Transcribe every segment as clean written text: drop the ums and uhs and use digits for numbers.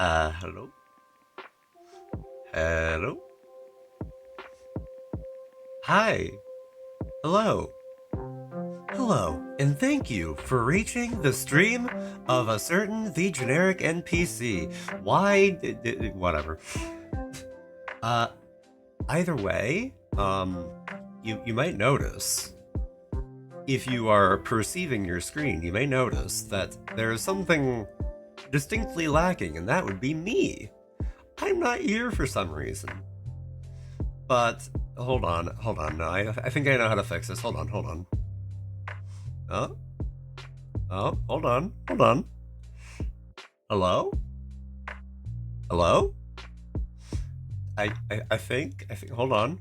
Hello? Hello? Hi. Hello. Hello, and thank you for reaching the stream of a certain the generic NPC. Why? Whatever. Uh, Either way, you might notice, if you are perceiving your screen, you may notice that there is something distinctly lacking, and that would be me. I'm not here for some reason. But hold on. No, I think I know how to fix this. Hold on. Hold on. Hello? Hello? I think. Hold on.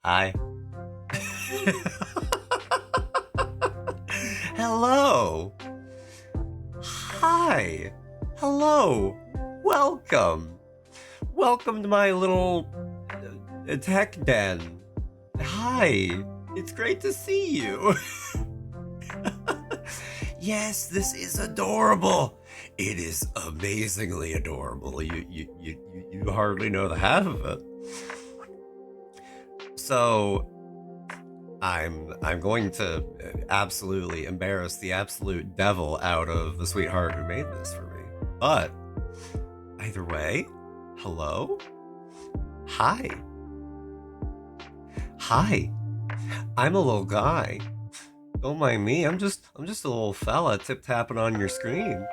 Hi. Hello. Hi. Hello. Welcome. Welcome to my little tech den. Hi. It's great to see you. Yes, this is adorable. It is amazingly adorable. You hardly know the half of it. So I'm going to absolutely embarrass the absolute devil out of the sweetheart who made this for me. But either way, hello? Hi. I'm a little guy. Don't mind me. I'm just a little fella tip-tapping on your screen.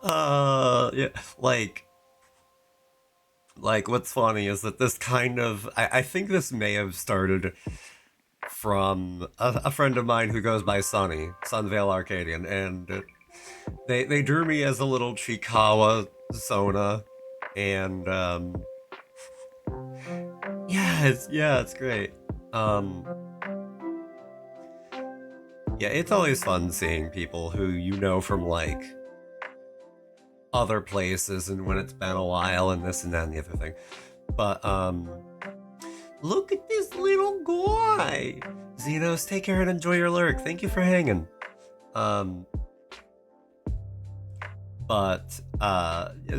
Yeah, like what's funny is that this kind of I think this may have started from a friend of mine who goes by Sunny, Sunvale Arcadian, and they drew me as a little Chikawa Sona, and it's great. Yeah, it's always fun seeing people who you know from like other places and when it's been a while and this and that and the other thing. But look at this little guy. Xenos, take care and enjoy your lurk. Thank you for hanging. But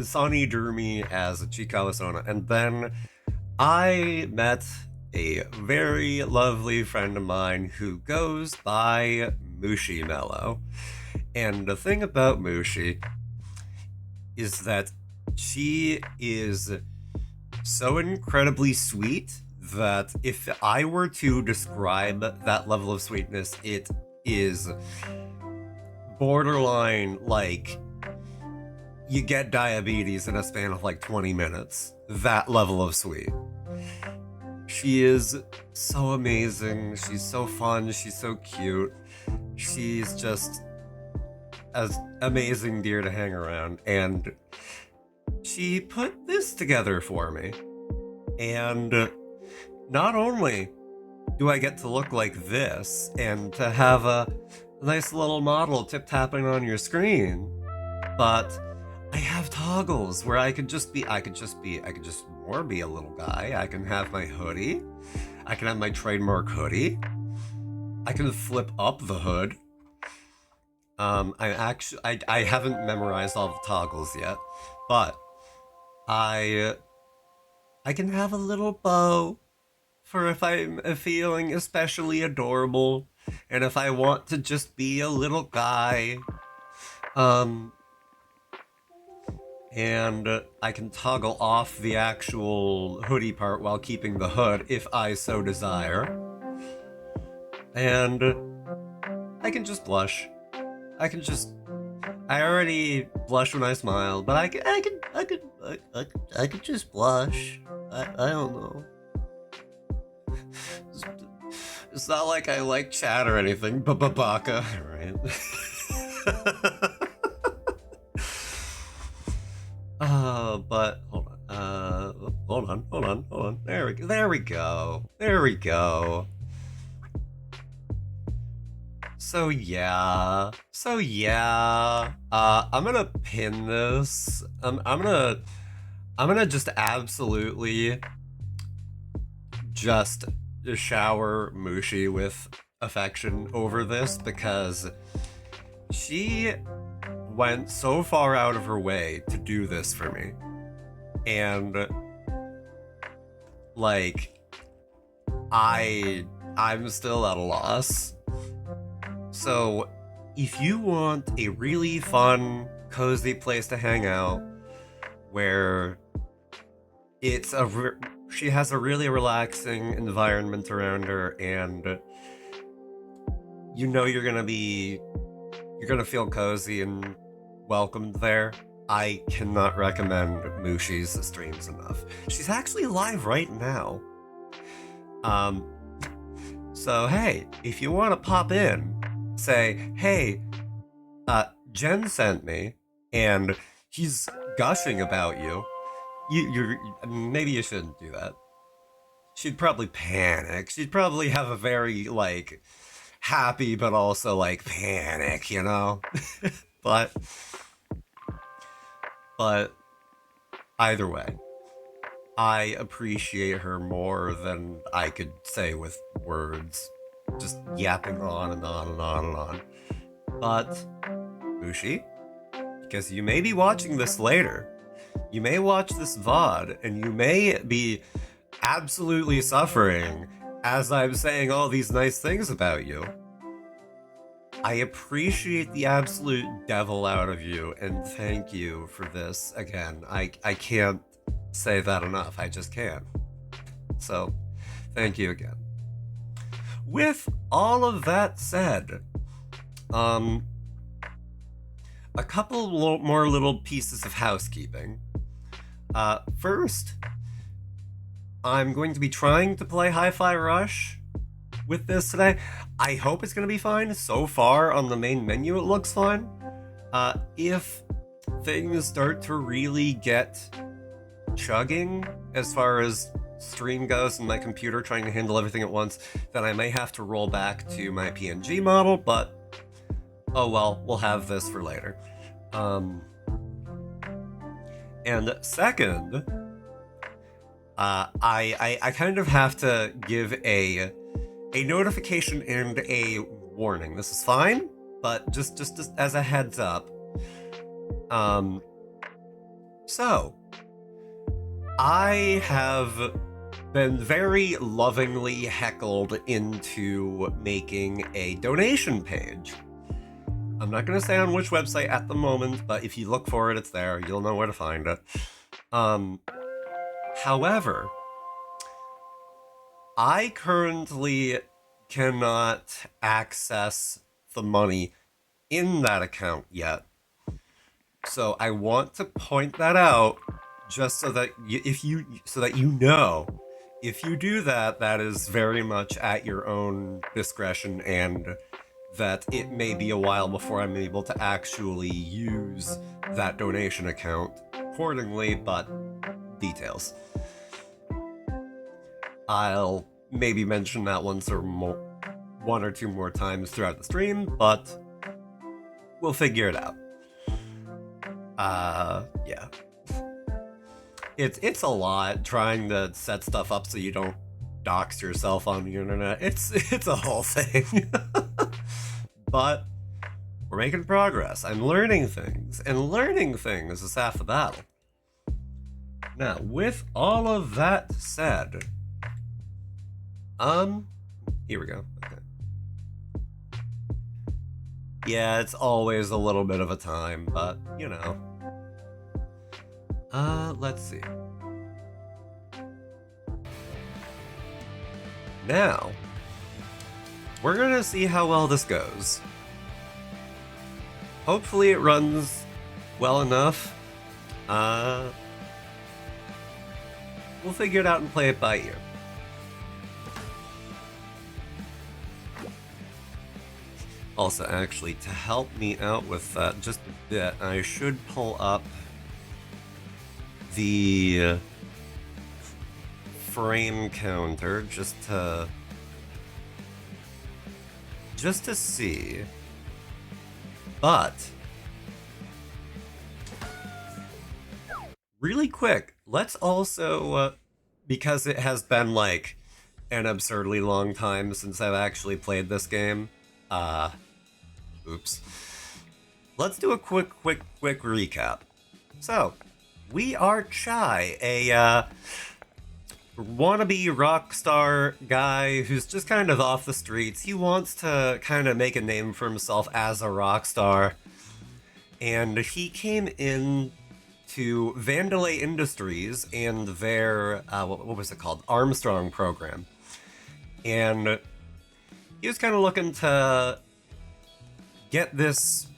Sonny drew me as a Chikawa Sona, and then I met a very lovely friend of mine who goes by Mushi Mellow. And the thing about Mushi is that she is so incredibly sweet that if I were to describe that level of sweetness, it is borderline like you get diabetes in a span of like 20 minutes. That level of sweet. She is so amazing. She's so fun. She's so cute. She's just as amazing dear to hang around. And she put this together for me. And not only do I get to look like this and to have a nice little model tip-tapping on your screen, but I have toggles where I could just more be a little guy. I can have my hoodie. I can have my trademark hoodie. I can flip up the hood. I haven't memorized all the toggles yet, but I can have a little bow for if I'm feeling especially adorable, and if I want to just be a little guy. And I can toggle off the actual hoodie part while keeping the hood if I so desire. And I can just blush. I already blush when I smile, but I could just blush. I don't know. It's not like I like chat or anything, but baka, right? But hold on. There we go. So yeah. I'm gonna pin this. I'm gonna just absolutely just shower Mushi with affection over this because she went so far out of her way to do this for me. And like I'm still at a loss. So if you want a really fun, cozy place to hang out where she has a really relaxing environment around her, and you know you're gonna feel cozy and welcomed there, I cannot recommend Mushi's streams enough. She's actually live right now. So hey, if you want to pop in, say, hey, Jen sent me, and he's gushing about you. Maybe you shouldn't do that. She'd probably panic. She'd probably have a very, like, happy but also, like, panic, you know? but either way, I appreciate her more than I could say with words. Just yapping on and on and on and on. But, Mushi, because you may be watching this later, you may watch this VOD, and you may be absolutely suffering as I'm saying all these nice things about you. I appreciate the absolute devil out of you, and thank you for this again. I can't say that enough. I just can't. So, thank you again. With all of that said, a couple more little pieces of housekeeping. First, I'm going to be trying to play Hi-Fi Rush with this today. I hope it's going to be fine. So far on the main menu, it looks fine. If things start to really get chugging as far as stream goes and my computer trying to handle everything at once, then I may have to roll back to my PNG model, but oh well, we'll have this for later. And second, I kind of have to give a notification and a warning. This is fine, but just as a heads up. So I have been very lovingly heckled into making a donation page. I'm not going to say on which website at the moment, but if you look for it, it's there. You'll know where to find it. However, I currently cannot access the money in that account yet. So I want to point that out just so that if you know, if you do that, that is very much at your own discretion, and that it may be a while before I'm able to actually use that donation account accordingly, but details. I'll maybe mention that one or two more times throughout the stream, but we'll figure it out. Yeah. It's a lot trying to set stuff up so you don't dox yourself on the internet. It's a whole thing. But we're making progress. I'm learning things, and learning things is half the battle. Now, with all of that said, here we go. Okay. Yeah, it's always a little bit of a time, but you know. Let's see. Now, we're gonna see how well this goes. Hopefully it runs well enough. We'll figure it out and play it by ear. Also, actually, to help me out with that just a bit, I should pull up the frame counter just to see. But really quick, let's also because it has been like an absurdly long time since I've actually played this game. Oops. Let's do a quick recap. So, we are Chai, a wannabe rock star guy who's just kind of off the streets. He wants to kind of make a name for himself as a rock star. And he came in to Vandelay Industries and their, what was it called? Armstrong program. And he was kind of looking to get this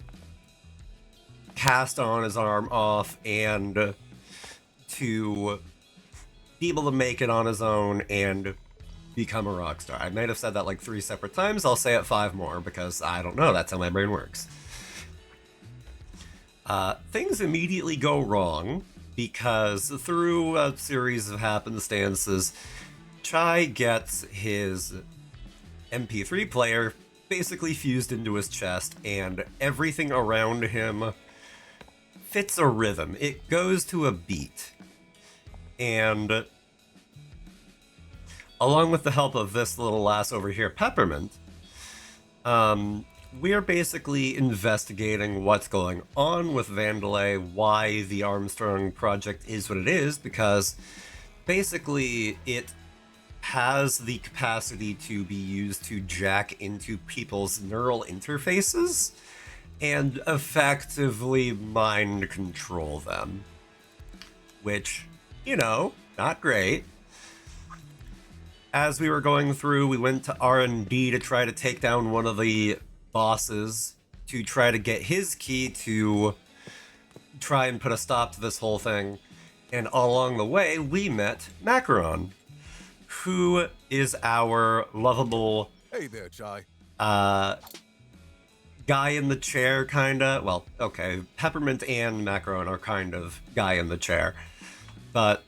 cast on his arm off and to be able to make it on his own and become a rock star. I might have said that like 3 separate times. I'll say it 5 more because I don't know. That's how my brain works. Things immediately go wrong because through a series of happenstances, Chai gets his MP3 player basically fused into his chest, and everything around him fits a rhythm. It goes to a beat. And along with the help of this little lass over here, Peppermint, we are basically investigating what's going on with Vandelay, why the Armstrong project is what it is, because basically it has the capacity to be used to jack into people's neural interfaces and effectively mind control them. Which, you know, not great. As we were going through, we went to R&D to try to take down one of the bosses to try to get his key to try and put a stop to this whole thing. And along the way, we met Macaron, who is our lovable... Hey there, Chai. Guy in the chair, kinda. Well, okay, Peppermint and Macaron are kind of guy in the chair. But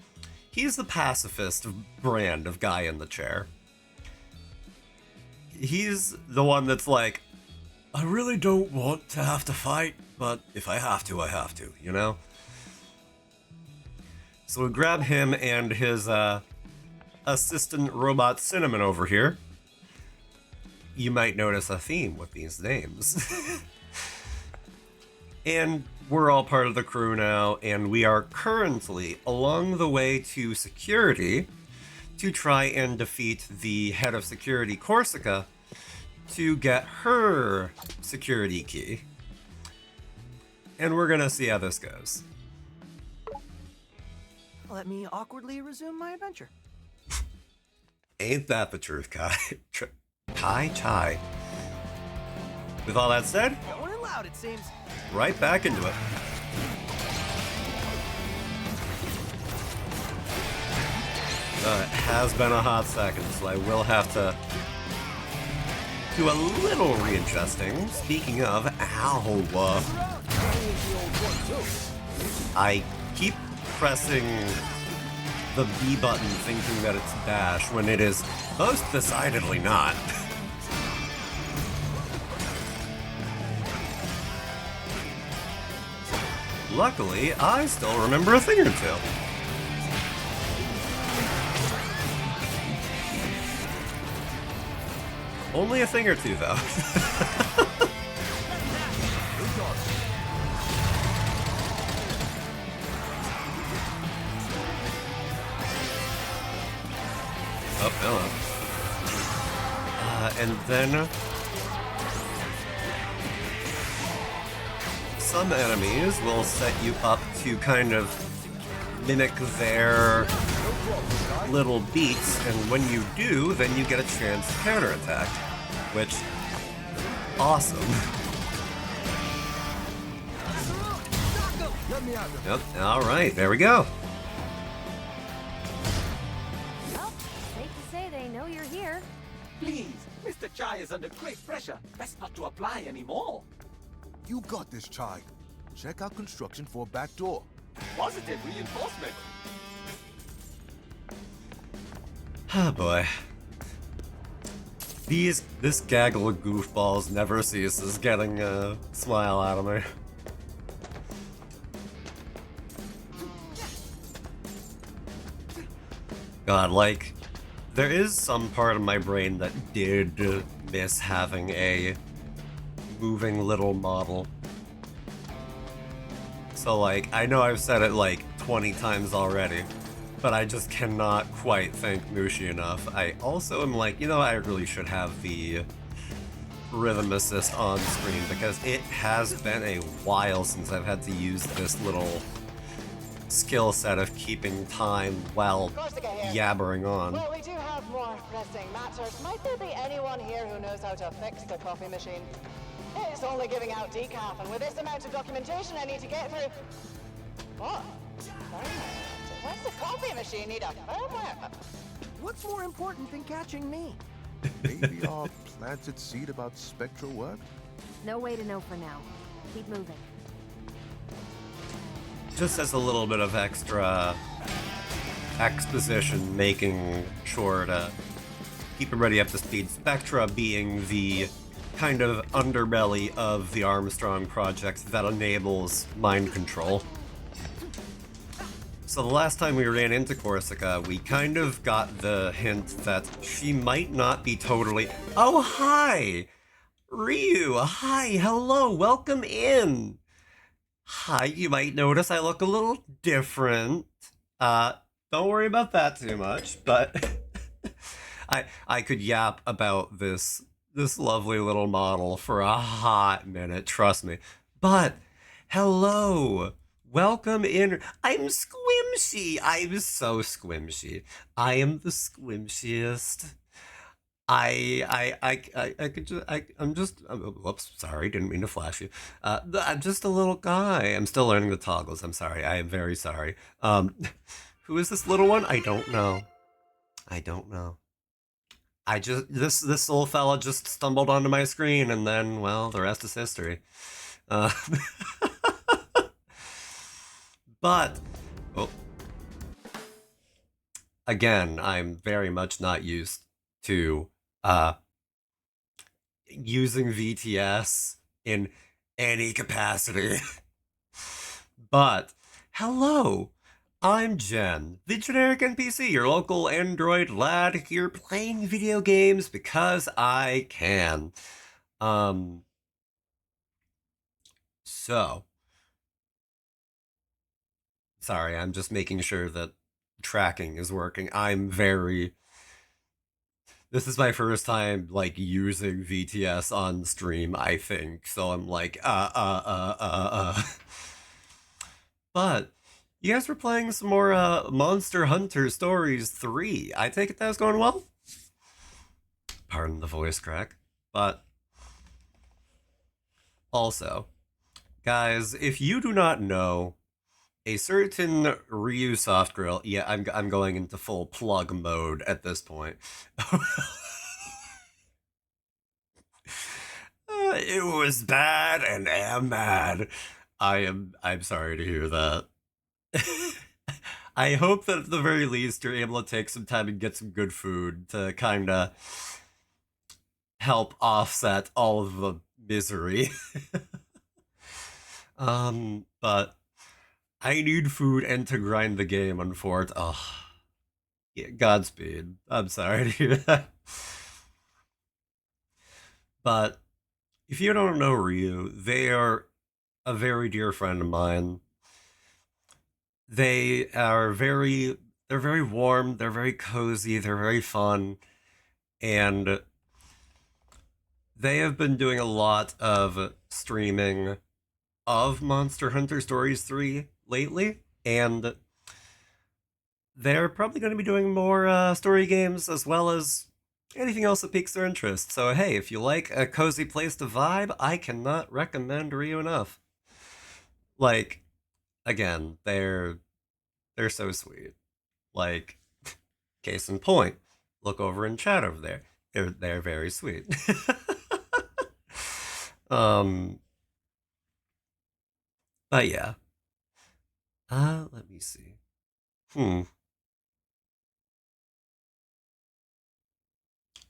he's the pacifist brand of guy in the chair. He's the one that's like, I really don't want to have to fight, but if I have to, I have to, you know? So we grab him and his assistant robot Cinnamon over here. You might notice a theme with these names. And we're all part of the crew now, and we are currently along the way to security to try and defeat the head of security, Corsica, to get her security key. And we're gonna see how this goes. Let me awkwardly resume my adventure. Ain't that the truth, Kai? Chai. With all that said, Going in loud, it seems. right back into it. It has been a hot second, so I will have to do a little readjusting. Speaking of, I keep pressing the B button thinking that it's dash when it is most decidedly not. Luckily, I still remember a thing or two. Only a thing or two, though. Oh, hello. And then some enemies will set you up to kind of mimic their little beats, and when you do, then you get a chance to counterattack, which, awesome. Yep, alright, there we go. Well, safe to say they know you're here. Please, Mr. Chai is under great pressure. Best not to apply anymore. You got this, Chai. Check out construction for a back door. Positive reinforcement. Oh boy. This gaggle of goofballs never ceases getting a smile out of me. God, like, There is some part of my brain that did miss having a moving little model. So, like, I know I've said it like 20 times already, but I just cannot quite thank Mushi enough. I also am like, I really should have the rhythm assist on screen because it has been a while since I've had to use this little skill set of keeping time while yabbering on. Well, we do have more pressing matters. Might there be anyone here who knows how to fix the coffee machine? It's only giving out decaf, and with this amount of documentation I need to get through... What? Firmware? What's the coffee machine need a firmware? What's more important than catching me? Maybe our planted seed about Spectra worked? No way to know for now. Keep moving. Just as a little bit of extra exposition, making sure to keep everybody up to speed. Spectra being the kind of underbelly of the Armstrong project that enables mind control. So the last time we ran into Corsica, we kind of got the hint that she might not be totally... Oh, hi! Ryu, hi, hello, welcome in! Hi, you might notice I look a little different. Don't worry about that too much, but I could yap about this lovely little model for a hot minute, trust me. But, hello! Welcome in. I'm squimshy. I'm so squimshy. I am the squimshiest. I'm just, whoops, sorry, didn't mean to flash you. I'm just a little guy. I'm still learning the toggles. I'm sorry. I am very sorry. Who is this little one? I don't know. This little fella just stumbled onto my screen and then, well, the rest is history. But, again, I'm very much not used to using VTS in any capacity. But, hello! I'm Jen, the generic NPC, your local android lad here playing video games because I can. So... Sorry, I'm just making sure that tracking is working. This is my first time, like, using VTS on stream, I think. So I'm like, But, you guys were playing some more, Monster Hunter Stories 3. I take it that was going well? Pardon the voice crack. But, also, guys, if you do not know... A certain Ryu soft grill. Yeah, I'm going into full plug mode at this point. It was bad and am mad. I'm sorry to hear that. I hope that at the very least you're able to take some time and get some good food to kind of help offset all of the misery. But I need food and to grind the game, unfortunately. Oh, yeah, Godspeed. I'm sorry to hear that. But if you don't know Ryu, they are a very dear friend of mine. They're very warm, they're very cozy, they're very fun, and they have been doing a lot of streaming of Monster Hunter Stories 3 lately, and they're probably going to be doing more story games as well as anything else that piques their interest. So hey, if you like a cozy place to vibe, I cannot recommend Ryu enough. Like, again, they're so sweet. Like, case in point, look over in chat over there. They're very sweet. But yeah. Let me see.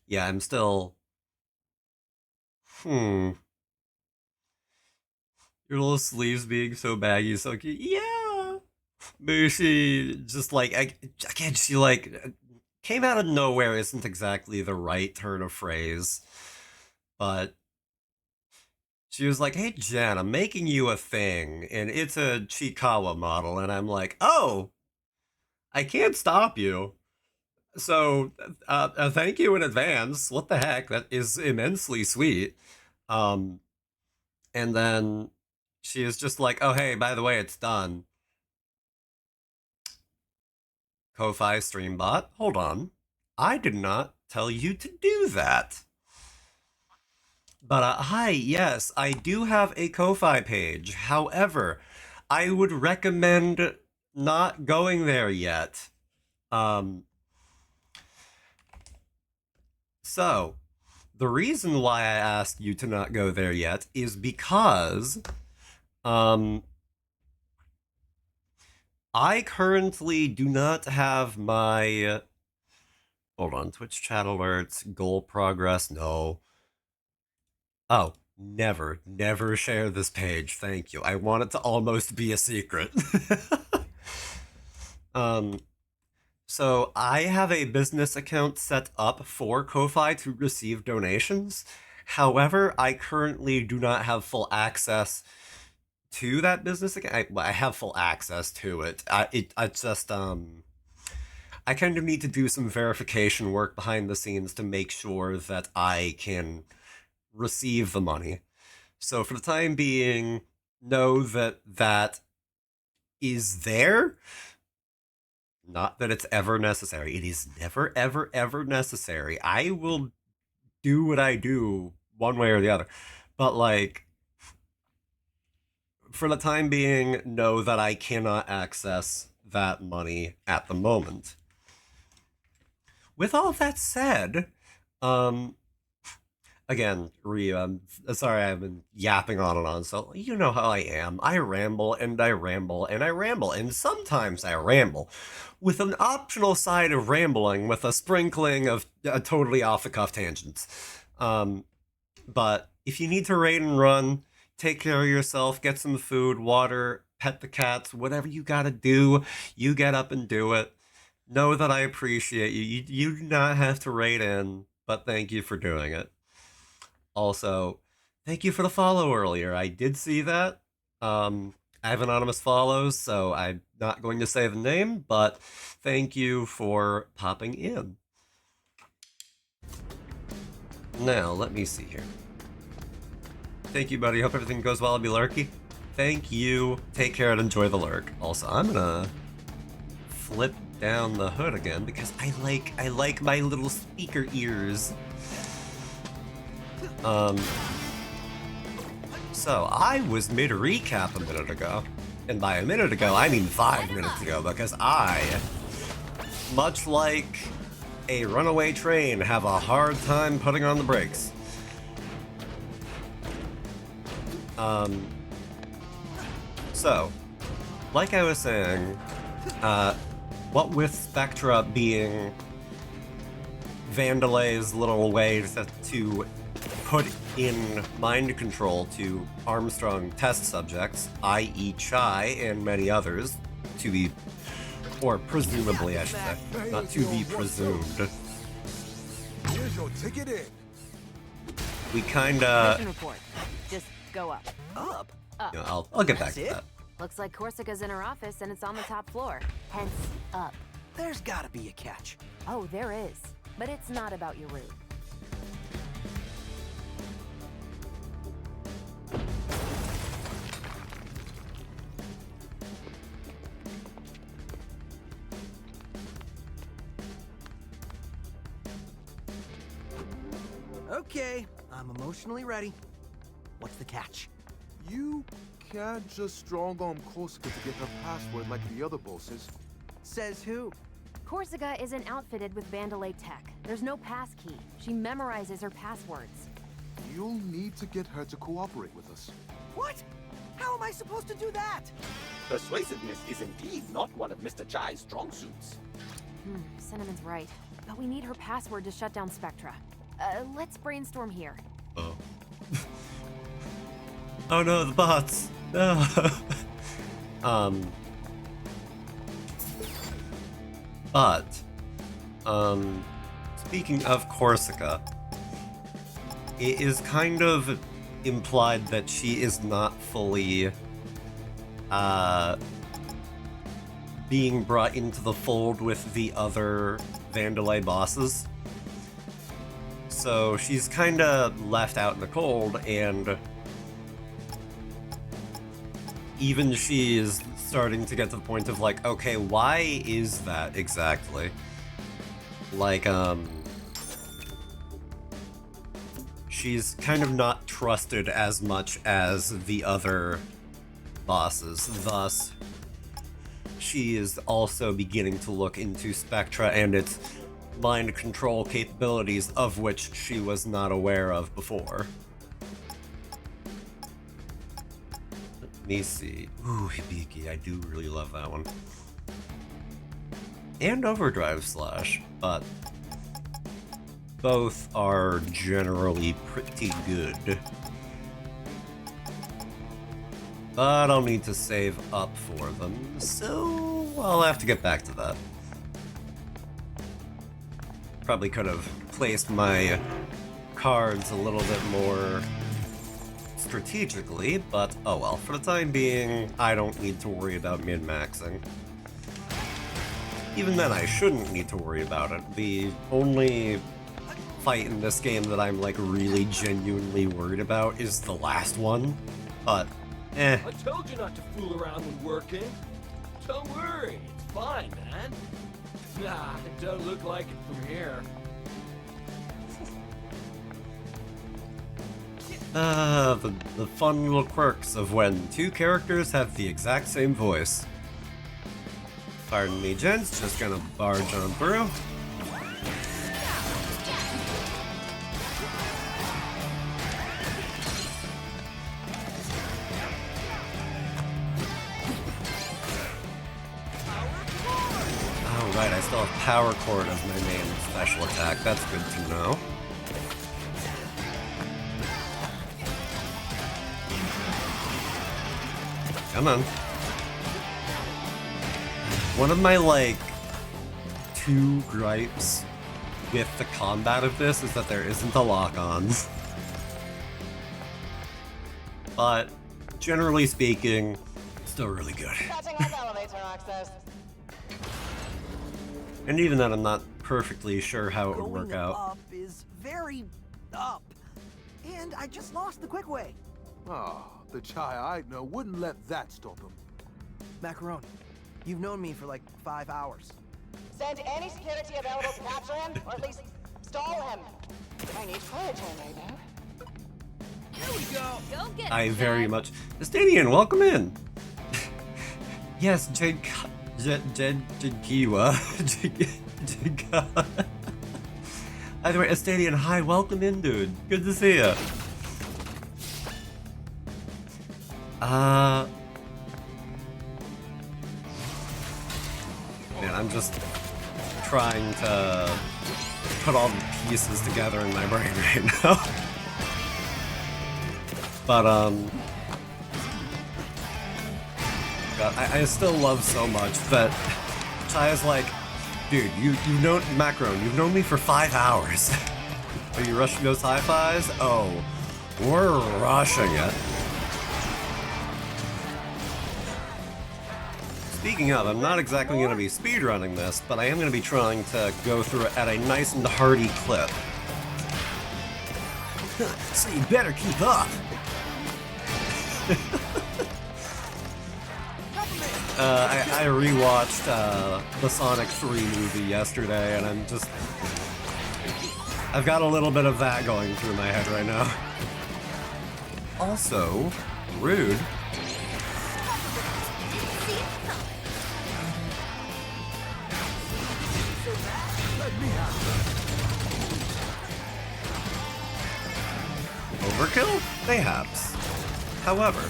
Yeah, I'm still... Your little sleeves being so baggy, so cute. Yeah! Maybe she just like... Again, she like... came out of nowhere isn't exactly the right turn of phrase, but she was like, "Hey Jen, I'm making you a thing, and it's a Chikawa model," and I'm like, "Oh, I can't stop you. So, thank you in advance. What the heck? That is immensely sweet." Um, and then she is just like, "Oh, hey, by the way, it's done." Ko-Fi Streambot, hold on. I did not tell you to do that. But, hi, yes, I do have a Ko-Fi page. However, I would recommend not going there yet. So, the reason why I asked you to not go there yet is because, I currently do not have my... Hold on, Twitch chat alerts, goal progress, no. Oh, never share this page, thank you. I want it to almost be a secret. So I have a business account set up for Ko-Fi to receive donations. However, I currently do not have full access to that business account. I have full access to it. I just I kind of need to do some verification work behind the scenes to make sure that I can receive the money. So for the time being, know that that is there. Not that it's ever necessary. It is never, ever, ever necessary. I will do what I do one way or the other. But, like, for the time being, know that I cannot access that money at the moment. With all that said, again, Ryu, I'm sorry I've been yapping on and on, so you know how I am. I ramble, and I ramble, and I ramble, and sometimes I ramble, with an optional side of rambling with a sprinkling of totally off-the-cuff tangents. But if you need to raid and run, take care of yourself, get some food, water, pet the cats, whatever you gotta do, you get up and do it. Know that I appreciate you. You do not have to raid in, but thank you for doing it. Also, thank you for the follow earlier. I did see that. I have anonymous follows, so I'm not going to say the name, but thank you for popping in. Now, let me see here. Thank you, buddy. Hope everything goes well. I'll be lurky. Thank you. Take care and enjoy the lurk. Also, I'm gonna flip down the hood again because I like my little speaker ears. So, I was mid-recap a minute ago. And by a minute ago, I mean 5 minutes ago, because I, much like a runaway train, have a hard time putting on the brakes. So, like I was saying, what with Spectra being Vandelay's little way to put in mind control to Armstrong test subjects, i.e. Chai and many others, to be, or presumably I should say, not to be presumed. Here's your ticket in. We kinda... Mission report. Just go up. Up? Up. You know, I'll get back to That's it? that. Looks like Corsica's in her office and it's on the top floor. Hence, up. There's gotta be a catch. Oh, there is. But it's not about your route. Okay, I'm emotionally ready. What's the catch? You can't just strong-arm Corsica to get her password like the other bosses. Says who? Corsica isn't outfitted with Vandalay tech. There's no pass key. She memorizes her passwords. You'll need to get her to cooperate with us. What? How am I supposed to do that? Persuasiveness is indeed not one of Mr. Chai's strong suits. Cinnamon's right. But we need her password to shut down Spectra. Let's brainstorm here. Oh. Oh no, the bots! No! But, Speaking of Corsica, it is kind of implied that she is not fully, being brought into the fold with the other Vandelay bosses. So she's kinda left out in the cold, and even she is starting to get to the point of like, okay, why is that exactly? Like, she's kind of not trusted as much as the other bosses, thus she is also beginning to look into Spectra and its mind control capabilities, of which she was not aware of before. Let me see. Ooh, Hibiki, I do really love that one. And Overdrive Slash, but both are generally pretty good. But I'll need to save up for them, so I'll have to get back to that. Probably could have placed my cards a little bit more strategically, but oh well. For the time being, I don't need to worry about min-maxing. Even then, I shouldn't need to worry about it. The only fight in this game that I'm like really genuinely worried about is the last one, but I told you not to fool around when working. Don't worry, it's fine, man. Nah, it don't look like it from here. The fun little quirks of when two characters have the exact same voice. Pardon me, gents, just gonna barge on through. Oh right, I still have Power Chord as my main special attack, that's good to know. Come on. One of my, like, two gripes with the combat of this is that there isn't a lock-ons. But, generally speaking, still really good. Cutting off elevator access. And even then, I'm not perfectly sure how it would work Going out. up is very up. And I just lost the quick way. Ah, the Chai I know wouldn't let that stop him. Macaroni, you've known me for like 5 hours. Send any security available to capture him, or at least stall him. I need fire time right now. Here we go. Go get I it, very Dad. much... Estadian, welcome in! Yes, Jed Kiwa. Either way, Estadian, hi, welcome in, dude. Good to see ya. Man, I'm just trying to put all the pieces together in my brain right now. But, God, I still love so much that Chaya's like, dude, you've known, Macron, you've known me for 5 hours. Are you rushing those high fives? Oh, we're rushing it. Speaking of, I'm not exactly going to be speedrunning this, but I am going to be trying to go through it at a nice and hearty clip. So you better keep up. I rewatched the Sonic 3 movie yesterday, and I've got a little bit of that going through my head right now. Also, rude. Overkill? Mayhaps. However,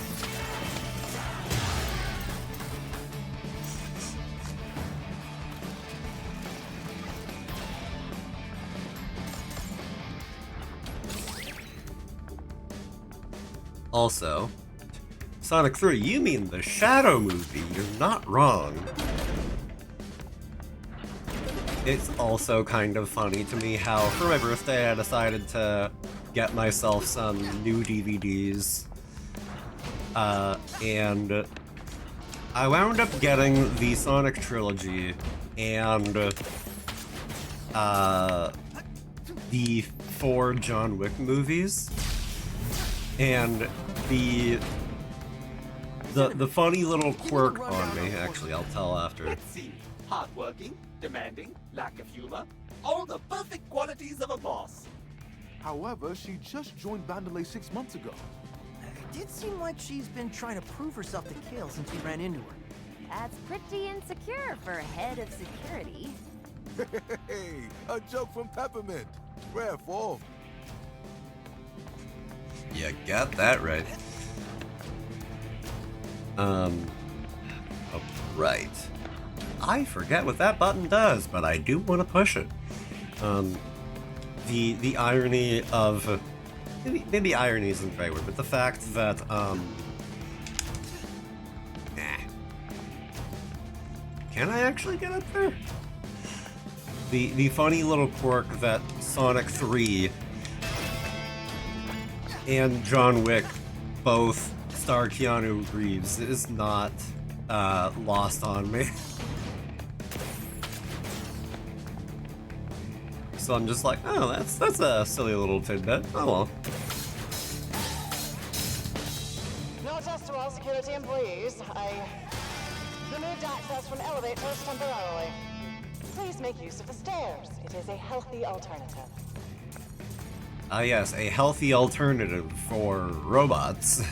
also, Sonic 3, you mean the Shadow movie, you're not wrong. It's also kind of funny to me how for my birthday I decided to get myself some new DVDs. And I wound up getting the Sonic trilogy and the 4 John Wick movies. And the funny little quirk on me, actually I'll tell after. Let's see. Hardworking, demanding, lack of humor. All the perfect qualities of a boss. However, she just joined Vandelay 6 months ago. It did seem like she's been trying to prove herself to Kale since we ran into her. That's pretty insecure for a head of security. Hey, a joke from Peppermint. Rare form. You got that right. Right. I forget what that button does, but I do want to push it. The irony of maybe irony isn't the right word, but the fact that can I actually get up there? The funny little quirk that Sonic 3 and John Wick both star Keanu Reeves is not lost on me. So I'm just like, oh, that's a silly little tidbit. Oh well. Notice to all security employees, I removed access from elevators temporarily. Please make use of the stairs. It is a healthy alternative. Ah yes, a healthy alternative for robots.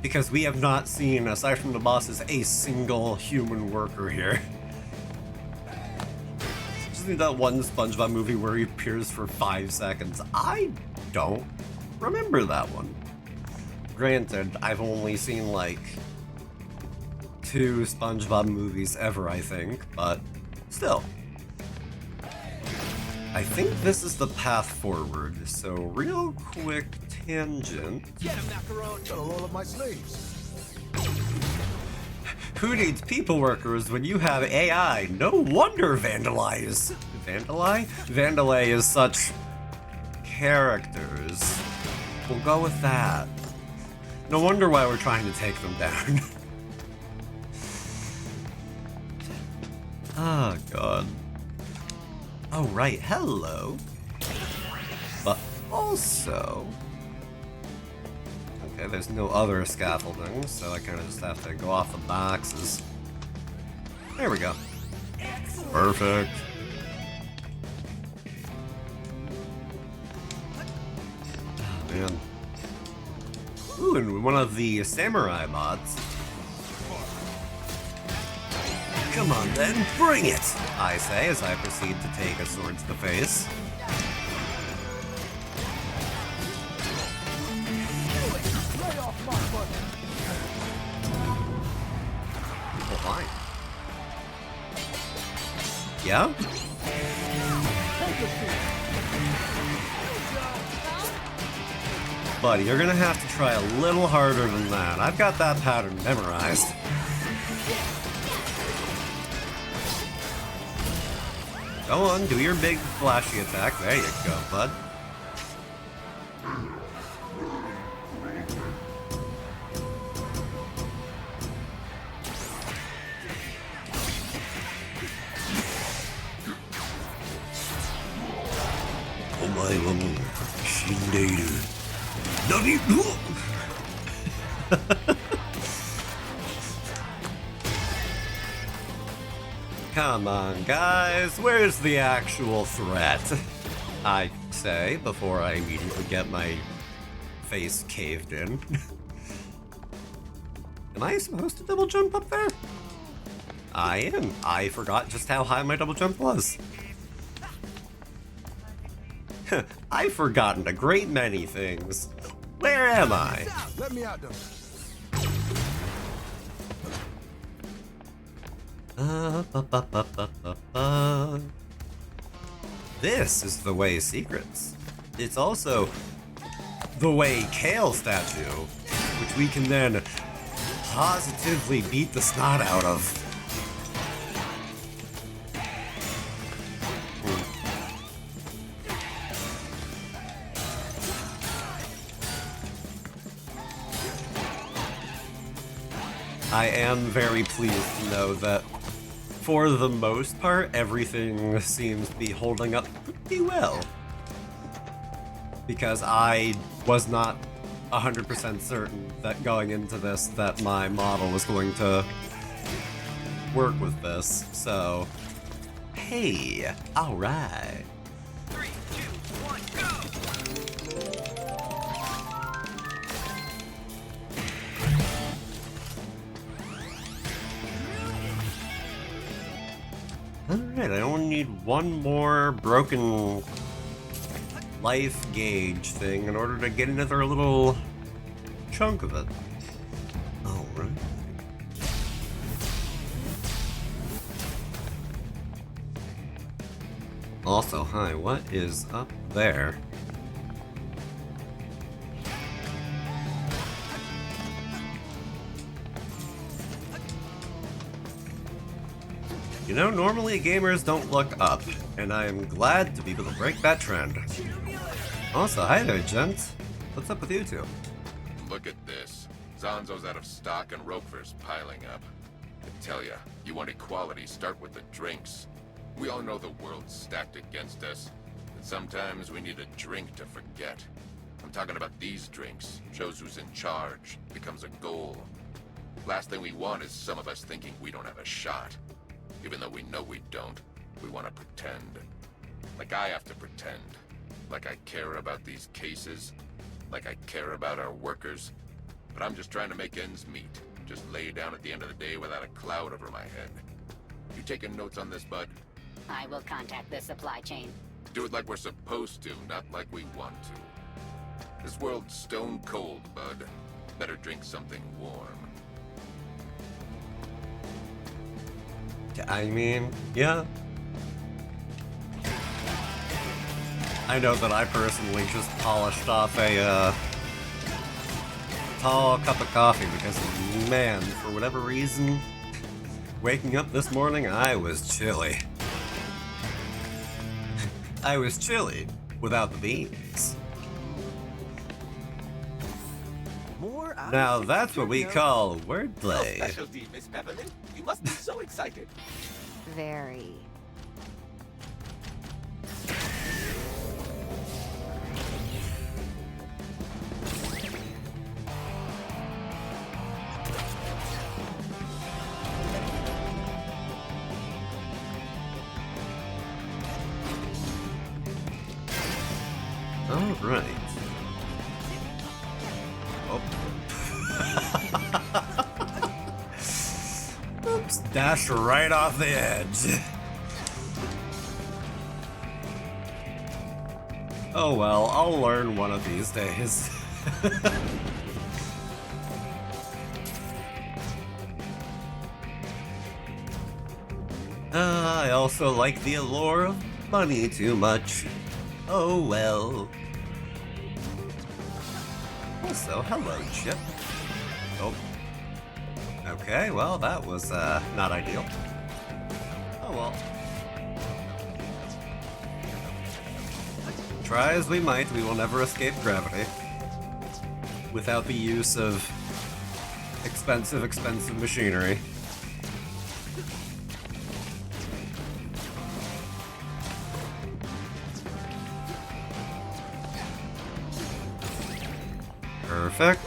Because we have not seen, aside from the bosses, a single human worker here. Just need that one SpongeBob movie where he appears for 5 seconds. I don't remember that one. Granted, I've only seen like 2 SpongeBob movies ever, I think, but still. I think this is the path forward, so real quick tangent. Get him, Macaron! Gotta roll up my sleeves. Who needs people workers when you have AI? No wonder Vandalize. Vandalay is such characters. We'll go with that. No wonder why we're trying to take them down. Oh, God. Oh, right. Hello. But also... Okay, there's no other scaffolding, so I kind of just have to go off the boxes. There we go. Perfect. Oh, man. Ooh, and one of the samurai bots. Come on then, bring it! I say as I proceed to take a sword to the face. Oh, fine. Yeah? Buddy, you're gonna have to try a little harder than that. I've got that pattern memorized. Go on, do your big flashy attack. There you go, bud. Omae wa shindeiru. Nani? Come on, guys, where's the actual threat? I say, before I immediately get my face caved in. Am I supposed to double jump up there? I am. I forgot just how high my double jump was. I've forgotten a great many things. Where am I? Let me out, though. This is the Way Secrets. It's also the Way Kale statue, which we can then positively beat the snot out of. I am very pleased to know that for the most part, everything seems to be holding up pretty well. Because I was not 100% certain that going into this that my model was going to work with this, so hey, alright. 3, 2, 1, go! Alright, I only need one more broken life gauge thing in order to get another little chunk of it. Alright. Also, hi, what is up there? You know, normally gamers don't look up, and I am glad to be able to break that trend. Also, hi there, gents. What's up with you two? Look at this. Zonzo's out of stock and Roquefort's piling up. I tell ya, you want equality, start with the drinks. We all know the world's stacked against us, and sometimes we need a drink to forget. I'm talking about these drinks. Shows who's in charge, becomes a goal. Last thing we want is some of us thinking we don't have a shot. Even though we know we don't, we want to pretend. Like I have to pretend. Like I care about these cases. Like I care about our workers. But I'm just trying to make ends meet. Just lay down at the end of the day without a cloud over my head. You taking notes on this, bud? I will contact the supply chain. Do it like we're supposed to, not like we want to. This world's stone cold, bud. Better drink something warm. I mean, yeah. I know that I personally just polished off a tall cup of coffee because, man, for whatever reason, waking up this morning, I was chilly. I was chilly without the beans. More out Now of that's what we 62 call Your wordplay. specialty, Miss Beverly. You must be so excited. Very. All right. Oh. Oops, dashed right off the edge. Oh well, I'll learn one of these days. I also like the allure of money too much. Oh well. Also, hello, Chip. Oh. Okay, well, that was, not ideal. Oh well. Try as we might, we will never escape gravity. Without the use of expensive machinery. Perfect.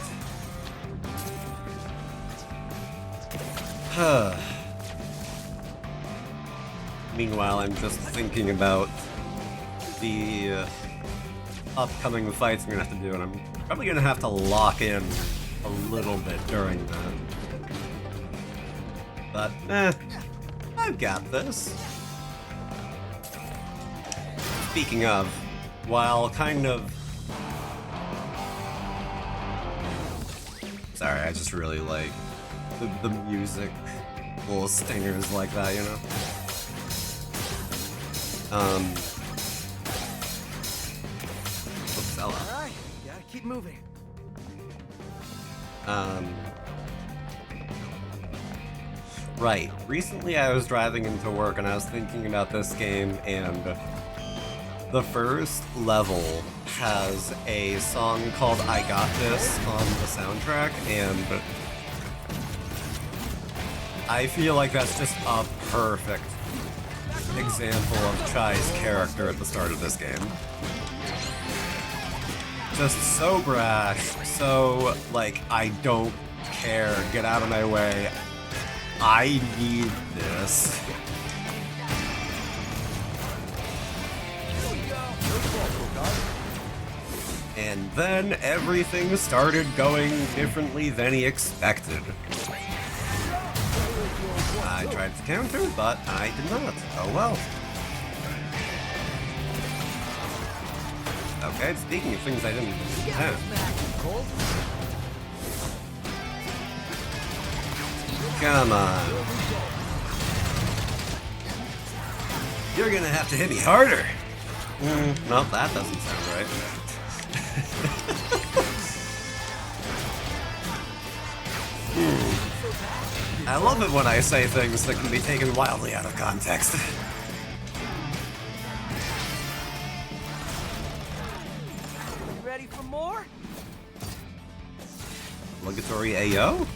Meanwhile, I'm just thinking about the upcoming fights I'm gonna have to do, and I'm probably gonna have to lock in a little bit during that. But, I've got this. Speaking of, while kind of... Sorry, I just really like the music, little stingers like that, you know? Oops, hello. All right, gotta keep moving. Right. Recently I was driving into work and I was thinking about this game, and the first level has a song called I Got This on the soundtrack, and I feel like that's just a perfect example of Chai's character at the start of this game. Just so brash, so, like, I don't care, get out of my way, I need this. And then everything started going differently than he expected. I tried to counter, but I did not. Oh well. Okay, speaking of things I didn't have. Come on. You're gonna have to hit me harder. No, that doesn't sound right. I love it when I say things that can be taken wildly out of context. Ready for more? Obligatory AO?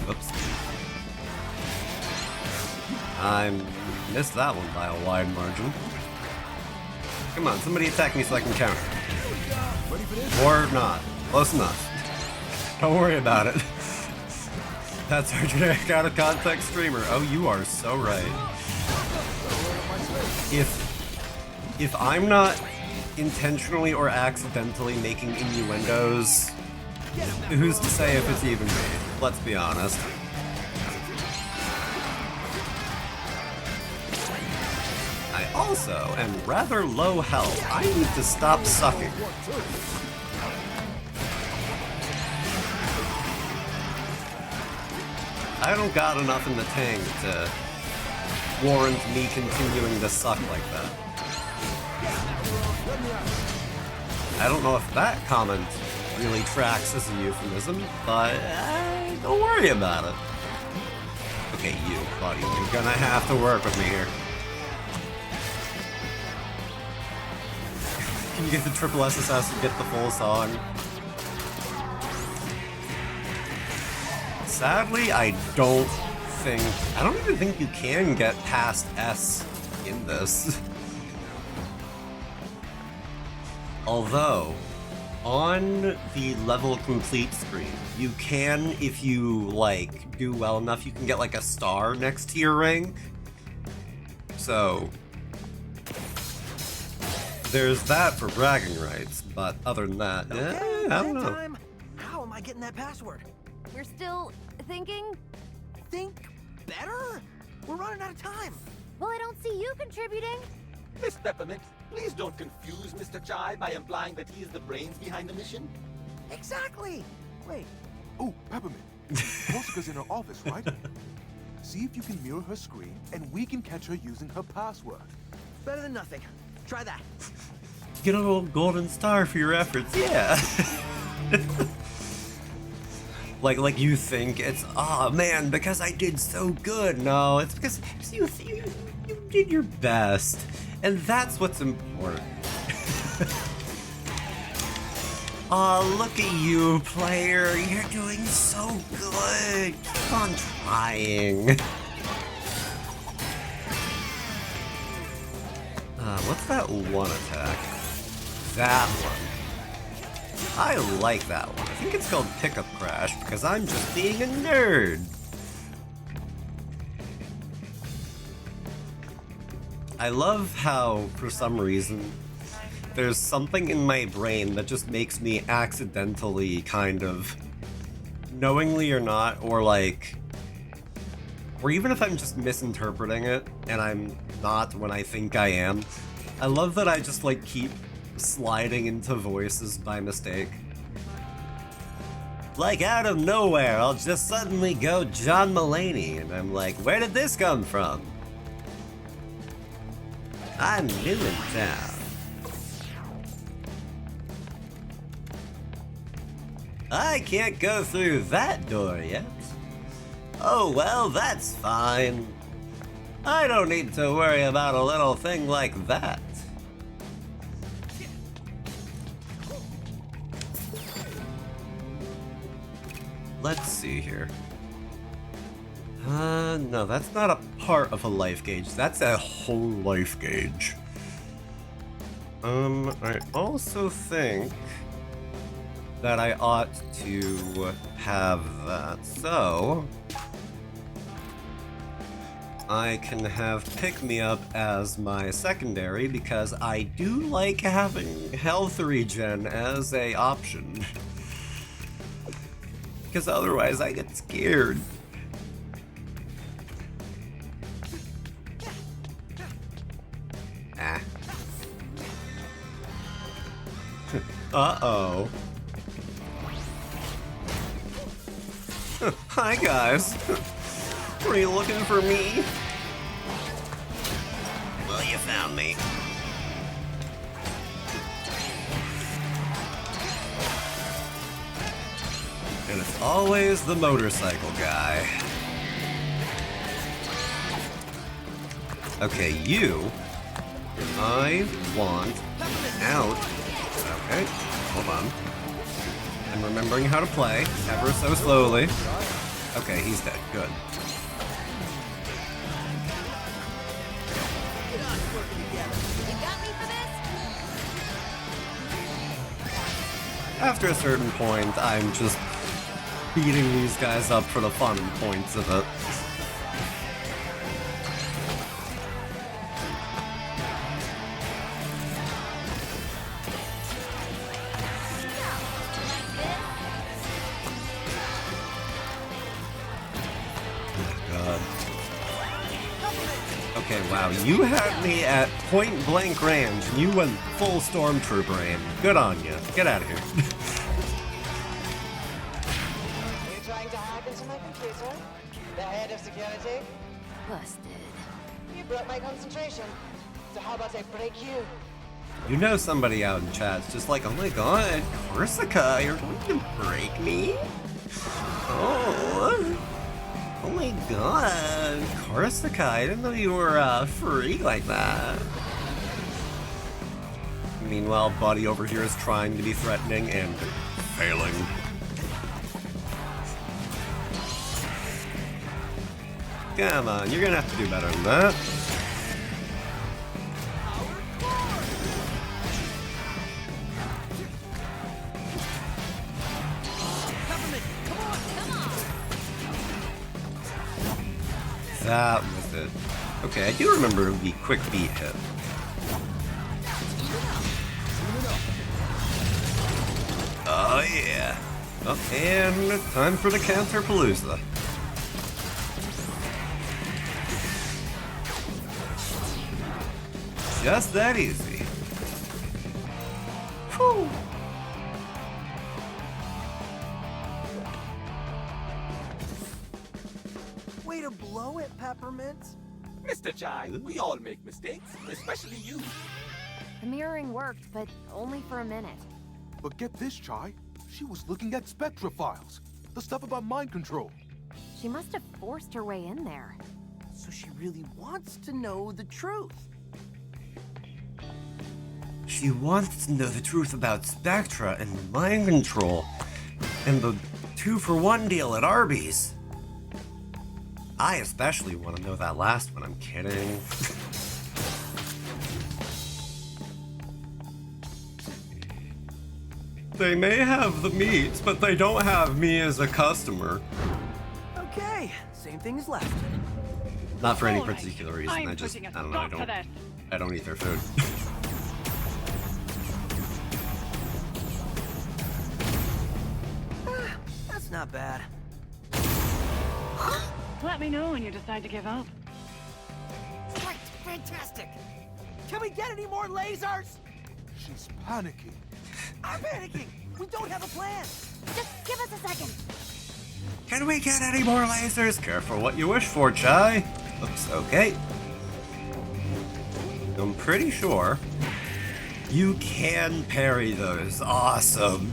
Oops. I missed that one by a wide margin. Come on, somebody attack me so I can counter. Or not. Close enough. Don't worry about it. That's our generic out of context streamer. Oh, you are so right. If I'm not intentionally or accidentally making innuendos, who's to say if it's even me? Let's be honest. I also am rather low health. I need to stop sucking. I don't got enough in the tank to warrant me continuing to suck like that. I don't know if that comment really tracks as a euphemism, but don't worry about it. Okay, you, buddy, you're gonna have to work with me here. Can you get the triple SSS and get the full song? Sadly, I don't even think you can get past S in this. Although, on the level complete screen, you can, if you, like, do well enough, you can get, like, a star next to your rank. So, there's that for bragging rights, but other than that, Okay, I don't know. time. How am I getting that password? We're still thinking? Think better? We're running out of time. Well, I don't see you contributing. Miss Peppermint, please don't confuse Mr. Chai by implying that he is the brains behind the mission. Exactly. Wait, Oh, Peppermint. Korsica's in her office, right? See if you can mirror her screen, and we can catch her using her password. better than nothing. Try that. Get a little golden star for your efforts, yeah. like you think it's, oh man, because I did so good. No, it's because you did your best, and that's what's important. Oh, look at you, player. You're doing so good. Keep on trying. What's that one attack? That one. I like that one. I think it's called Pickup Crash because I'm just being a nerd. I love how, for some reason, there's something in my brain that just makes me accidentally kind of, knowingly or not, or even if I'm just misinterpreting it, and I'm not when I think I am, I love that I just keep sliding into voices by mistake. Like out of nowhere, I'll just suddenly go John Mulaney, and I'm like, where did this come from? I'm new in town. I can't go through that door yet. Oh well, that's fine. I don't need to worry about a little thing like that. Let's see here. No, that's not a part of a life gauge. That's a whole life gauge. I also think that I ought to have that. So, I can have pick-me-up as my secondary because I do like having health regen as a option. Because otherwise I get scared. Ah. Uh-oh. Hi, guys. Were you looking for me? Well, you found me. And it's always the motorcycle guy. Okay, you. I want out. Okay, hold on. I'm remembering how to play, ever so slowly. Okay, he's dead. Good. After a certain point, I'm just beating these guys up for the fun points of it. Okay, wow, you had me at point blank range, and you went full stormtrooper aim. Good on you. Get out of here. You trying to hack into my computer? The head of security? Busted. You broke my concentration. So how about I break you? You know somebody out in chat's just like, oh my god, Corsica, you're going to break me? Oh. Oh my god, Corsica, I didn't know you were a freak like that. Meanwhile, Buddy over here is trying to be threatening and failing. Come on, you're gonna have to do better than that. That was it. Okay, I do remember the quick beat hit. Oh yeah. Oh, and time for the Counterpalooza. Just that easy. Whew. Way to blow it, Peppermint. Mr. Chai, we all make mistakes, especially you. The mirroring worked, but only for a minute. But get this, Chai. She was looking at Spectra files. The stuff about mind control. She must have forced her way in there. So she really wants to know the truth. She wants to know the truth about Spectra and mind control and the 2-for-1 deal at Arby's. I especially want to know that last one, I'm kidding. They may have the meat, but they don't have me as a customer. Okay, same thing as last. Not for any particular reason, I don't know, I don't eat their food. That's not bad. Let me know when you decide to give up. Right, fantastic. Can we get any more lasers? She's panicking. I'm panicking. We don't have a plan. Just give us a second. Can we get any more lasers? Careful what you wish for, Chai. Oops, okay. I'm pretty sure you can parry those. Awesome.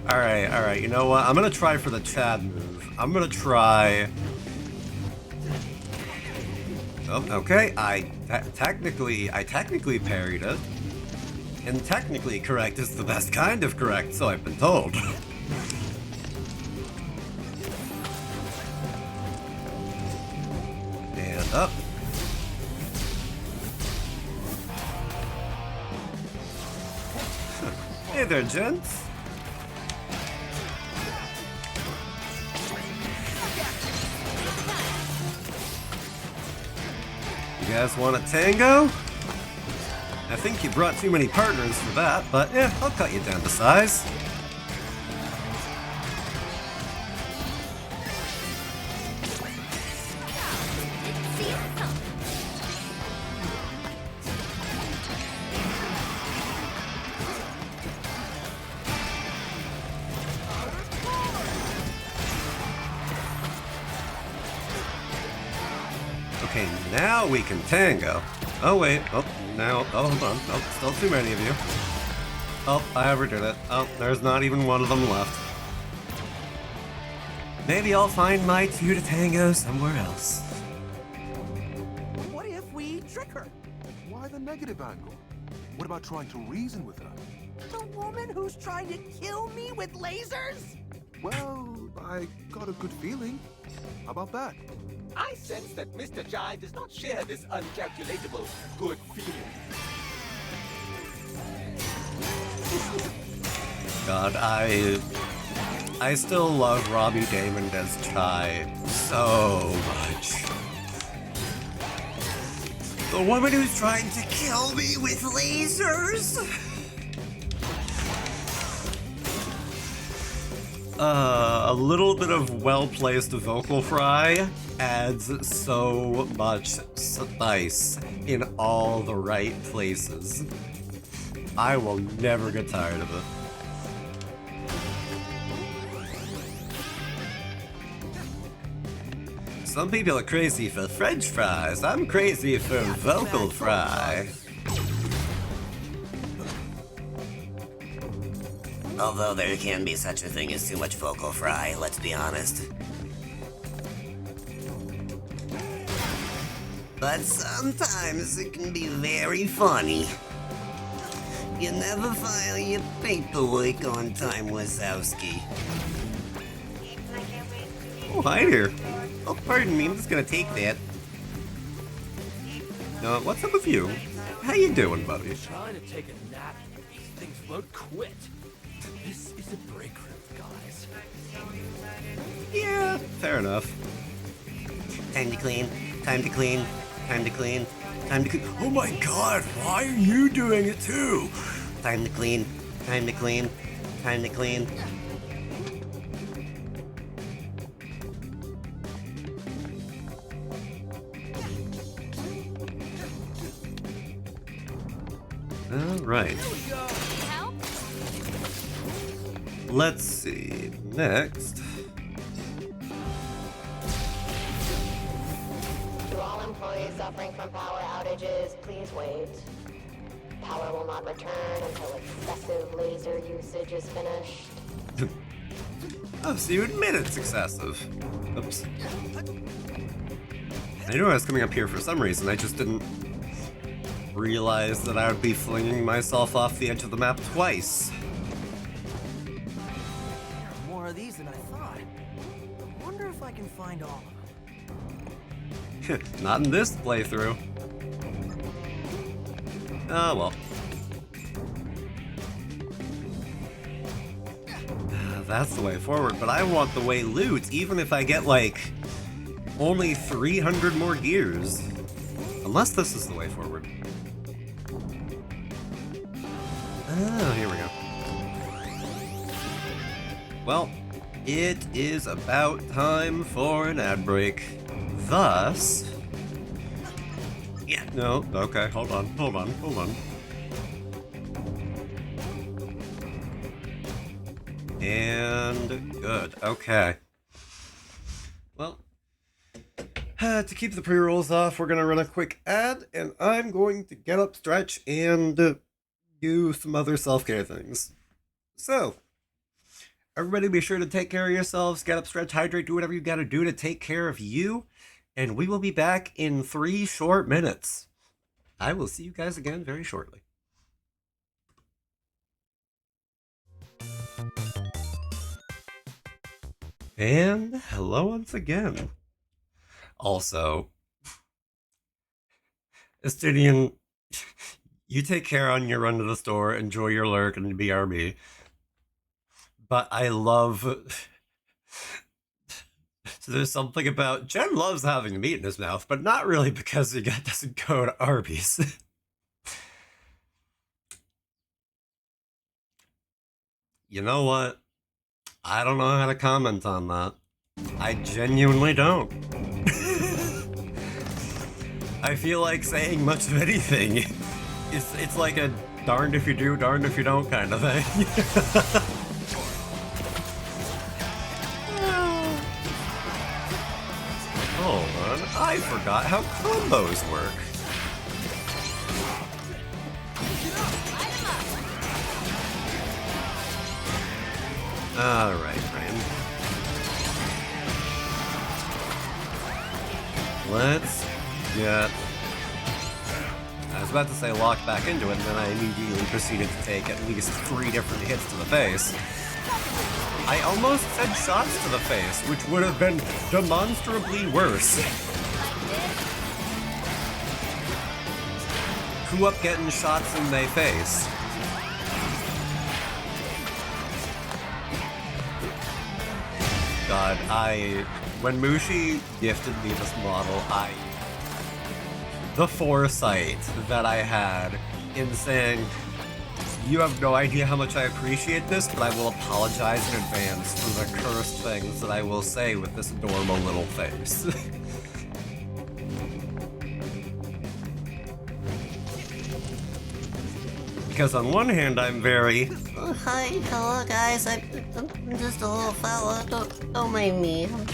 Alright, you know what? I'm gonna try for the Chad move. I'm gonna try... Oh, okay, I technically parried it. And technically correct is the best kind of correct, so I've been told. Up. Hey there, gents. You guys want a tango? I think you brought too many partners for that, but yeah, I'll cut you down to size. Okay, now we can tango. Oh wait, oh, now, oh hold on, oh, still too many of you. Oh, I overdid it. Oh, there's not even one of them left. Maybe I'll find my two to tango somewhere else. What if we trick her? Why the negative angle? What about trying to reason with her? The woman who's trying to kill me with lasers? Well, I got a good feeling. How about that? I sense that Mr. Jai does not share this uncalculatable good feeling. God, I still love Robbie Damon as Chai so much. The woman who's trying to kill me with lasers? A little bit of well-placed vocal fry adds so much spice in all the right places. I will never get tired of it. Some people are crazy for French fries. I'm crazy for vocal fry. Although there can be such a thing as too much vocal fry, let's be honest. But sometimes it can be very funny. You never file your paperwork on time, Wazowski. Oh, hi there. Oh, pardon me, I'm just gonna take that. What's up with you? How you doing, buddy? Trying to take a nap. These things won't quit. This is a break room, guys. Yeah, fair enough. Time to clean, time to clean, time to clean, time to clean. Oh my god, why are you doing it too? Time to clean, time to clean, time to clean. Alright. Let's see. Next. To all employees suffering from power outages, please wait. Power will not return until excessive laser usage is finished. Oh, so you admit it's excessive. Oops. I knew I was coming up here for some reason, I just didn't realize that I would be flinging myself off the edge of the map twice. More of these than I thought. I wonder if I can find all of them. Not in this playthrough. Oh well. That's the way forward, but I want the way loot, even if I get like only 300 more gears. Unless this is the way forward. Oh, here we go. Well, it is about time for an ad break. Thus... Yeah, no, okay, hold on. And good, okay. Well, to keep the pre-rolls off, we're gonna run a quick ad, and I'm going to get up, stretch, and do some other self-care things. So, everybody be sure to take care of yourselves, get up, stretch, hydrate, do whatever you gotta do to take care of you, and we will be back in 3 short minutes. I will see you guys again very shortly. And hello once again. Also, Estidian, you take care on your run to the store, enjoy your lurk and BRB. But I love... So there's something about... Jen loves having meat in his mouth, but not really because he doesn't go to Arby's. You know what? I don't know how to comment on that. I genuinely don't. I feel like saying much of anything. It's like a darned if you do, darned if you don't kind of thing. Hold on, I forgot how combos work. Alright, friend. Let's get... I was about to say locked back into it, and then I immediately proceeded to take at least 3 different hits to the face. I almost said shots to the face, which would have been demonstrably worse. Who up getting shots in their face? God, when Mushi gifted me this model, the foresight that I had in saying, you have no idea how much I appreciate this, but I will apologize in advance for the cursed things that I will say with this adorable little face. Because on one hand, I'm very... Oh, hi, hello guys, I'm just a little fella, don't mind me. I'm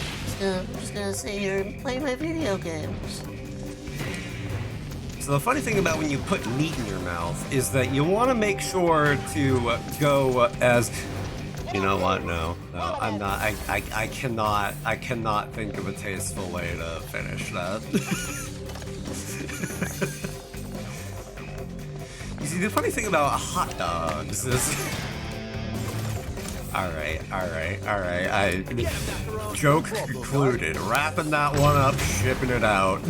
just gonna sit here and play my video games. So the funny thing about when you put meat in your mouth is that you want to make sure to go as... You know what? No, I'm not. I cannot think of a tasteful way to finish that. You see, the funny thing about hot dogs is... Alright. Joke concluded. Wrapping that one up, shipping it out.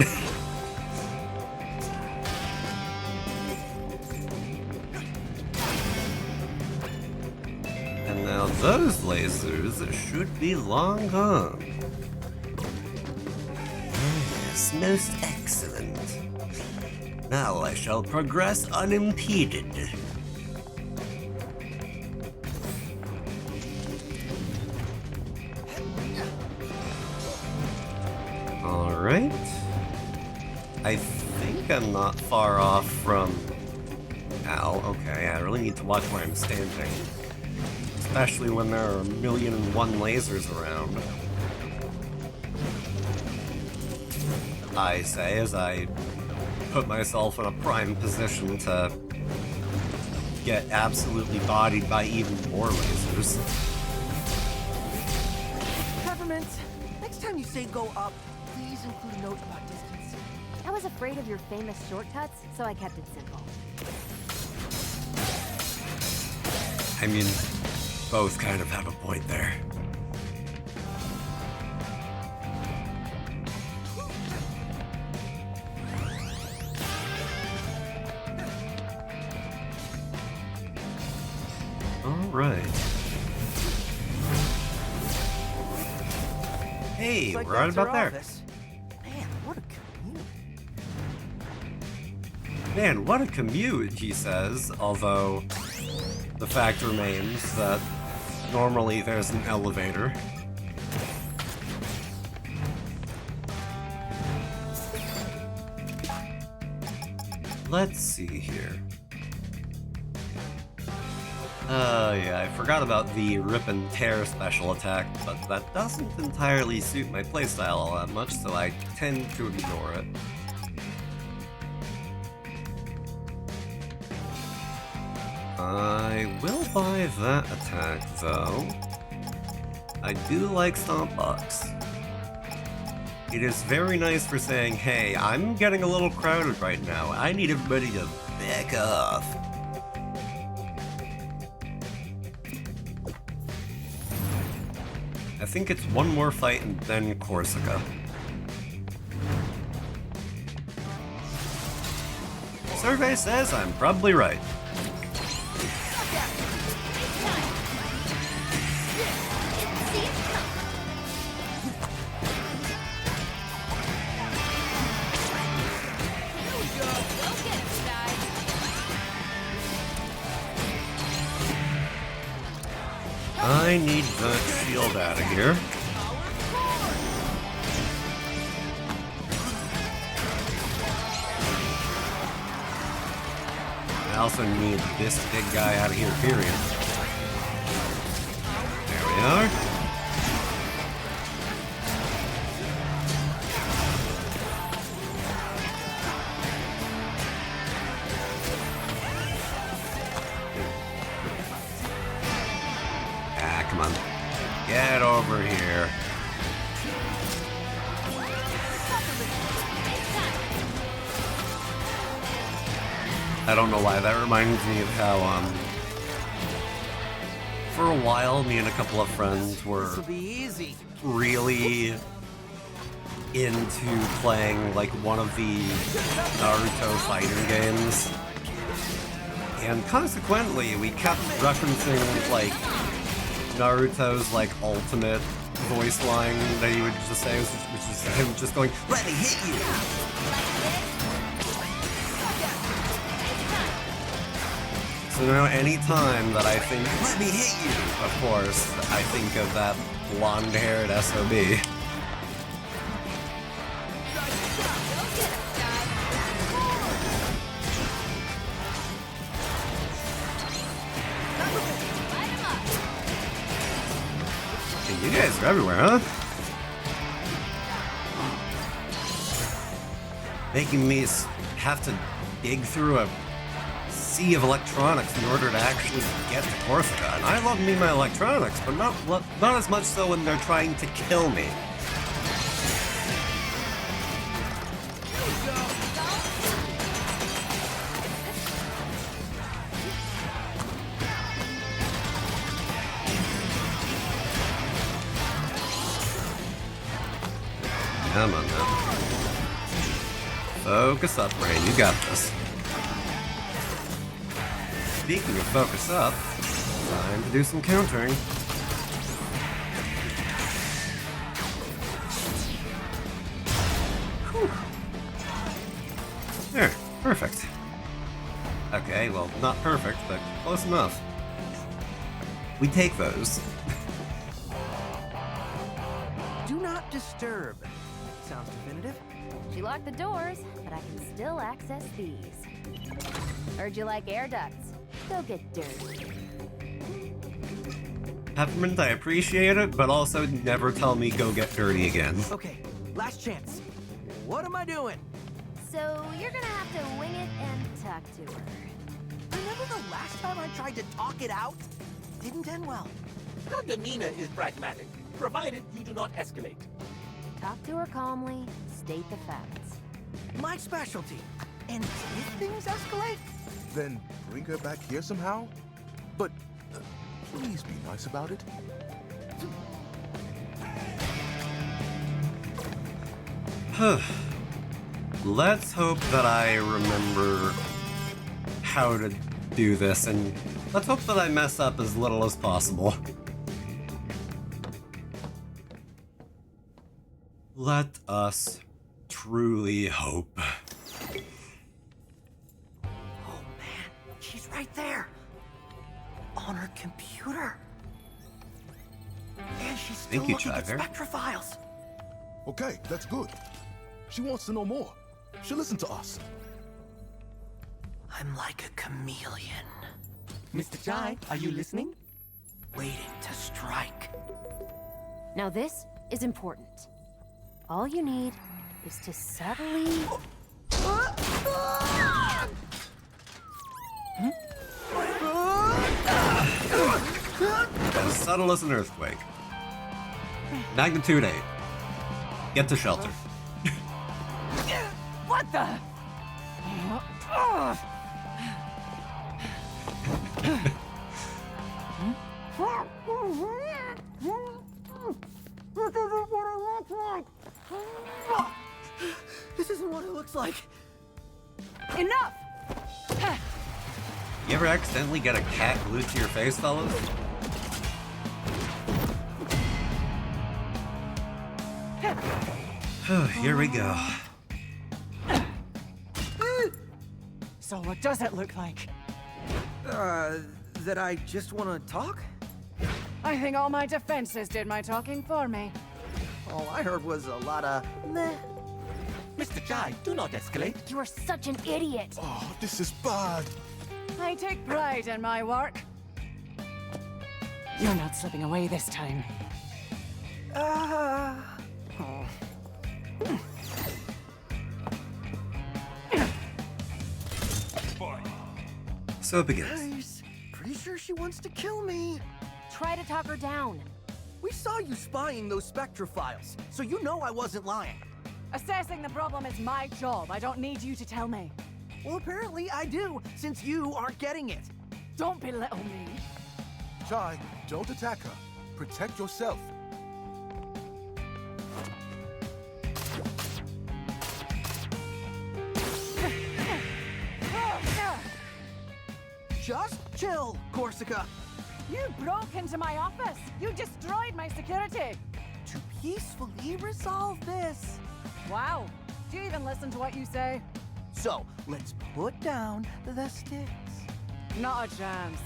And now those lasers should be long gone. Yes, most excellent. Now I shall progress unimpeded. Alright. I think I'm not far off from... Ow, okay, I really need to watch where I'm standing. Especially when there are 1,000,001 lasers around. I say as I put myself in a prime position to get absolutely bodied by even more lasers. Peppermint, next time you say go up, please include a note about distance. I was afraid of your famous shortcuts, so I kept it simple. I mean, both kind of have a point there. Alright. Hey, Like we're right that's about her there. office. Man, what a commute. Man, what a commute, he says, although the fact remains that normally there's an elevator. Let's see here. Yeah, I forgot about the Rip and Tear special attack, but that doesn't entirely suit my playstyle all that much, so I tend to ignore it. I will buy that attack, though. I do like Stomp Box. It is very nice for saying, hey, I'm getting a little crowded right now. I need everybody to back off. I think it's one more fight and then Corsica. survey says I'm probably right. I need the shield out of here. I also need this big guy out of here, period. There we are. Ah, come on. Get over here. I don't know why, that reminds me of how, for a while, me and a couple of friends were This'll be easy. really into playing, like, one of the Naruto fighting games. And consequently, we kept referencing, like, Naruto's, like, ultimate voice line that he would just say, which is him just going, "Let me hit you!" So now anytime that I think, "Let me hit you," of course, I think of that blonde-haired SOB. You guys are everywhere, huh? Making me have to dig through a sea of electronics in order to actually get to Corsica. And I love me my electronics, but not as much so when they're trying to kill me. Come on now. Focus up, Rain. You got this. Speaking of focus up, time to do some countering. Whew. There. Perfect. Okay, well, not perfect, but close enough. We take those. Do not disturb. Sounds definitive. She locked the doors, but I can still access these. Heard you like air ducts. Go get dirty. Peppermint, I appreciate it, but also never tell me go get dirty again. Okay, last chance. What am I doing? So you're gonna have to wing it and talk to her. Remember the last time I tried to talk it out? Didn't end well. Her demeanor is pragmatic, provided you do not escalate. Talk to her calmly, state the facts. My specialty. And if things escalate? Then bring her back here somehow? But please be nice about it. Let's hope that I remember how to do this, and let's hope that I mess up as little as possible. Let us truly hope. Oh man, she's right there. On her computer. And she's still Thank you, looking at Chiver. Spectra files. Okay, that's good. She wants to know more. She'll listen to us. I'm like a chameleon. Mr. Chai, are you listening? Waiting to strike. Now this is important. All you need is to subtly... As subtle as an earthquake. Magnitude 8. Get to shelter. What the? This isn't what it looks like. Enough! You ever accidentally get a cat glued to your face, fellas? Here we go. So what does it look like? That I just want to talk? I think all my defenses did my talking for me. All I heard was a lot of meh. Mr. Jai, do not escalate. You are such an idiot. Oh, this is bad. I take pride in my work. You're not slipping away this time. So it begins. Guys, pretty sure she wants to kill me. Try to talk her down. We saw you spying those Spectra files, so you know I wasn't lying. Assessing the problem is my job. I don't need you to tell me. Well, apparently I do, since you aren't getting it. Don't belittle me. Chai, don't attack her. Protect yourself. Just chill, Corsica. You broke into my office. You destroyed my security. To peacefully resolve this. Wow. Do you even listen to what you say? So, let's put down the sticks. Not a chance.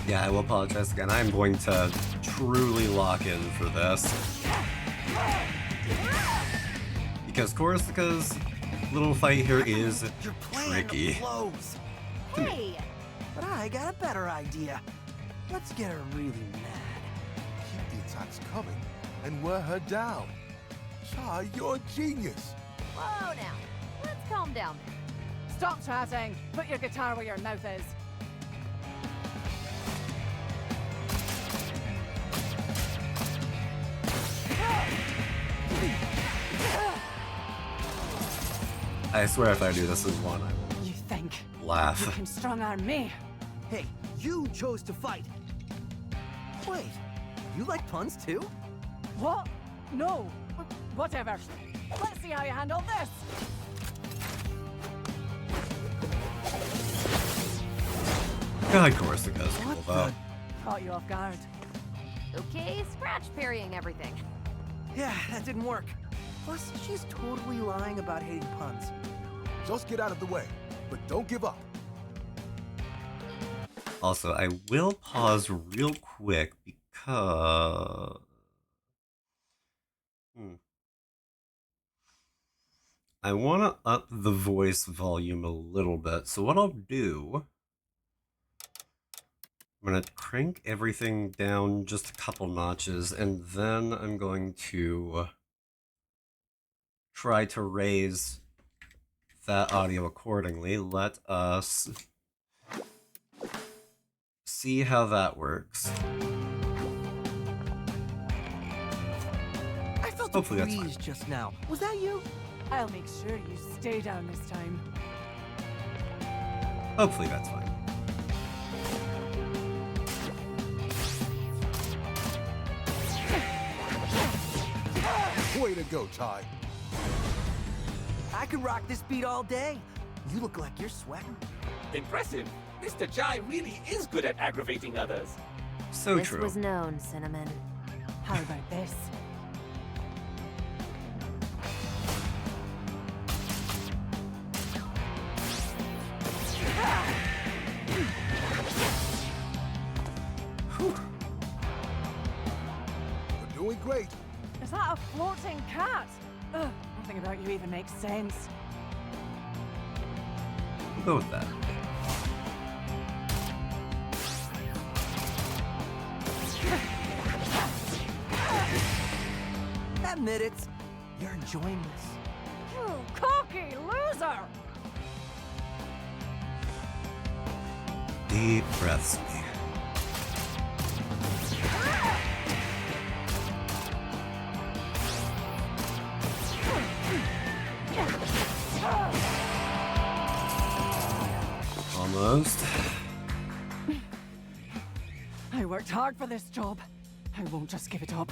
Yeah, I will apologize again. I'm going to truly lock in for this. Because Corsica's little fight here is Your plan tricky. blows. Hey! But I got a better idea. Let's get her really mad. Keep the attacks coming and wear her down. Chai, you're a genius. Whoa now. Let's calm down there. Stop chatting. Put your guitar where your mouth is. I swear if I do this in one, I You think will laugh. you can strong-arm me? Hey, you chose to fight. Wait, you like puns too? What? No. Whatever. Let's see how you handle this. God, Corsica's cool though. Caught you off guard. Okay, scratch parrying everything. Yeah, that didn't work. Plus, she's totally lying about hating puns. Just get out of the way, but don't give up. Also, I will pause real quick because... I want to up the voice volume a little bit, so what I'll do... I'm going to crank everything down just a couple notches, and then I'm going to try to raise that audio accordingly. Let us see how that works. I felt Hopefully a that's breeze just now. Was that you? I'll make sure you stay down this time. Hopefully that's fine. Way to go, Chai. I could rock this beat all day. You look like you're sweating. Impressive. Mr. Jai really is good at aggravating others. So This true. was known, Cinnamon. How about this? You're doing great. Is that a floating cat? Ugh, nothing about you even makes sense. We'll go with that. Admit it. You're enjoying this. You cocky loser! Deep breaths, me. Almost. I worked hard for this job. I won't just give it up.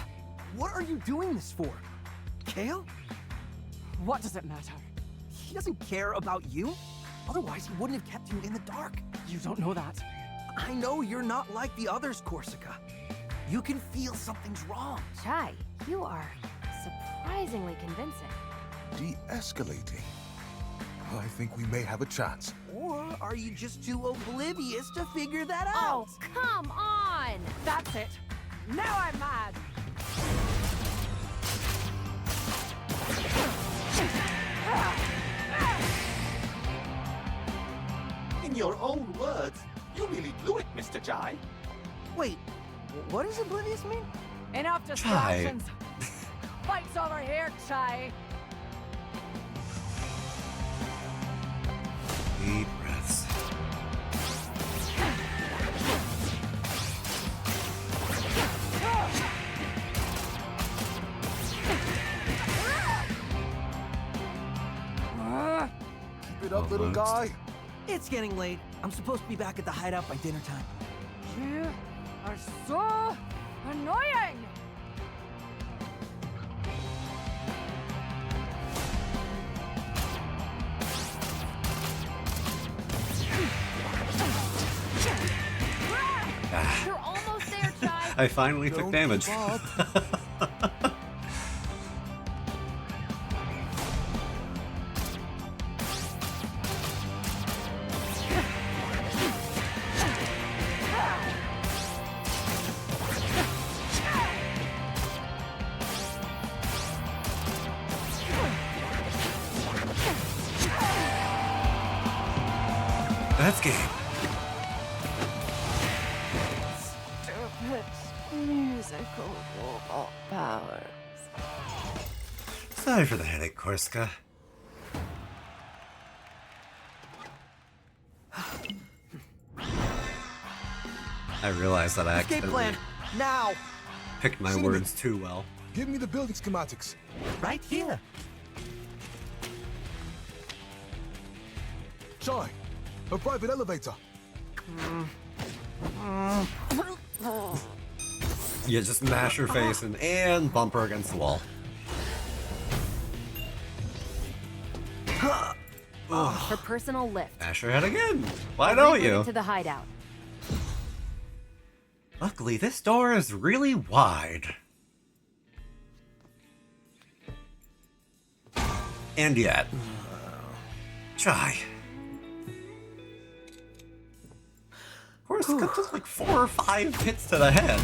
What are you doing this for? Kale? What does it matter? He doesn't care about you. Otherwise, he wouldn't have kept you in the dark. You don't know that. I know you're not like the others, Corsica. You can feel something's wrong. Chai, you are surprisingly convincing. De-escalating. I think we may have a chance. Or are you just too oblivious to figure that Oh, out? come on! That's it. Now I'm mad. In your own words, you really blew it, Mr. Chai. Wait, what does oblivious mean? Enough distractions. Fights over here, Chai. Deep breaths. Keep it up, little guy. It's getting late. I'm supposed to be back at the hideout by dinner time. You are so annoying. You're almost there, Chai. I finally took Don't damage. give up. That's game. Stupid musical robot powers. Sorry for the headache, Corsica. I realized that I Escape accidentally plan, now! picked my Cinnamon. words too well. Give me the building schematics. Right here. Chai, a private elevator. You just mash your face and bump her against the wall. Her personal lift. Mash her head again. Why I'll don't reroute you? it to the hideout. Luckily, this door is really wide. And yet... Chai. Corsica took like 4 or 5 hits to the head.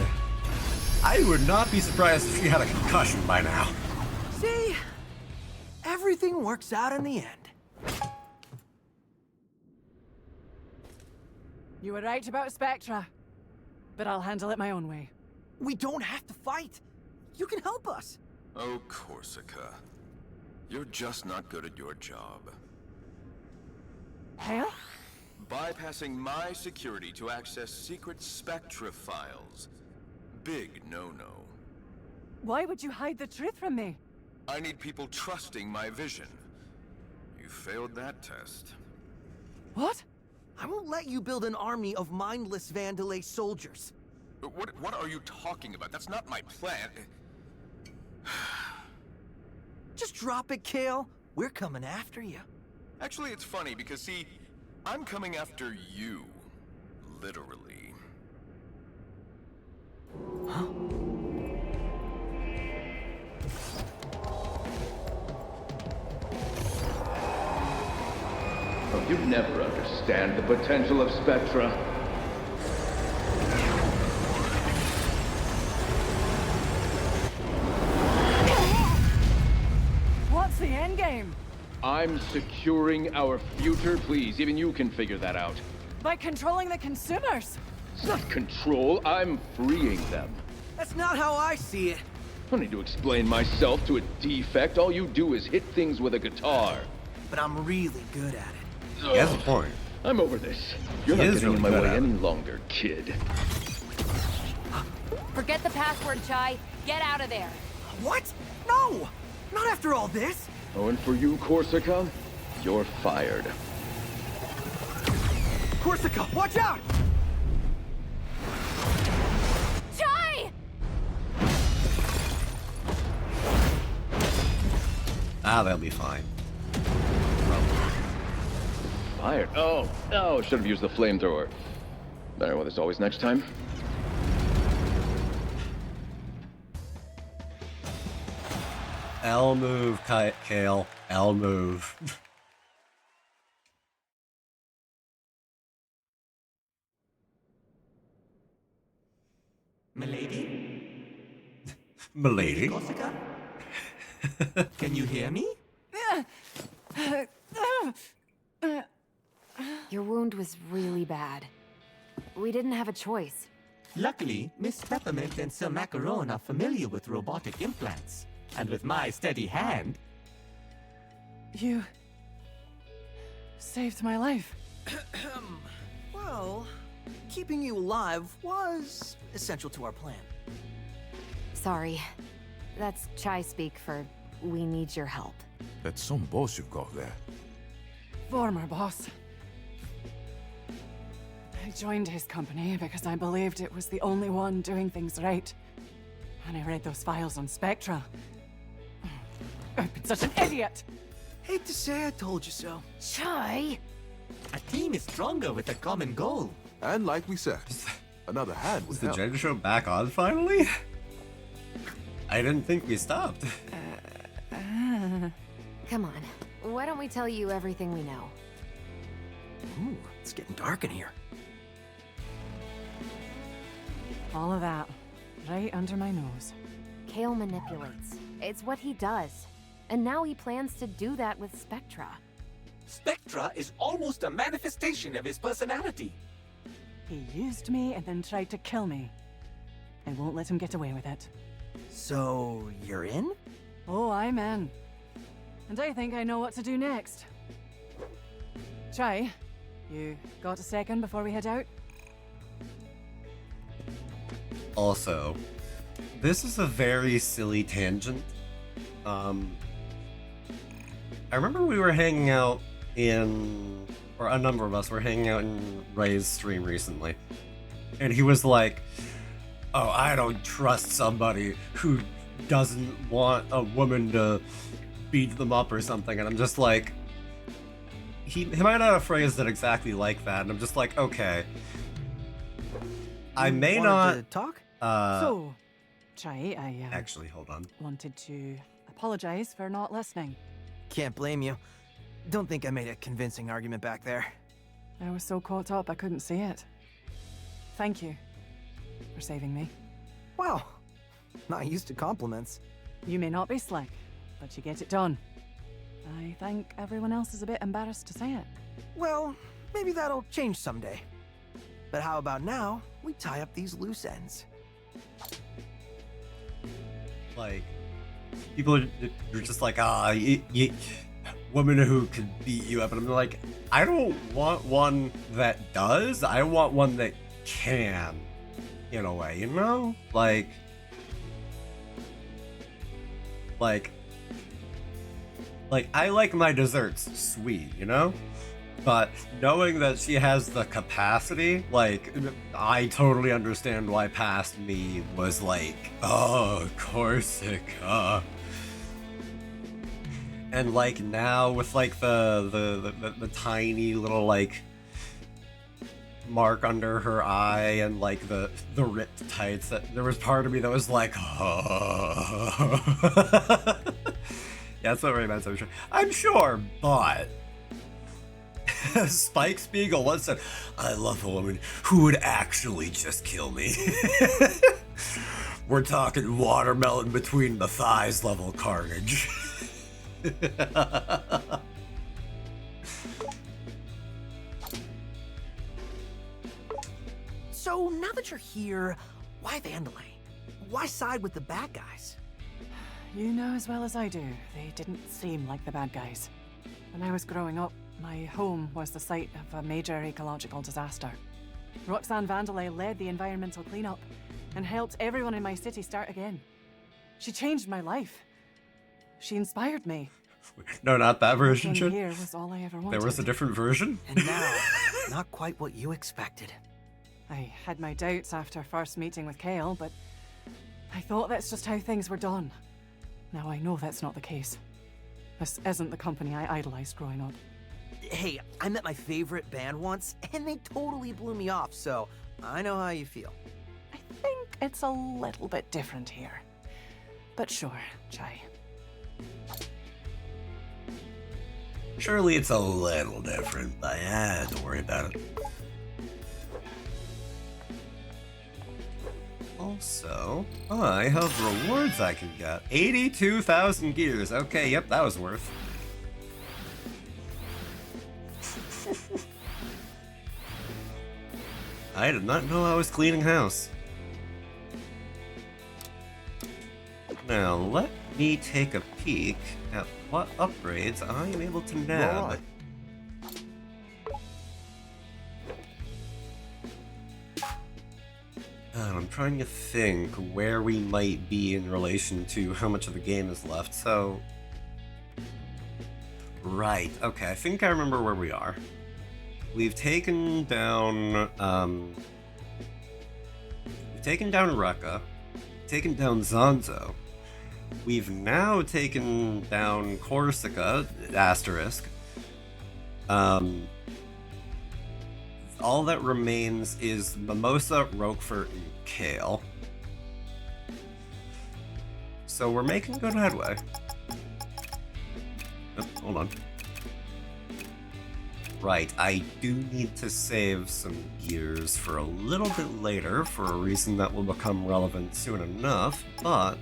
I would not be surprised if she had a concussion by now. See? Everything works out in the end. You were right about Spectra, but I'll handle it my own way. We don't have to fight. You can help us. Oh, Corsica. You're just not good at your job. Hell? Bypassing my security to access secret Spectra files. Big no-no. Why would you hide the truth from me? I need people trusting my vision. You failed that test. What? I won't let you build an army of mindless Vandalay soldiers. What are you talking about? That's not my plan. Just drop it, Kale. We're coming after you. Actually, it's funny because, see, I'm coming after you. Literally. Huh? Oh, you'd never understand the potential of Spectra. What's the endgame? I'm securing our future. Please, even you can figure that out. By controlling the consumers. It's not control, I'm freeing them. That's not how I see it. I don't need to explain myself to a defect. All you do is hit things with a guitar. But I'm really good at it. He has a point. I'm over this. You're He not is getting in my really good way at it. any longer, kid. Forget the password, Chai. Get out of there. What? No! Not after all this! Oh, and for you, Corsica, you're fired. Corsica, watch out! Chai! Ah, they'll be fine. fired. Oh, should have used the flamethrower. Alright, well, there's always next time. L move, Kale. L move. Milady? Milady? Corsica? Can you hear me? Your wound was really bad. We didn't have a choice. Luckily, Miss Peppermint and Sir Macaron are familiar with robotic implants. And with my steady hand... You... saved my life. Well, keeping you alive was essential to our plan. Sorry. That's Chai speak for we need your help. That's some boss you've got there. Former boss. I joined his company because I believed it was the only one doing things right. And I read those files on Spectra. I've been such an idiot! Hate to say I told you so. Chai! A team is stronger with a common goal. And like we said, another hand would Is the help. Jen Show back on finally? I didn't think we stopped. Come on. Why don't we tell you everything we know? Ooh, it's getting dark in here. All of that, right under my nose. Kale manipulates. It's what he does. And now he plans to do that with Spectra. Spectra is almost a manifestation of his personality. He used me and then tried to kill me. I won't let him get away with it. So, you're in? Oh, I'm in. And I think I know what to do next. Chai, you got a second before we head out? Also, this is a very silly tangent. I remember we were hanging out in, or a number of us were hanging out in Ray's stream recently, and he was like, "Oh, I don't trust somebody who doesn't want a woman to beat them up or something," and I'm just like, he might not have phrased it exactly like that, and I'm just like, okay. I may wanted not to talk? So, Chai, I actually, hold on. wanted to apologize for not listening. Can't blame you. Don't think I made a convincing argument back there. I was so caught up I couldn't see it. Thank you for saving me. Wow, not used to compliments. You may not be slick, but you get it done. I think everyone else is a bit embarrassed to say it. Well, maybe that'll change someday. But how about now, we tie up these loose ends? Like, people are just like, women who could beat you up, and I'm like, I don't want one that does. I want one that can, in a way, you know? Like I like my desserts sweet, you know? But knowing that she has the capacity, like, I totally understand why past me was like, oh, Corsica. And like now with like the tiny little like mark under her eye and like the ripped tights, that there was part of me that was like, oh. Yeah, that's what Ray meant, I'm sure, but Spike Spiegel once said, I love a woman who would actually just kill me. We're talking watermelon between the thighs level carnage. So, now that you're here, why Vandalay? Why side with the bad guys? You know as well as I do, they didn't seem like the bad guys. When I was growing up, my home was the site of a major ecological disaster. Roxanne Vandalay led the environmental cleanup and helped everyone in my city start again. She changed my life. She inspired me. No, not that version, Being Chin. here was all I ever wanted. There was a different version? And now, not quite what you expected. I had my doubts after first meeting with Kale, but I thought that's just how things were done. Now I know that's not the case. This isn't the company I idolized growing up. Hey, I met my favorite band once, and they totally blew me off, so I know how you feel. I think it's a little bit different here. But sure, Chai. Surely it's a little different, but don't worry about it. Also, I have rewards I can get. 82,000 gears. Okay, yep, that was worth. I did not know I was cleaning house. Now, let me take a peek at what upgrades I am able to nab. I'm trying to think where we might be in relation to how much of the game is left, so... Right, okay, I think I remember where we are. We've taken down, Rekka, taken down Zanzo. We've now taken down Korsica, asterisk. All that remains is Mimosa, Roquefort, and Kale. So we're making good headway. Oh, hold on. Right, I do need to save some gears for a little bit later for a reason that will become relevant soon enough, but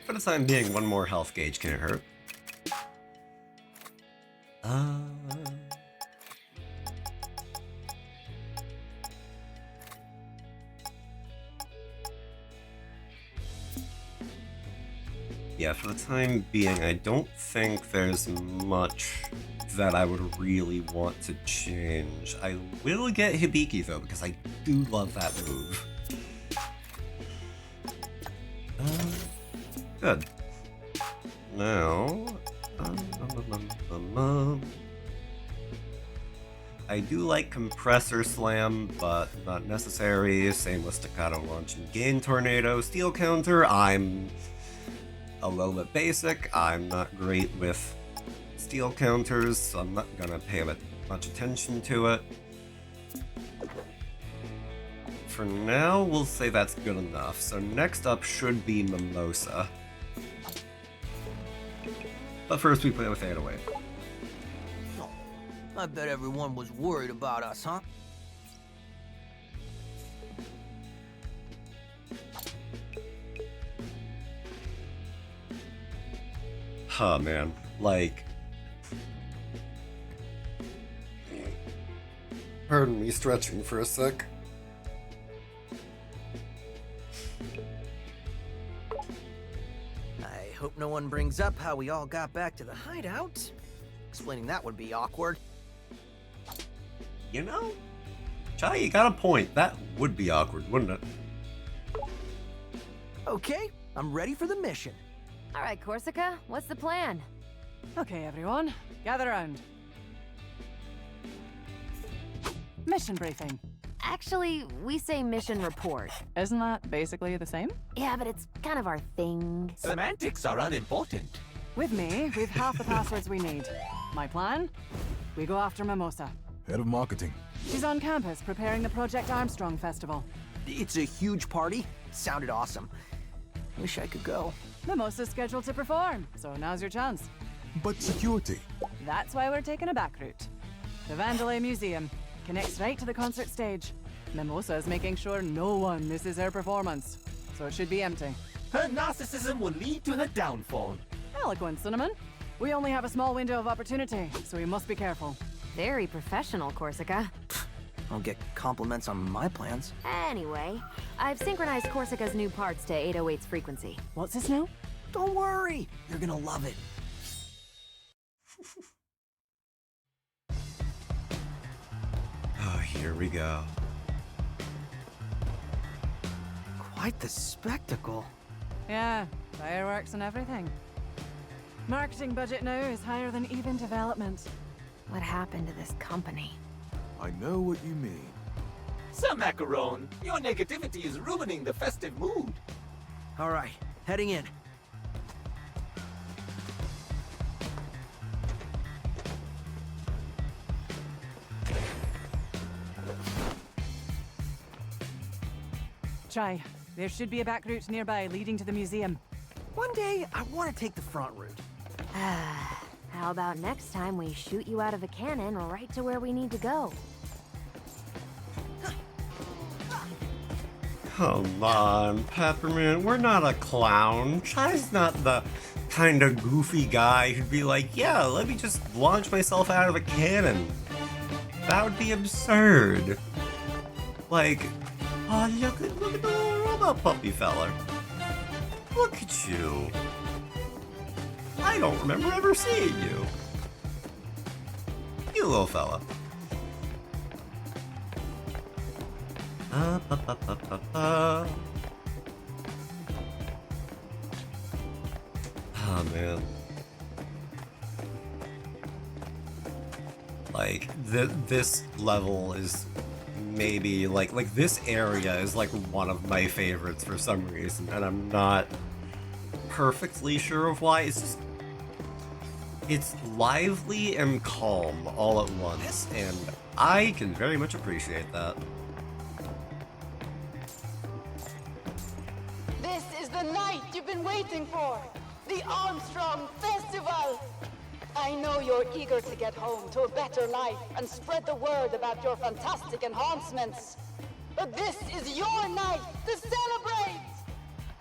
for the time being, one more health gauge can't hurt. Yeah, for the time being, I don't think there's much that I would really want to change. I will get Hibiki though, because I do love that move. Good. Now, I do like Compressor Slam, but not necessary. Same with Staccato Launch and Gain Tornado. Steel Counter, I'm a little bit basic. I'm not great with steel counters, so I'm not gonna pay much attention to it. For now, we'll say that's good enough. So next up should be Mimosa. But first we play with 808. Oh, I bet everyone was worried about us, huh? Huh, man. Like... Pardon me stretching for a sec. I hope no one brings up how we all got back to the hideout. Explaining that would be awkward. You know, Chai, you got a point. That would be awkward, wouldn't it? Okay, I'm ready for the mission. All right, Korsica, what's the plan? Okay, everyone, gather around. Mission briefing. Actually, we say mission report. Isn't that basically the same? Yeah, but it's kind of our thing. Semantics are unimportant. With me, we've half the passwords we need. My plan? We go after Mimosa. Head of marketing. She's on campus preparing the Project Armstrong Festival. It's a huge party. Sounded awesome. Wish I could go. Mimosa's scheduled to perform, so now's your chance. But security. That's why we're taking a back route. The Vandalay Museum connects right to the concert stage. Mimosa is making sure no one misses her performance, so it should be empty. Her narcissism will lead to her downfall. Eloquent, Cinnamon. We only have a small window of opportunity, so we must be careful. Very professional, Korsica. I'll get compliments on my plans. Anyway, I've synchronized Korsica's new parts to 808's frequency. What's this now? Don't worry, you're gonna love it. Oh, here we go. Quite the spectacle. Yeah, fireworks and everything. Marketing budget now is higher than even development. What happened to this company? I know what you mean. Sir Macaron, your negativity is ruining the festive mood. All right, heading in. Chai. There should be a back route nearby leading to the museum. One day, I want to take the front route. How about next time we shoot you out of a cannon right to where we need to go? Come on, Peppermint, we're not a clown. Chai's not the kind of goofy guy who'd be like, yeah, let me just launch myself out of a cannon. That would be absurd. Like, oh, look at the little robot puppy fella. Look at you. I don't remember ever seeing you. You little fella. Oh man. Like this level is maybe like this area is like one of my favorites for some reason, and I'm not perfectly sure of why. It's lively and calm all at once, and I can very much appreciate that. This is the night you've been waiting for! The Armstrong Festival! I know you're eager to get home to a better life and spread the word about your fantastic enhancements. But this is your night to celebrate!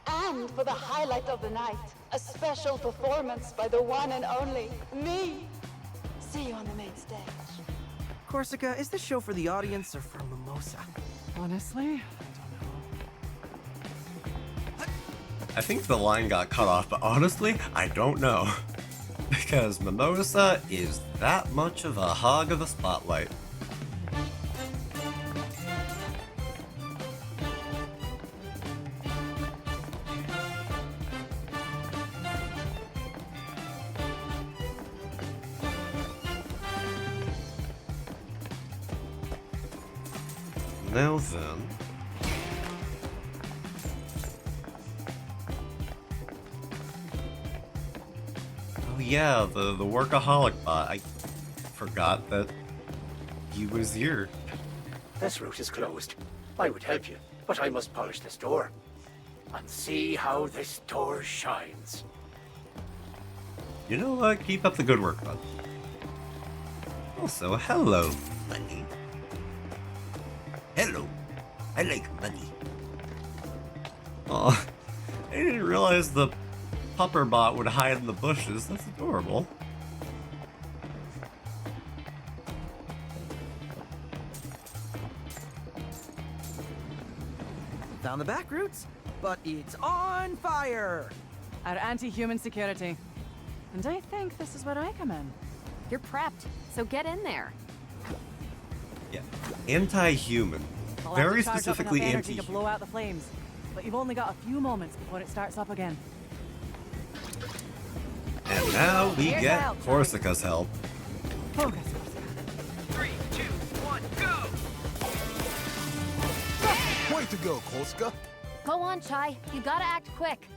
And for the highlight of the night, a special performance by the one and only me. See you on the main stage. Corsica, is this show for the audience or for Mimosa? Honestly, I think the line got cut off, but honestly, I don't know. Because Mimosa is that much of a hog of the spotlight. Now then. Oh yeah, the workaholic bot. I forgot that he was here. This route is closed. I would help you, but I must polish this door. And see how this door shines. You know what? Keep up the good work, bud. Also, hello, money. Hello. I like money. Aw, I didn't realize the pupper bot would hide in the bushes. That's adorable. Found the back routes, but it's on fire! our anti-human security. And I think this is where I come in. You're prepped, so get in there. Yeah, anti-human. I'll Very have to charge up specifically enough energy to anti-human. blow out the flames, but you've only got a few moments before it starts up again. And now we Here's get help. Corsica's help. Focus. 3, 2, 1, go! Way to go, Corsica. Go on, Chai. You gotta act quick.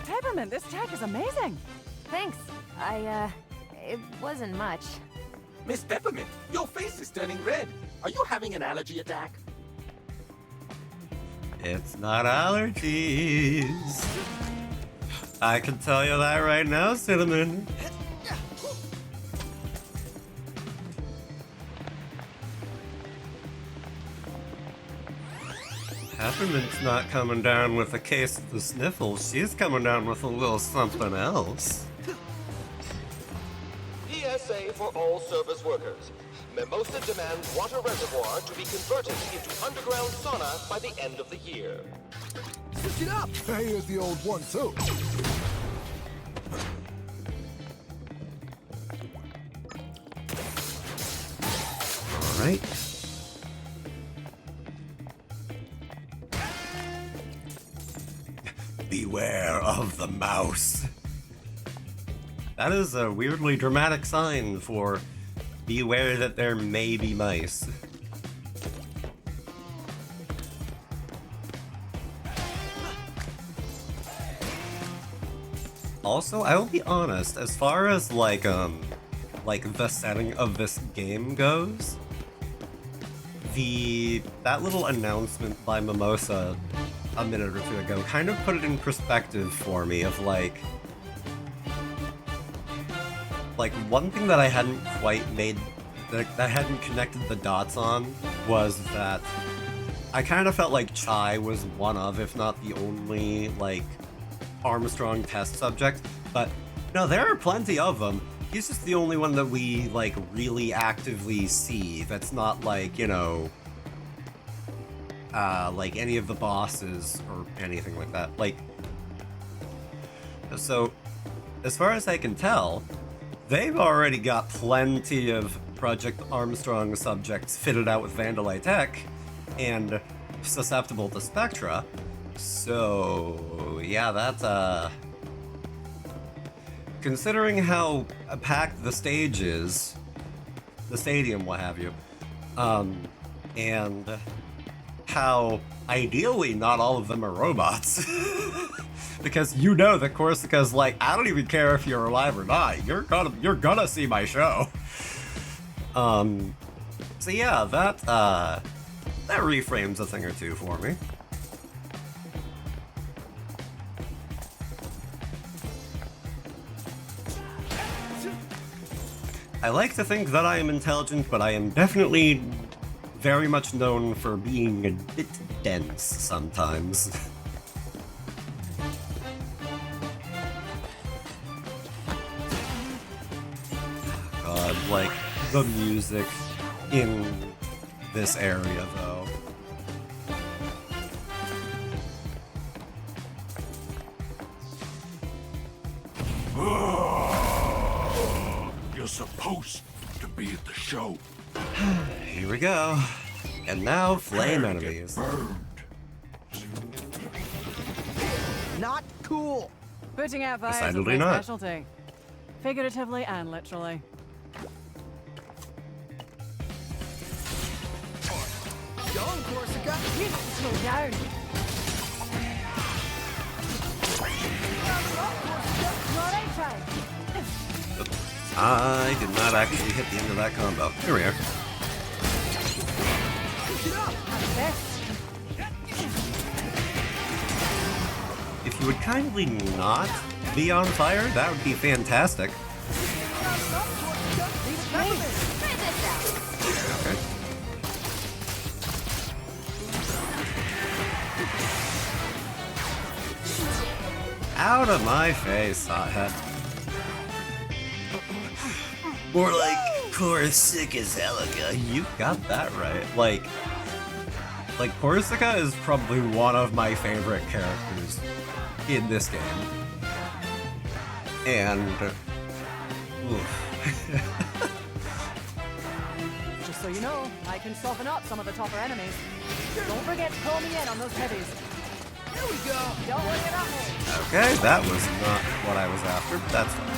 Peppermint, this tech is amazing. Thanks. It wasn't much. Miss Peppermint, your face is turning red. Are you having an allergy attack? It's not allergies. I can tell you that right now, Cinnamon. Peppermint's not coming down with a case of the sniffles. She's coming down with a little something else. PSA for all service workers. Mimosa demands water reservoir to be converted into underground sauna by the end of the year. Switch it up! Here's the old one, too. All right. Beware of the mouse. That is a weirdly dramatic sign for beware that there may be mice. Also, I will be honest, as far as like the setting of this game goes, that little announcement by Mimosa a minute or two ago kind of put it in perspective for me of like one thing that I hadn't quite made, that I hadn't connected the dots on, was that I kind of felt like Chai was one of, if not the only, like, Armstrong test subject, but no, there are plenty of them. He's just the only one that we, like, really actively see that's not, like, you know, like any of the bosses or anything like that. Like, so, as far as I can tell, they've already got plenty of Project Armstrong subjects fitted out with Vandalay tech and susceptible to Spectra. So, yeah, that's, considering how packed the stage is, the stadium, what have you, and how ideally not all of them are robots. Because you know that Korsica's like, I don't even care if you're alive or not, you're gonna see my show. So yeah, that reframes a thing or two for me. I like to think that I am intelligent, but I am definitely very much known for being a bit dense sometimes. God, like, the music in this area, though. You're supposed to be at the show. Here we go. And now, flame enemies. Not cool. Putting out fires is Decidedly my not. specialty. Figuratively and literally. Go, Corsica. You need to slow down. Not a try. I did not actually hit the end of that combo. Here we are. If you would kindly not be on fire, that would be fantastic. Okay. Out of my face, hothead. More like Korsica's Helica. You got that right. Like Korsica is probably one of my favorite characters in this game. And Just so you know, I can soften up some of the tougher enemies. Don't forget to call me in on those heavies. Here we go. Don't worry about me. okay, that was not what I was after, but that's fine.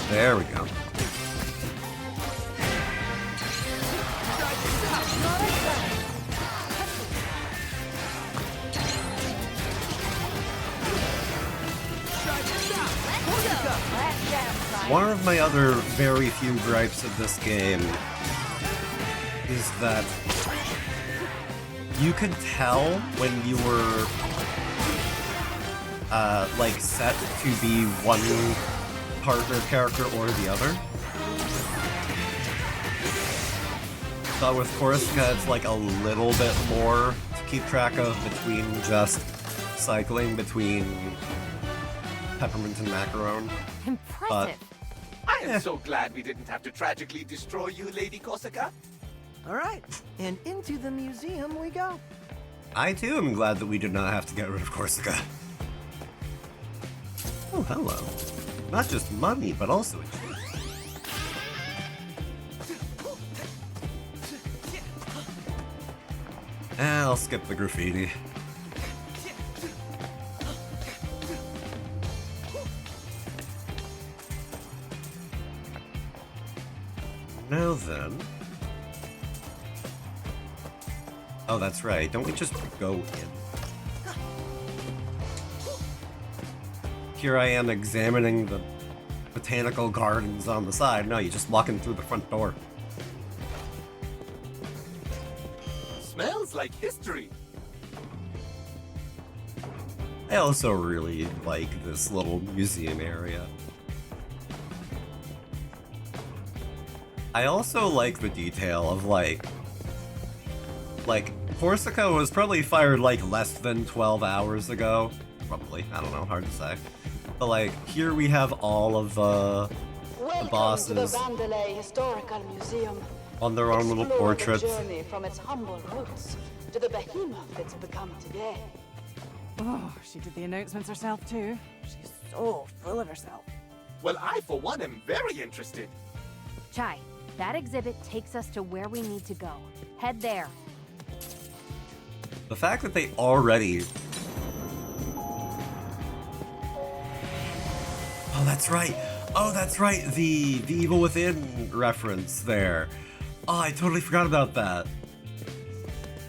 There we go. One of my other very few gripes of this game is that you could tell when you were like set to be one partner character or the other. But with Korsica, it's like a little bit more to keep track of between just cycling between Peppermint and Macaron. Impressive. I am so glad we didn't have to tragically destroy you, Lady Korsica. All right, and into the museum we go. I too am glad that we did not have to get rid of Korsica. Oh, hello. Not just money, but also a treat. I'll skip the graffiti. Now then... Oh, that's right. Don't we just go in? Here I am examining the botanical gardens on the side. No, you just walk in through the front door. Smells like history. I also really like this little museum area. I also like the detail of like Corsica was probably fired like less than 12 hours ago. Probably, I don't know, hard to say. But like, here we have all of the bosses to the Vandelay Historical Museum. on their own little Explore portraits. The journey from its humble roots to the behemoth it's become today. Oh, she did the announcements herself too. She's so full of herself. Well, I for one am very interested. Chai, that exhibit takes us to where we need to go. Head there. The fact that they already... Oh, that's right. Oh, that's right. The Evil Within reference there. Oh, I totally forgot about that.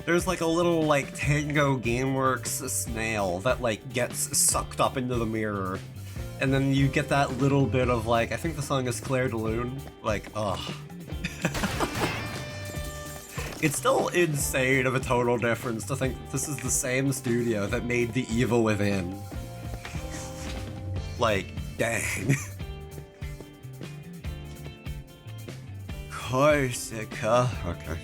There's like a little like Tango Gameworks snail that like gets sucked up into the mirror. And then you get that little bit of like, I think the song is Claire de Lune. Like, ugh. It's still insane of a total difference to think that this is the same studio that made The Evil Within. Like, dang. Corsica. Okay.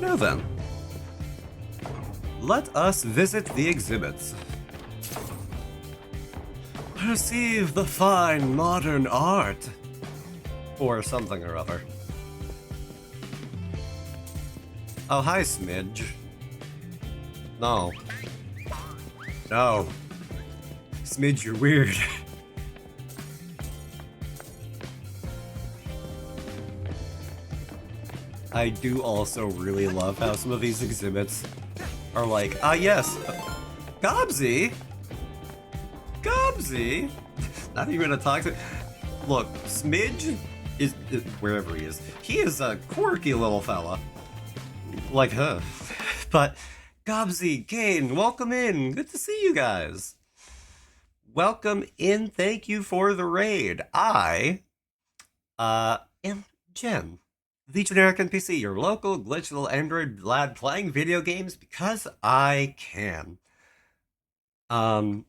Now then, let us visit the exhibits. Perceive the fine modern art. Or something or other. Oh, hi, Smidge. No. No. Smidge, you're weird. I do also really love how some of these exhibits are like, yes, Gobsy? Gobsy? Not even gonna talk to... Look, Smidge is wherever he is a quirky little fella. Like her. But, Gobsy, Kane, welcome in. Good to see you guys. Welcome in, thank you for the raid. I am Jen. The generic NPC, your local glitch little android lad playing video games because I can. Oh,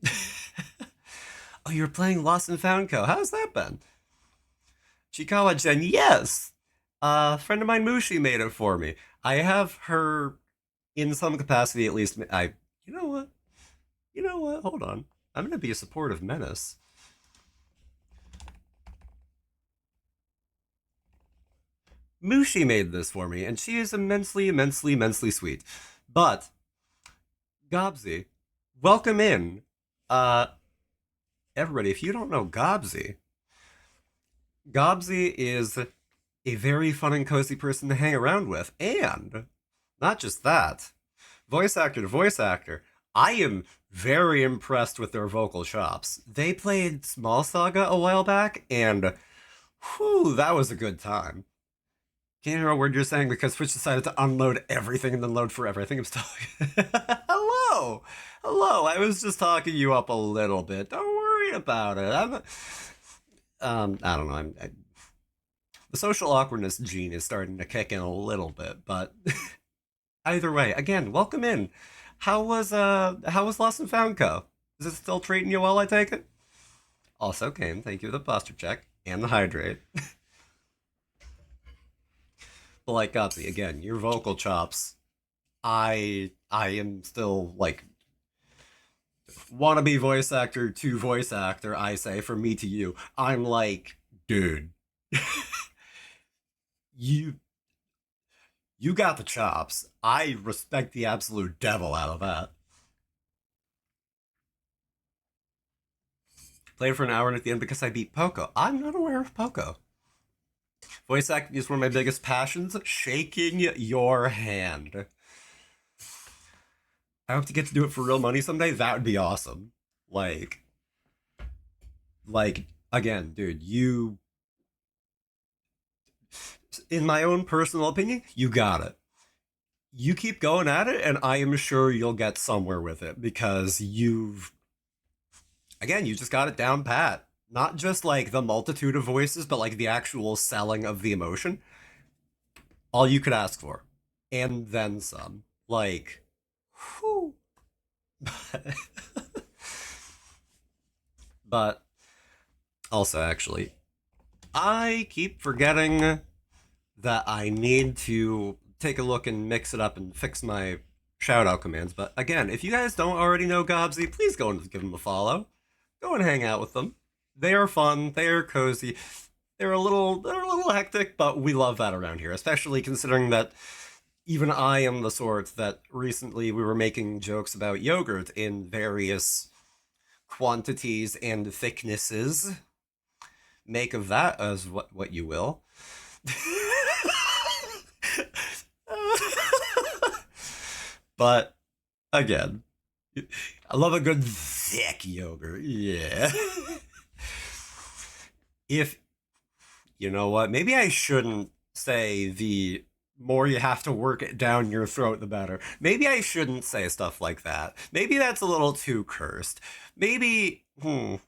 you're playing Lost and Found Co. How's that been? Chikawa Jen, yes! A friend of mine, Mushi, made it for me. I have her in some capacity, at least. You know what? You know what? Hold on. I'm gonna be a supportive menace. Mushi made this for me, and she is immensely, immensely, immensely sweet. But, Gobsy, welcome in. Everybody, if you don't know Gobsy, Gobsy is a very fun and cozy person to hang around with, and not just that, voice actor to voice actor, I am very impressed with their vocal chops. They played Small Saga a while back, and whew, that was a good time. Can't hear a word you're saying because Twitch decided to unload everything and then load forever. I think I'm still... Hello! Hello, I was just talking you up a little bit. Don't worry about it. I don't know. The social awkwardness gene is starting to kick in a little bit, but either way, again, welcome in. How was Lost and Found Co? Is it still treating you well, I take it? Also, Kane, thank you for the posture check and the hydrate. But like Gobsy, again, your vocal chops, I am still like wannabe voice actor to voice actor, I say, from me to you. I'm like, dude, you got the chops. I respect the absolute devil out of that. Played for an hour and at the end because I beat Poco. I'm not aware of Poco. Voice acting is one of my biggest passions. Shaking your hand. I hope to get to do it for real money someday. That would be awesome. Like, again, dude, you... In my own personal opinion, you got it. you keep going at it, and I am sure you'll get somewhere with it because you just got it down pat. Not just like the multitude of voices, but like the actual selling of the emotion. All you could ask for. And then some. Like, whew. But also, actually, I keep forgetting that I need to take a look and mix it up and fix my shout-out commands. But again, if you guys don't already know Gobsy, please go and give them a follow. Go and hang out with them. They are fun. They are cozy. They're a little hectic, but we love that around here, especially considering that even I am the sort that recently we were making jokes about yogurt in various quantities and thicknesses. Make of that as what you will. But again, I love a good thick yogurt. Yeah. If, you know what, maybe I shouldn't say the more you have to work it down your throat, the better. Maybe I shouldn't say stuff like that. Maybe that's a little too cursed. Maybe, the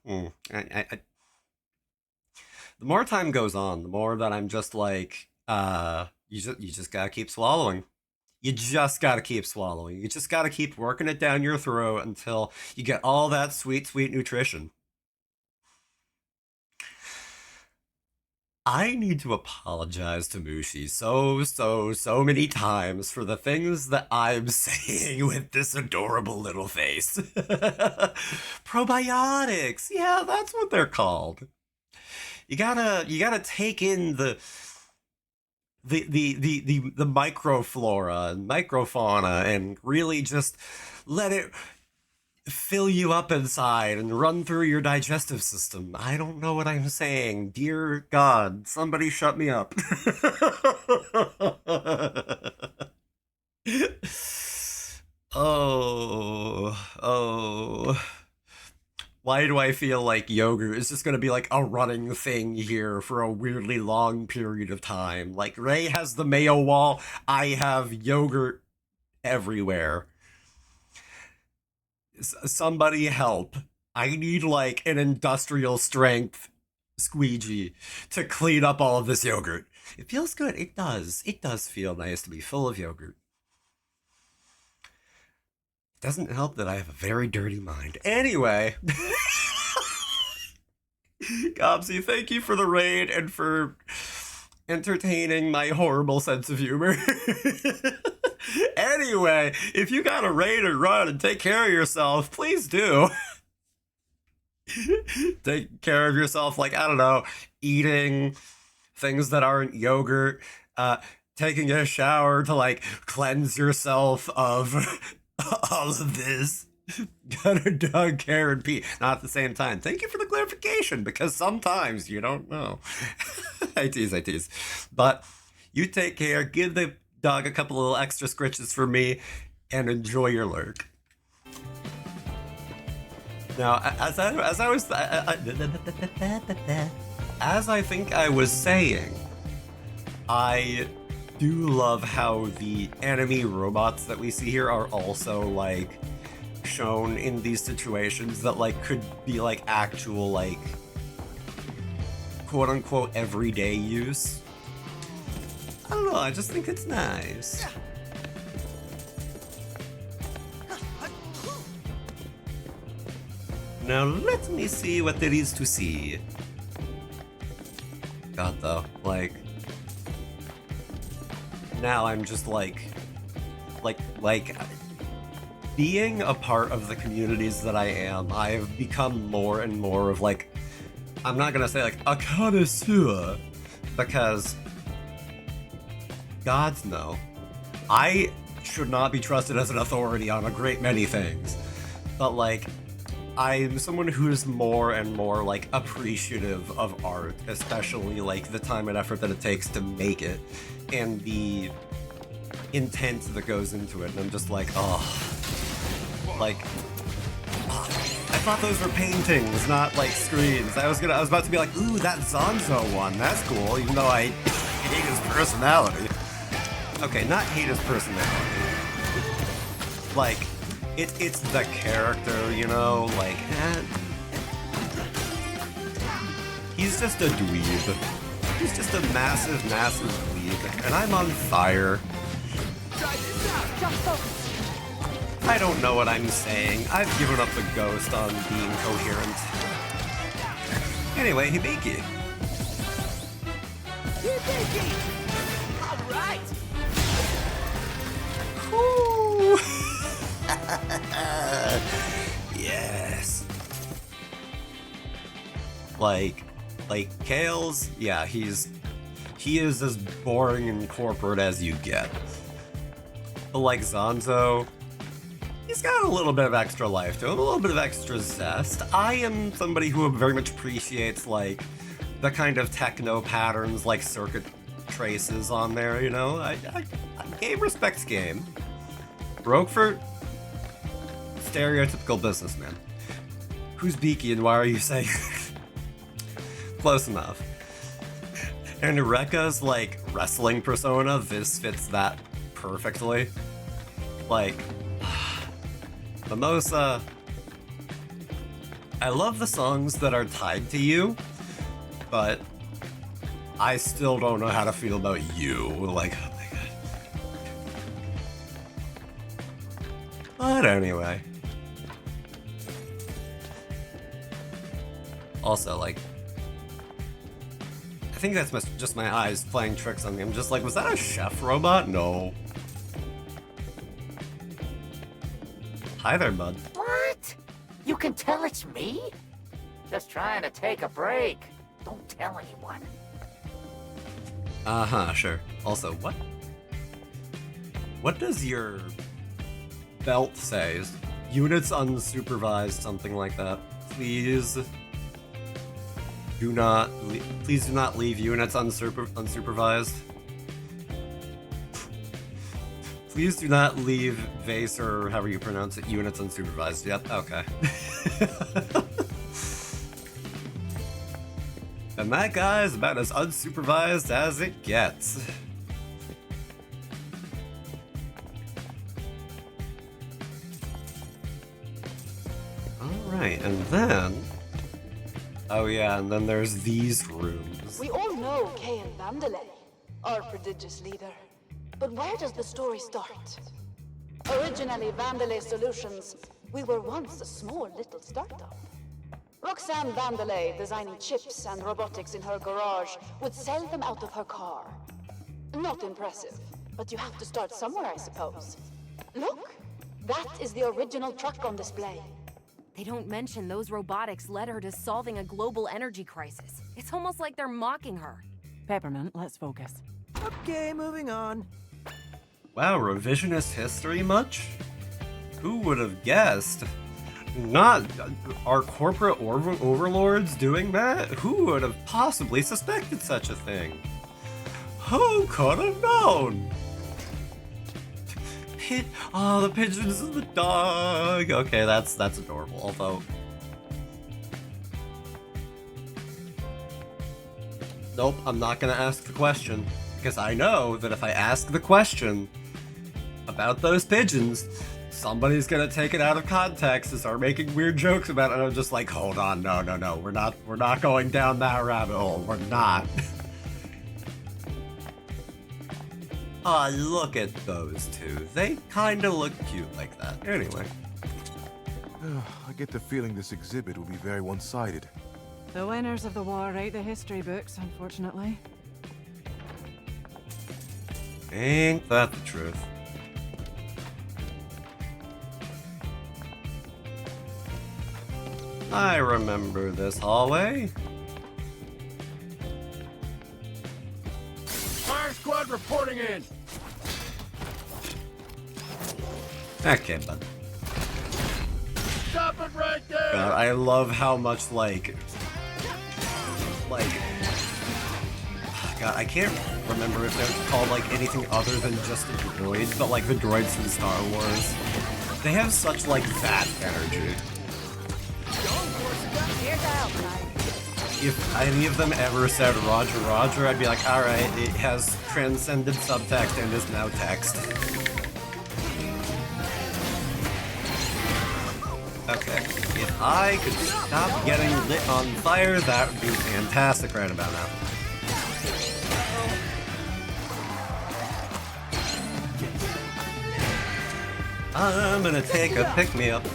more time goes on, the more that I'm just like, you just gotta keep swallowing. You just gotta keep swallowing. You just gotta keep working it down your throat until you get all that sweet, sweet nutrition. I need to apologize to Mushi so many times for the things that I'm saying with this adorable little face. Probiotics. Yeah, that's what they're called. You gotta take in the microflora and microfauna and really just let it fill you up inside and run through your digestive system. I don't know what I'm saying. Dear God, somebody shut me up. Oh. Why do I feel like yogurt is just going to be like a running thing here for a weirdly long period of time? Like, Ray has the mayo wall, I have yogurt everywhere. Somebody help. I need like an industrial strength squeegee to clean up all of this yogurt. It feels good. It does. It does feel nice to be full of yogurt. It doesn't help that I have a very dirty mind. Anyway. Gobsy, thank you for the raid and for entertaining my horrible sense of humor. Anyway, if you got a raid or run and take care of yourself, please do. Take care of yourself, like, I don't know, eating things that aren't yogurt, taking a shower to, like, cleanse yourself of all of this. Gunner, Doug, Karen, Pete, not at the same time. Thank you for the clarification, because sometimes you don't know. I tease. But you take care, give the dog a couple little extra scritches for me, and enjoy your lurk. Now, as I think I was saying, I do love how the enemy robots that we see here are also, like, shown in these situations that, like, could be, like, actual, like, quote-unquote everyday use. I don't know, I just think it's nice. Now let me see what there is to see. God, though, like, now I'm just like being a part of the communities that I am, I've become more and more of, like, I'm not gonna say like a connoisseur, because gods know, I should not be trusted as an authority on a great many things, but like, I'm someone who is more and more, like, appreciative of art, especially, like, the time and effort that it takes to make it, and the intent that goes into it, and I'm just like, oh, like, I thought those were paintings, not, like, screens. I was about to be like, ooh, that Zanzo one, that's cool, even though I hate his personality. Okay, not hate his personality. Like, it's the character, you know? Like, he's just a dweeb. He's just a massive, massive dweeb. And I'm on fire. I don't know what I'm saying. I've given up the ghost on being coherent. Anyway, Hibiki. Hibiki! Alright! Ooh. Yes. Like Kales, yeah, he is as boring and corporate as you get. But like Zanzo, he's got a little bit of extra life to him, a little bit of extra zest. I am somebody who very much appreciates like the kind of techno patterns, like circuit traces on there, you know? Game respects game. Roquefort, stereotypical businessman. Who's Beaky and why are you saying close enough? And Eureka's like wrestling persona, this fits that perfectly. Like, Mimosa, I love the songs that are tied to you, but I still don't know how to feel about you. Like, oh my god. But anyway. Also, like, I think that's just my eyes playing tricks on me. I'm just like, was that a chef robot? No. Hi there, bud. What? You can tell it's me? Just trying to take a break. Don't tell anyone. Uh-huh, sure. Also, what? What does your belt say? Units unsupervised, something like that. Please do not leave units unsupervised. Please do not leave Vase, or however you pronounce it, units unsupervised. Yep, okay. And that guy is about as unsupervised as it gets. Alright, and then... Oh yeah, and then there's these rooms. We all know Cain Vandelay, our prodigious leader. But where does the story start? Originally Vandelay Solutions, we were once a small little startup. Roxanne Vandelay, designing chips and robotics in her garage, would sell them out of her car. Not impressive, but you have to start somewhere, I suppose. Look, that is the original truck on display. They don't mention those robotics led her to solving a global energy crisis. It's almost like they're mocking her. Peppermint, let's focus. Okay, moving on. Wow, revisionist history much? Who would have guessed? Not our corporate overlords doing that? Who would have possibly suspected such a thing? Who could have known? Oh, the pigeons and the dog. Okay, that's adorable. Although, nope, I'm not gonna ask the question because I know that if I ask the question about those pigeons, somebody's gonna take it out of context and start making weird jokes about it. And I'm just like, hold on, no, we're not going down that rabbit hole. We're not. Ah, look at those two. They kinda look cute like that. Anyway. I get the feeling this exhibit will be very one-sided. The winners of the war write the history books, unfortunately. Ain't that the truth? I remember this hallway. Fire squad reporting in. Okay, bud. Stop it right there. God, I love how much like, God, I can't remember if they're called like anything other than just a droid, but like the droids from Star Wars. They have such like that energy. if any of them ever said Roger Roger, I'd be like, alright, it has transcended subtext and is now text. Okay, if I could stop getting lit on fire, that would be fantastic right about now. I'm gonna take a pick-me-up.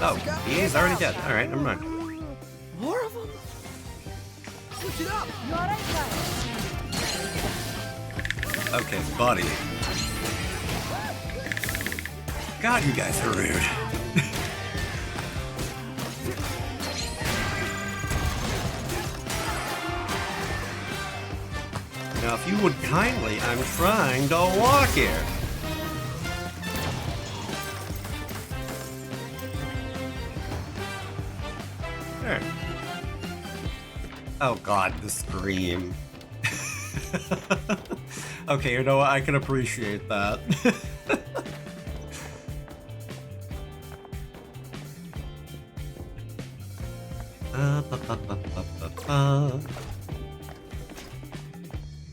Oh, he's already dead. Alright, never mind. More of them? Switch it up! Okay, buddy. God, you guys are rude. Now, if you would kindly, I'm trying to walk here. There. Oh god, the scream. Okay, you know what? I can appreciate that.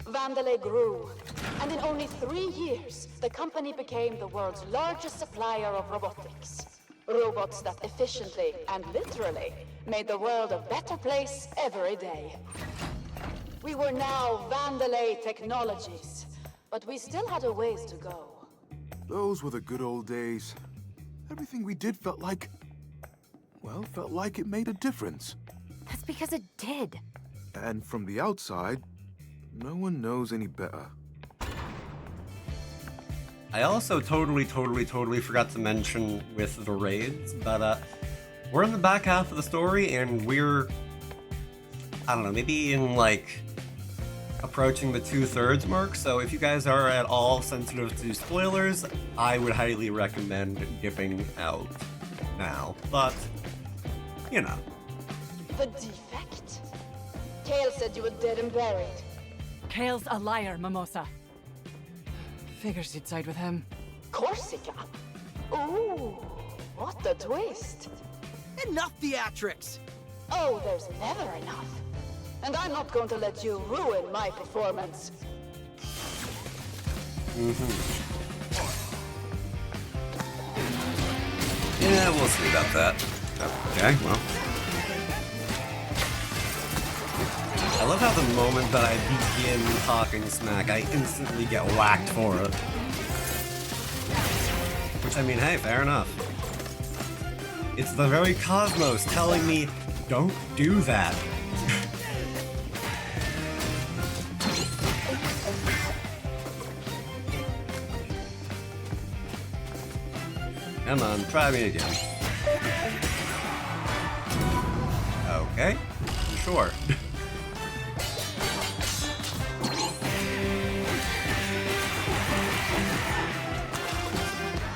Vandelay grew, and in only 3 years, the company became the world's largest supplier of robotics. Robots that efficiently and literally made the world a better place every day. We were now Vandelay Technologies, but we still had a ways to go. Those were the good old days. Everything we did felt like it made a difference. That's because it did. And from the outside, no one knows any better. I also totally forgot to mention with the raids, but we're in the back half of the story and we're, I don't know, maybe in like approaching the 2/3 mark, so if you guys are at all sensitive to spoilers, I would highly recommend dipping out now, but, you know. The defect? Kale said you were dead and buried. Kale's a liar, Mimosa. Figures you'd side with him. Corsica? Ooh, what a twist. Enough theatrics! Oh, there's never enough. And I'm not going to let you ruin my performance. Yeah, we'll see about that. Okay, well. I love how the moment that I begin talking smack, I instantly get whacked for it. Which, I mean, hey, fair enough. It's the very cosmos telling me, don't do that. Come on, try me again. Okay, sure.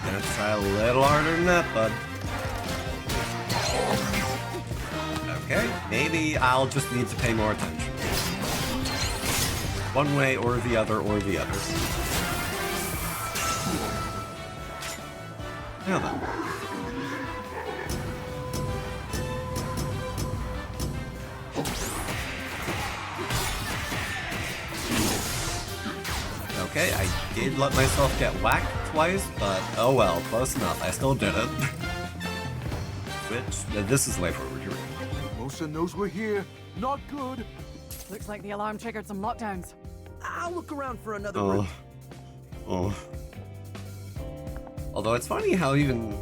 Gonna try a little harder than that, bud. Okay, maybe I'll just need to pay more attention. One way or the other or the other. Now then. Okay, I did let myself get whacked twice, but oh well, close enough. I still did it. Which, this is the way forward here. Mosa knows we're here. Not good. Looks like the alarm triggered some lockdowns. I'll look around for another route. Oh. Although it's funny how even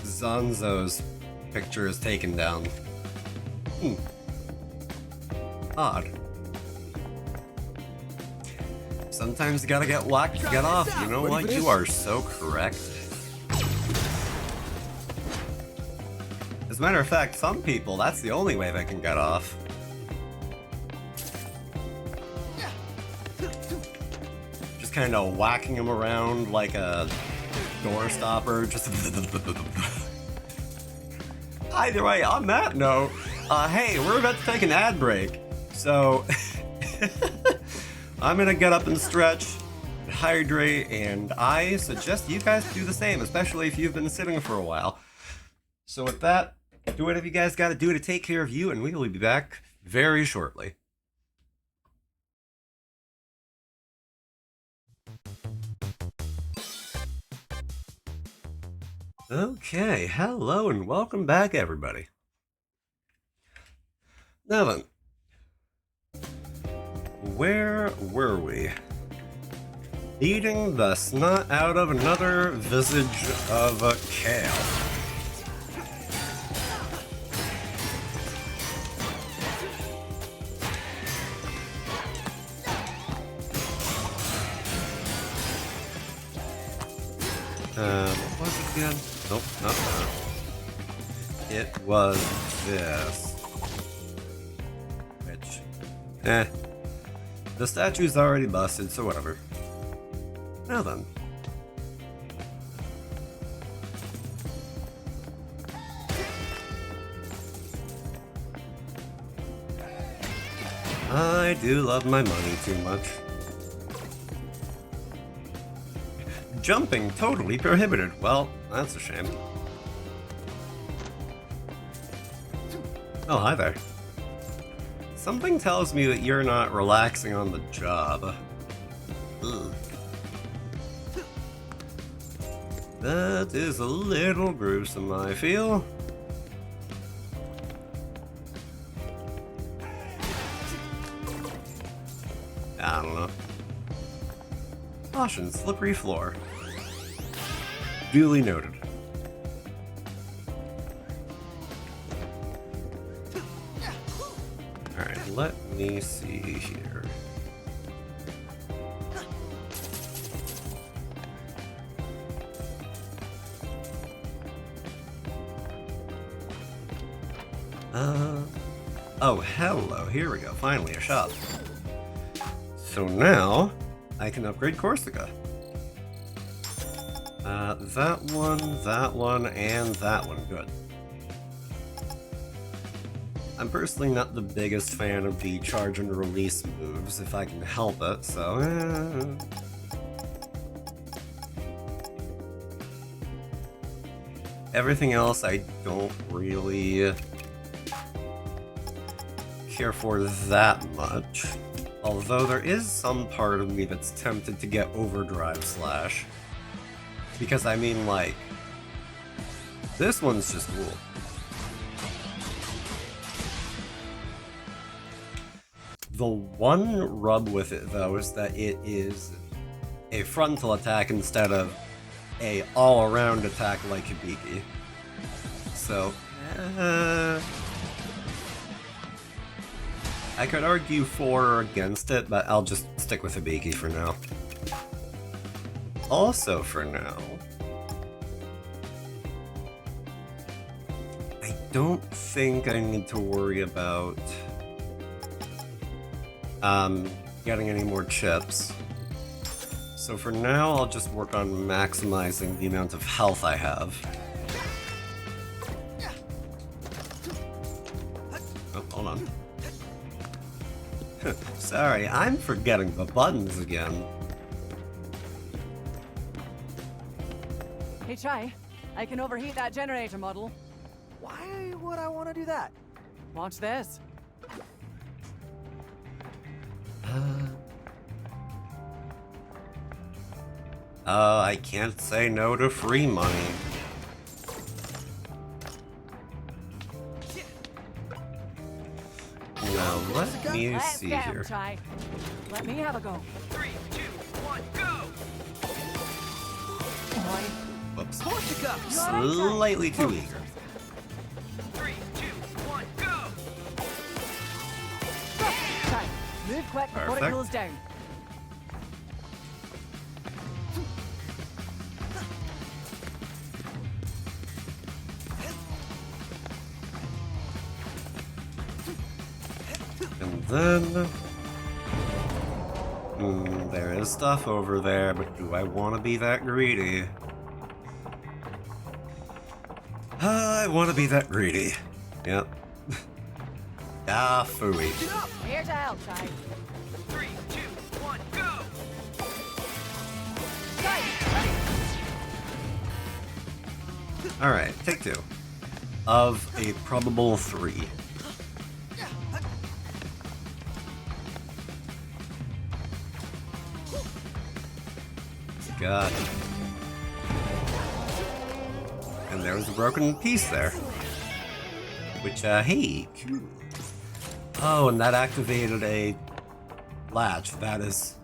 Zanzo's picture is taken down. Odd. Sometimes you gotta get whacked to get off. You know what? You are so correct. As a matter of fact, some people, that's the only way they can get off. Just kind of whacking them around like a door stopper, just either way, on that note, hey, we're about to take an ad break, so I'm gonna get up and stretch, and hydrate, and I suggest you guys do the same, especially if you've been sitting for a while. So with that, do whatever you guys gotta do to take care of you, and we will be back very shortly. Okay, hello and welcome back, everybody. Now then, where were we? Eating the snot out of another visage of a kale. What was it again? Nope, not that. It was this. Which, the statue's already busted, so whatever. Now then. I do love my money too much. Jumping totally prohibited. Well, that's a shame. Oh, hi there. Something tells me that you're not relaxing on the job. Ugh. That is a little gruesome, I feel. I don't know. Caution, slippery floor. Duly noted. Alright, let me see here. Oh, hello, here we go, finally a shop. So now, I can upgrade Corsica. That one, and that one, good. I'm personally not the biggest fan of the charge and release moves, if I can help it, so Everything else I don't really care for that much. Although there is some part of me that's tempted to get Overdrive Slash. Because I mean, like, this one's just cool. The one rub with it, though, is that it is a frontal attack instead of a all-around attack like Hibiki. So, I could argue for or against it, but I'll just stick with Hibiki for now. Also for now, I don't think I need to worry about getting any more chips. So for now, I'll just work on maximizing the amount of health I have. Oh, hold on. Sorry, I'm forgetting the buttons again. Hey, Chai, I can overheat that generator model. Why would I want to do that? Watch this. I can't say no to free money. Now, let me see here. Chai. Let me have a go. 3, 2, 1, go! Whoops. Corsica! Slightly too eager. 3, 2, 1, go! Chai, move quick before it Perfect. cools down. And then... there is stuff over there, but do I want to be that greedy? I want to be that greedy. Yep. Ah, phooey. Here to help, Chai. 3, 2, 1, go! Alright, take 2. Of a probable 3. God. And there was a broken piece there. Which, hey, cool. Oh, and that activated a latch. That is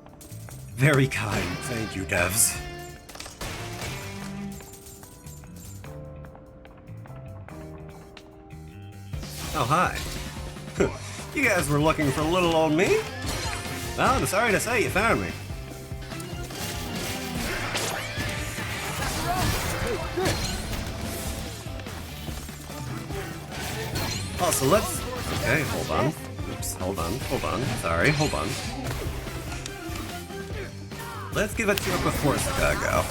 very kind. Thank you, devs. Oh, hi. You guys were looking for little old me? Well, I'm sorry to say you found me. Also, let's... Okay, hold on. Oops, hold on. Sorry, hold on. Let's give it to a Corsica a go.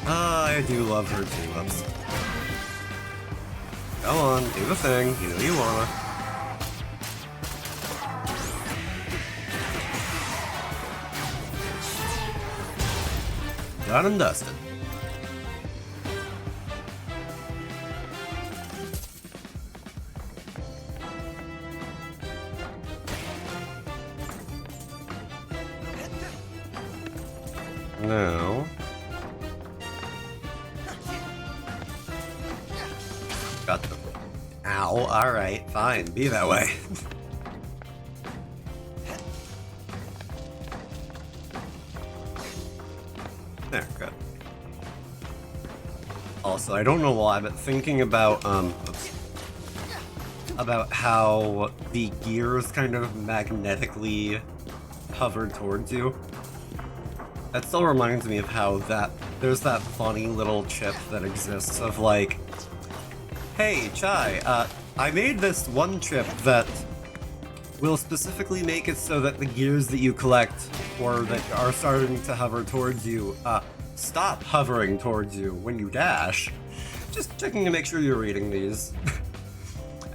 I do love her tulips. Go on, do the thing. You know you wanna. Done and dusted. No. Got them. Ow, alright, fine, be that way. There, good. Also, I don't know why, but thinking about how the gears kind of magnetically hover towards you. That still reminds me of how there's that funny little chip that exists of like, hey, Chai, I made this one chip that will specifically make it so that the gears that you collect or that are starting to hover towards you, stop hovering towards you when you dash. Just checking to make sure you're reading these.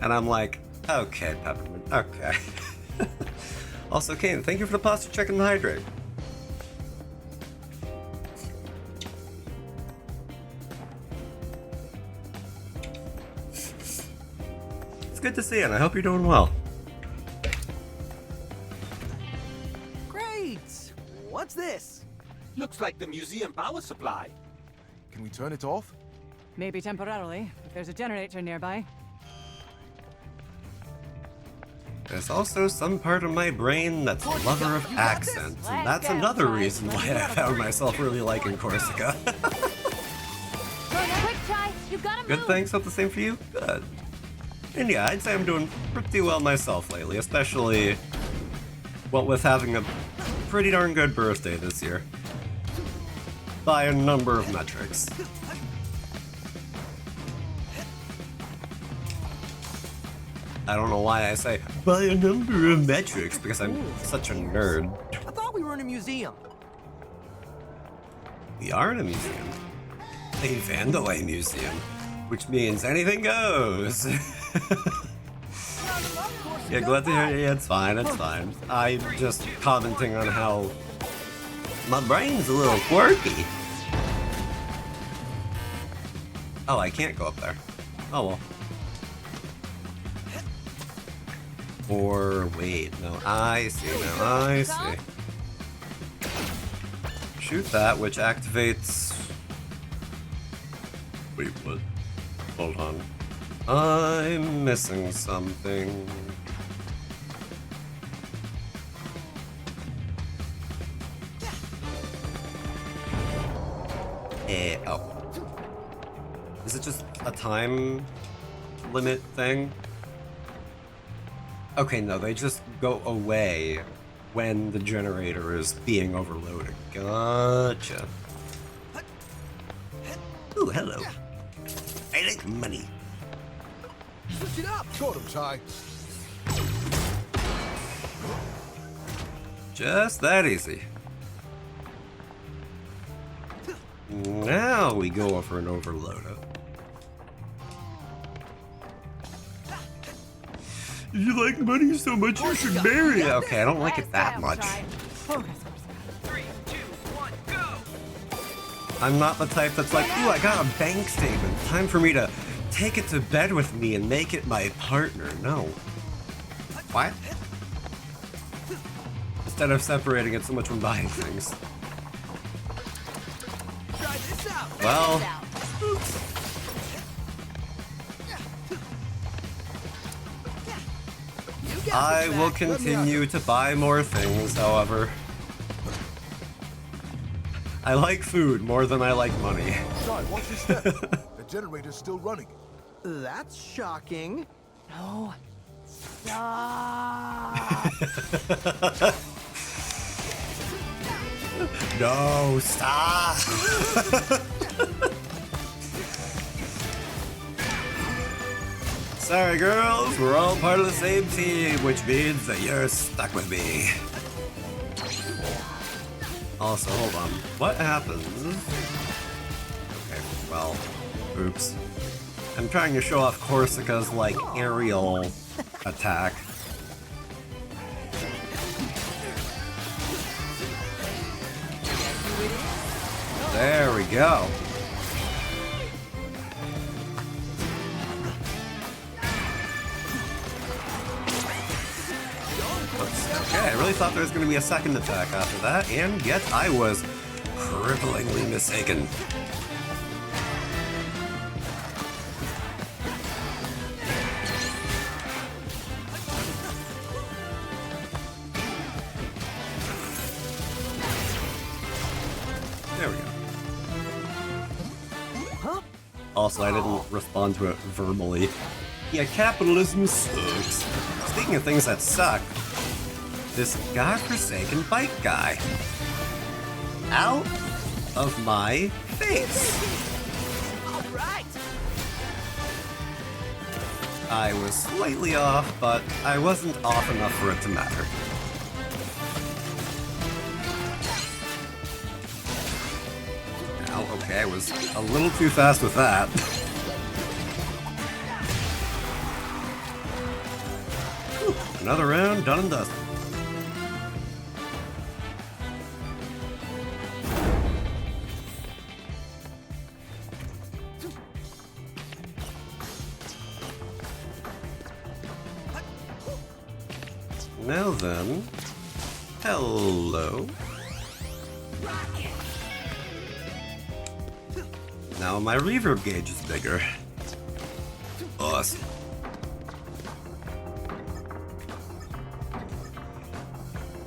And I'm like, okay, Peppermint, okay. Also, Kane, thank you for the posture check and hydrate. It's good to see you, and I hope you're doing well. Great! What's this? Looks like the museum power supply. Can we turn it off? Maybe temporarily, if there's a generator nearby. There's also some part of my brain that's a lover of accents, and that's another reason why I found myself really liking Corsica. Quick, Chai, you gotta Good, move. thanks. Hope the same for you? Good. And yeah, I'd say I'm doing pretty well myself lately, especially, well, with having a pretty darn good birthday this year. By a number of metrics. I don't know why I say, by a number of metrics, because I'm such a nerd. I thought we were in a museum. We are in a museum. A Vandalay museum. Which means anything goes. Yeah, glad to hear you. Yeah, it's fine, it's fine. I'm just commenting on how my brain's a little quirky. Oh, I can't go up there. Oh well. Or wait, no, I see now, I see. Shoot that, which activates... Wait, what? Hold on. I'm missing something. Oh. Is it just a time limit thing? Okay, no, they just go away when the generator is being overloaded. Gotcha. Ooh, hello. I like money. Switch it up! Got him, Chai. Just that easy. Now we go over an overloader. You like money so much you should marry. Okay, I don't like it that much. Focus. 3, 2, 1, go! I'm not the type that's like, ooh, I got a bank statement. Time for me to take it to bed with me and make it my partner. No. What? Instead of separating it so much when buying things. Try this out. Well, I will continue to buy more things, however. I like food more than I like money. Sorry, watch your step. The generator's still running. That's shocking. No. No, stop! Sorry, girls, we're all part of the same team, which means that you're stuck with me. Also, hold on. What happens? Okay, well, oops. I'm trying to show off Korsica's, like, aerial attack. There we go. Okay, I really thought there was going to be a second attack after that, and yet I was cripplingly mistaken. There we go. Also, I didn't respond to it verbally. Yeah, capitalism sucks. Speaking of things that suck, this godforsaken bike guy. Out of my face. Alright. I was slightly off, but I wasn't off enough for it to matter. Ow, okay, I was a little too fast with that. Another round, done and dusted. Now then, hello. Now my reverb gauge is bigger. Awesome.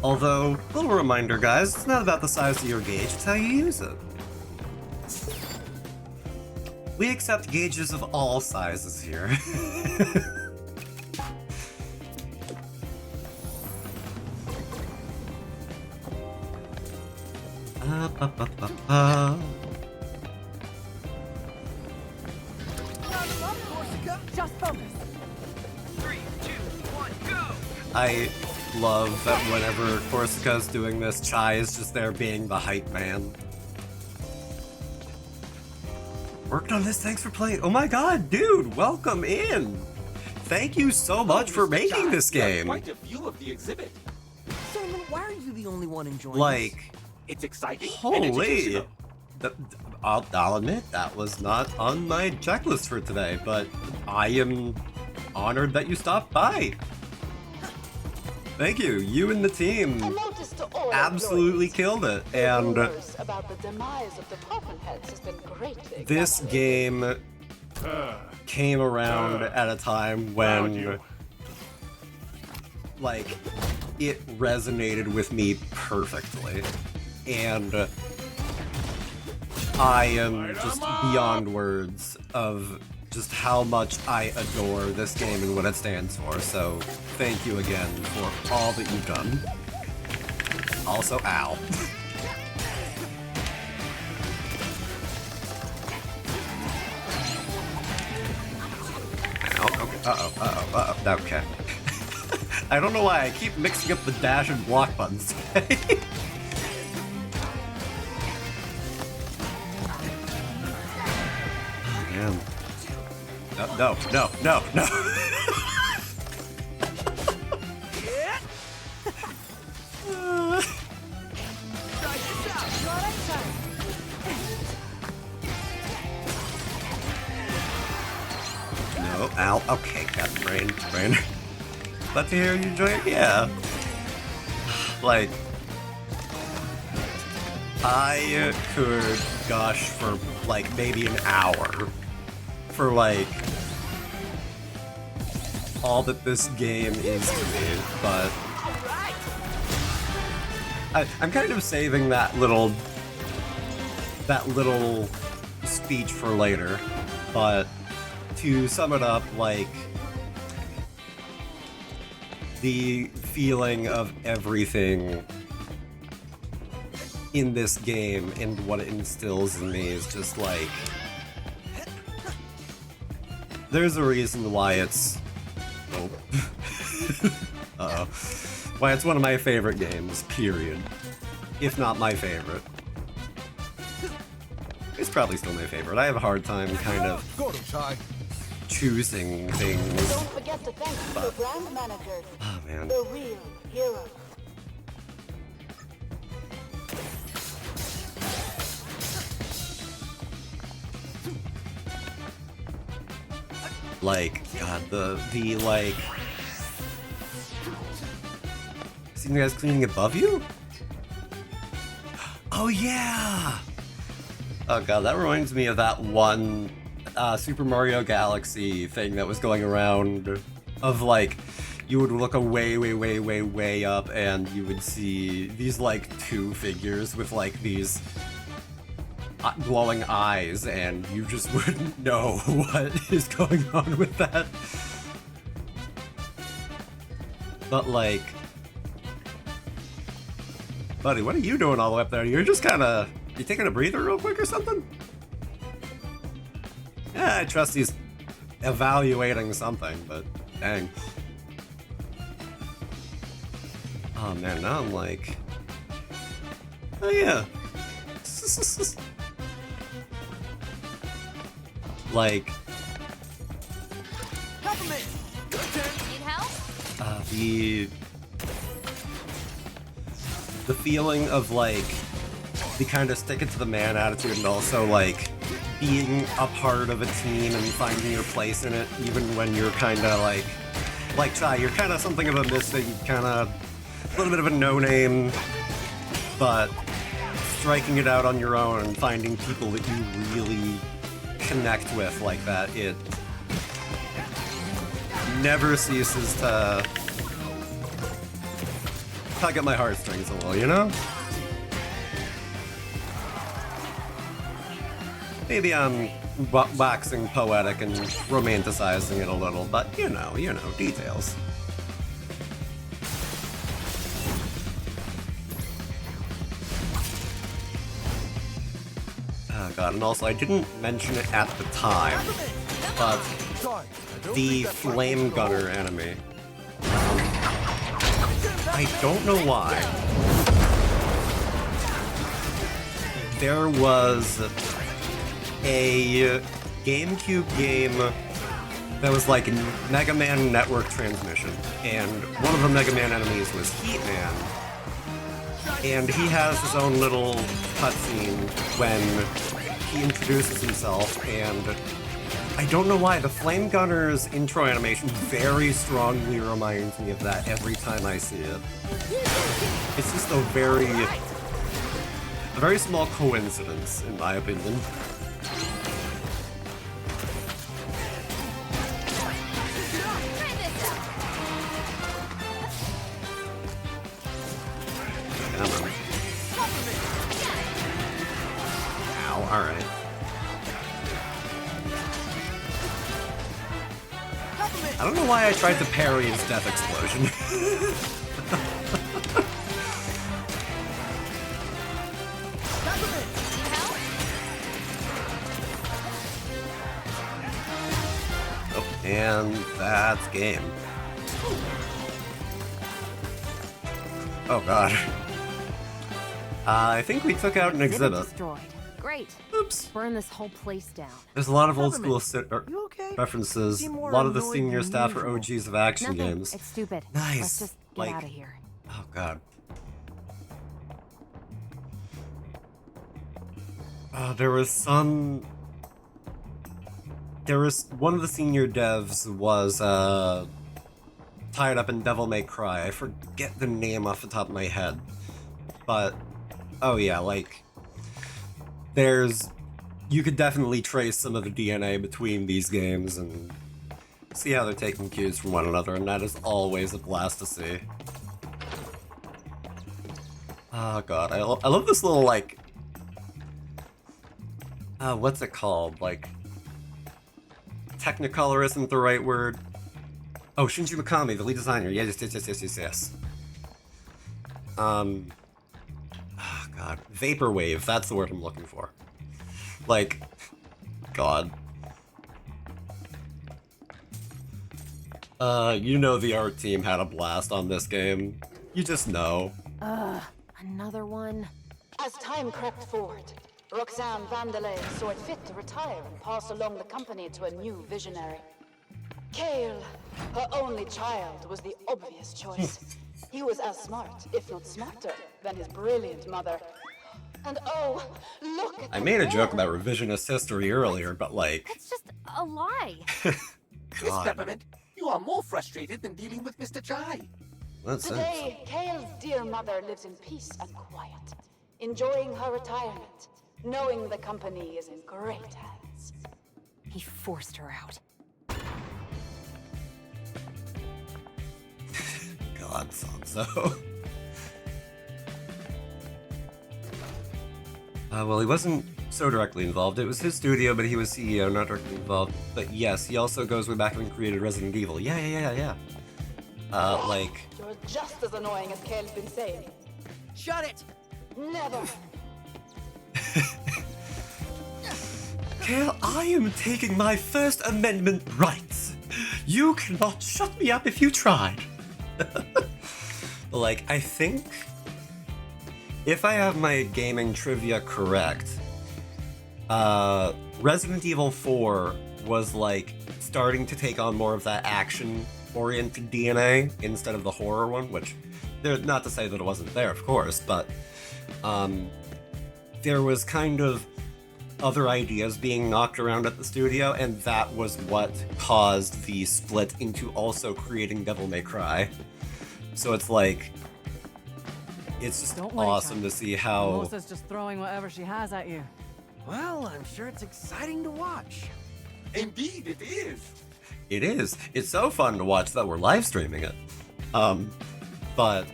Although, little reminder guys, it's not about the size of your gauge, it's how you use it. We accept gauges of all sizes here. Just focus. 3, 2, 1, go! I love that whenever Korsica's doing this, Chai is just there being the hype man. Worked on this, thanks for playing. Oh my god, dude, welcome in! Thank you so much for making this game! Quite a view of the exhibit. Simon, why are you the only one enjoying Like, it's exciting. holy! I'll admit, that was not on my checklist for today, but I am honored that you stopped by. Thank you, you and the team absolutely killed it, and about the demise of the Puffin Heads has been greatly this game came around at a time when, like, it resonated with me perfectly, and I am just beyond words of just how much I adore this game and what it stands for, so thank you again for all that you've done. Also, ow. Ow, okay, uh-oh, okay. I don't know why I keep mixing up the dash and block buttons today. Man. No. Ow. Okay, got brain. Glad to hear you enjoy it. Yeah. Like, I could gush for like maybe an hour for like all that this game is to me, but I'm kind of saving that little speech for later. But to sum it up, like, the feeling of everything in this game and what it instills in me is just like, there's a reason why it's why it's one of my favorite games, period. If not my favorite. It's probably still my favorite. I have a hard time kind of choosing things. Don't forget to thank the brand manager. Oh man. The real hero. Like, God, the like... See you guys cleaning above you? Oh yeah! Oh god, that reminds me of that one Super Mario Galaxy thing that was going around of like, you would look way up and you would see these like two figures with like these glowing eyes, and you just wouldn't know what is going on with that. But like, buddy, what are you doing all the way up there? You're just kinda, you taking a breather real quick or something? Yeah, I trust he's evaluating something, but dang. Oh man, now I'm like, oh yeah. Like, Need help? The feeling of like the kind of stick it to the man attitude, and also like being a part of a team and finding your place in it, even when you're kind of like Chai, you're kind of something of a misfit, kind of a little bit of a no-name, but striking it out on your own and finding people that you really connect with like that, it never ceases to tug at my heartstrings a little, you know? Maybe I'm waxing poetic and romanticizing it a little, but you know, details. Oh god, and also I didn't mention it at the time, but the Flame Gunner enemy. I don't know why. There was a GameCube game that was like a Mega Man Network transmission, and one of the Mega Man enemies was Heatman. And he has his own little cutscene when he introduces himself, and I don't know why, the Flame Gunner's intro animation very strongly reminds me of that every time I see it. It's just a very small coincidence, in my opinion. Come on. Ow, alright. I don't know why I tried to parry his death explosion. Oh, and that's game. Oh god. I think we took out an exhibit. Destroyed. Great. Oops. Burn this whole place down. There's a lot of old school references. A Seem more lot of the annoyed senior than staff are usual. OGs of action Nothing. games. It's stupid. Nice. Let's just get Like, out of here. oh god. There was some there was one of the senior devs was tied up in Devil May Cry. I forget the name off the top of my head, but oh yeah, like you could definitely trace some of the DNA between these games and see how they're taking cues from one another, and that is always a blast to see. Oh god, I love this little, like, what's it called? Like, Technicolor isn't the right word. Oh, Shinji Mikami, the lead designer. Yes. Oh god, Vaporwave, that's the word I'm looking for. Like, god. You know the art team had a blast on this game. You just know. Another one. As time crept forward, Roxanne Vandelay saw it fit to retire and pass along the company to a new visionary. Cale, her only child, was the obvious choice. He was as smart, if not smarter, than his brilliant mother. And oh, look at I made a joke about revisionist history earlier, but like... It's just a lie. Miss Peppermint, you are more frustrated than dealing with Mr. Chai. Today, Cale's dear mother lives in peace and quiet, enjoying her retirement, knowing the company is in great hands. He forced her out. God, Sanzo. Well, he wasn't so directly involved. It was his studio, but he was CEO, not directly involved. But yes, he also goes way back when he created Resident Evil. Yeah. Like... You're just as annoying as Cale's been saying. Shut it! Never! Cale, I am taking my First Amendment rights. You cannot shut me up if you tried. Like, I think... if I have my gaming trivia correct, Resident Evil 4 was, like, starting to take on more of that action-oriented DNA instead of the horror one, which, not to say that it wasn't there, of course, but there was kind of other ideas being knocked around at the studio, and that was what caused the split into also creating Devil May Cry. So it's like... it's just awesome to see how... Melissa's just throwing whatever she has at you. Well, I'm sure it's exciting to watch. Indeed, it is. It is. It's so fun to watch that we're live streaming it. But,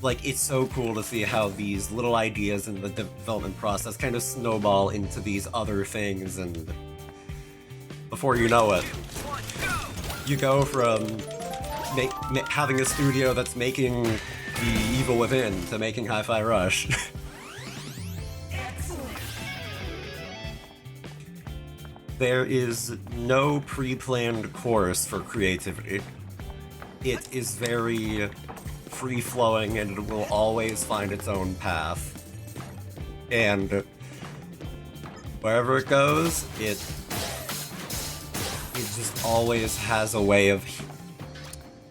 like, it's so cool to see how these little ideas in the development process kind of snowball into these other things, and before you know it, you go from having a studio that's making The Evil Within to making Hi-Fi Rush. There is no pre-planned course for creativity. It is very free-flowing, and it will always find its own path. And wherever it goes, it just always has a way of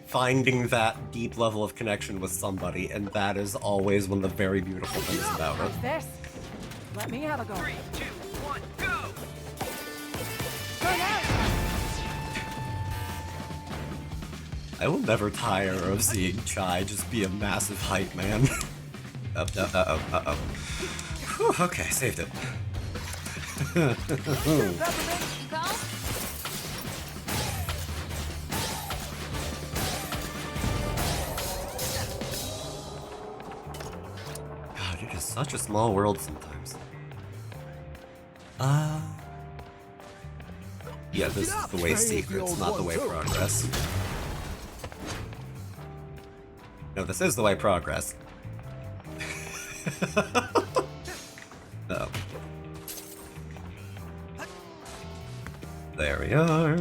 finding that deep level of connection with somebody, and that is always one of the very beautiful things about it. This. Let me have a go. 3, 2, 1, go! I will never tire of seeing Chai just be a massive hype man. Uh-oh. Whew, okay, saved it. God, it is such a small world sometimes. Yeah, this is the way secrets, not the way progress. No, this is the way progress. Oh. There we are.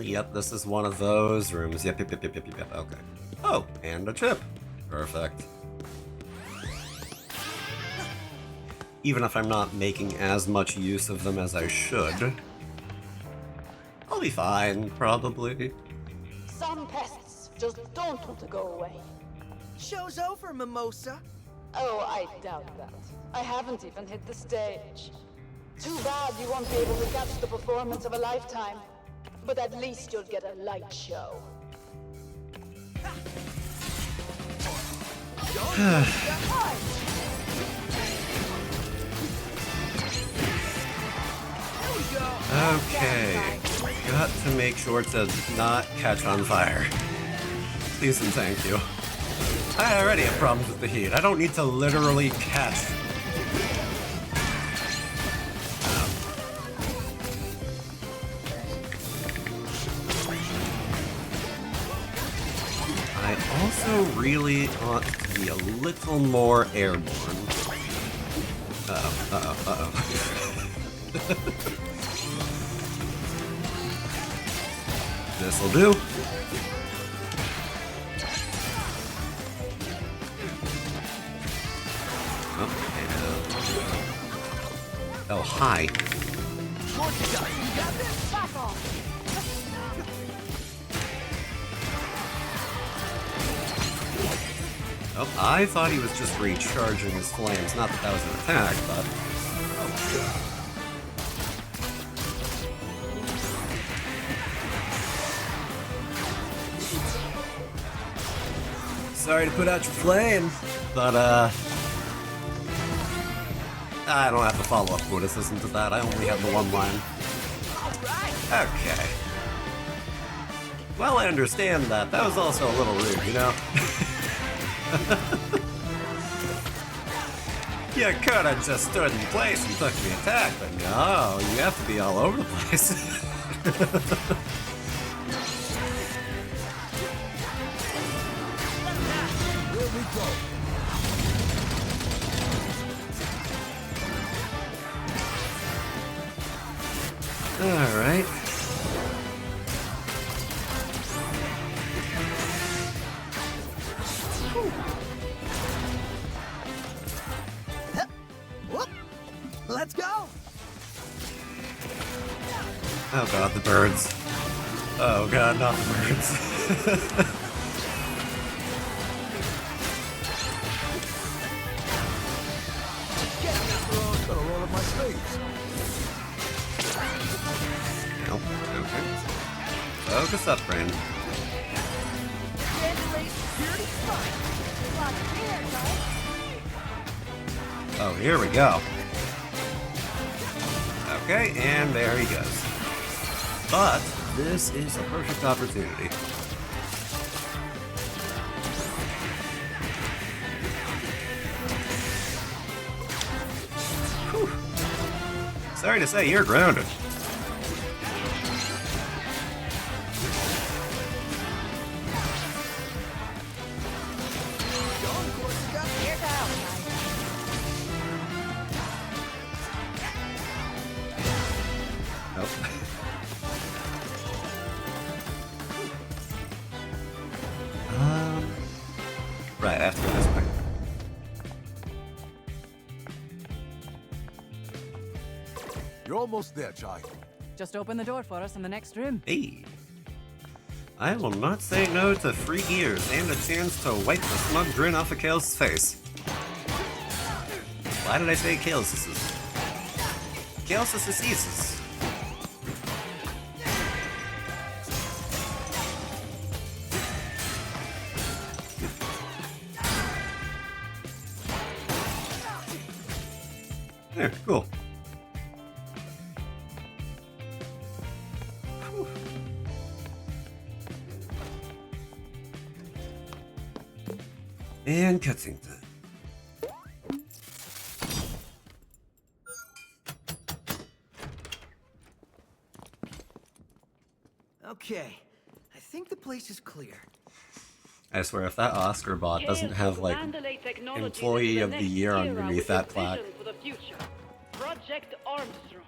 Yep, this is one of those rooms. Yep, okay. Oh, and a chip. Perfect. Even if I'm not making as much use of them as I should, I'll be fine, probably. Some pests just don't want to go away. Show's over, Mimosa. Oh, I doubt that. I haven't even hit the stage. Too bad you won't be able to catch the performance of a lifetime. But at least you'll get a light show. Okay. Got to make sure to not catch on fire. Please and thank you. I already have problems with the heat. I don't need to literally catch. I also really ought to be a little more airborne. Uh-oh. This'll do. Oh, hi. Oh, I thought he was just recharging his flames. Not that that was an attack, but... Sorry to put out your flame, but, I don't have to follow up witticism to that. I only have the one line. Okay. Well, I understand that. That was also a little rude, you know? You could have just stood in place and took the attack, but no, you have to be all over the place. Here we go. All right. Let's go! Oh god, the birds. Oh god, not the birds. Gotta roll up my sleeves. Nope, okay. Focus up, friend. Oh, here we go. Okay, and there he goes. But this is a perfect opportunity. Whew. Sorry to say, you're grounded. Right after this one. You're almost there, Chai. Just open the door for us in the next room. Hey. I will not say no to free gears and a chance to wipe the smug grin off of Kalos' face. Why did I say Kalos'? Kalos'. There, cool. Whew. And cutscene time. Okay, I think the place is clear. I swear, if that Oscar bot doesn't have, like, Employee of the Year underneath that plaque. Project Armstrong.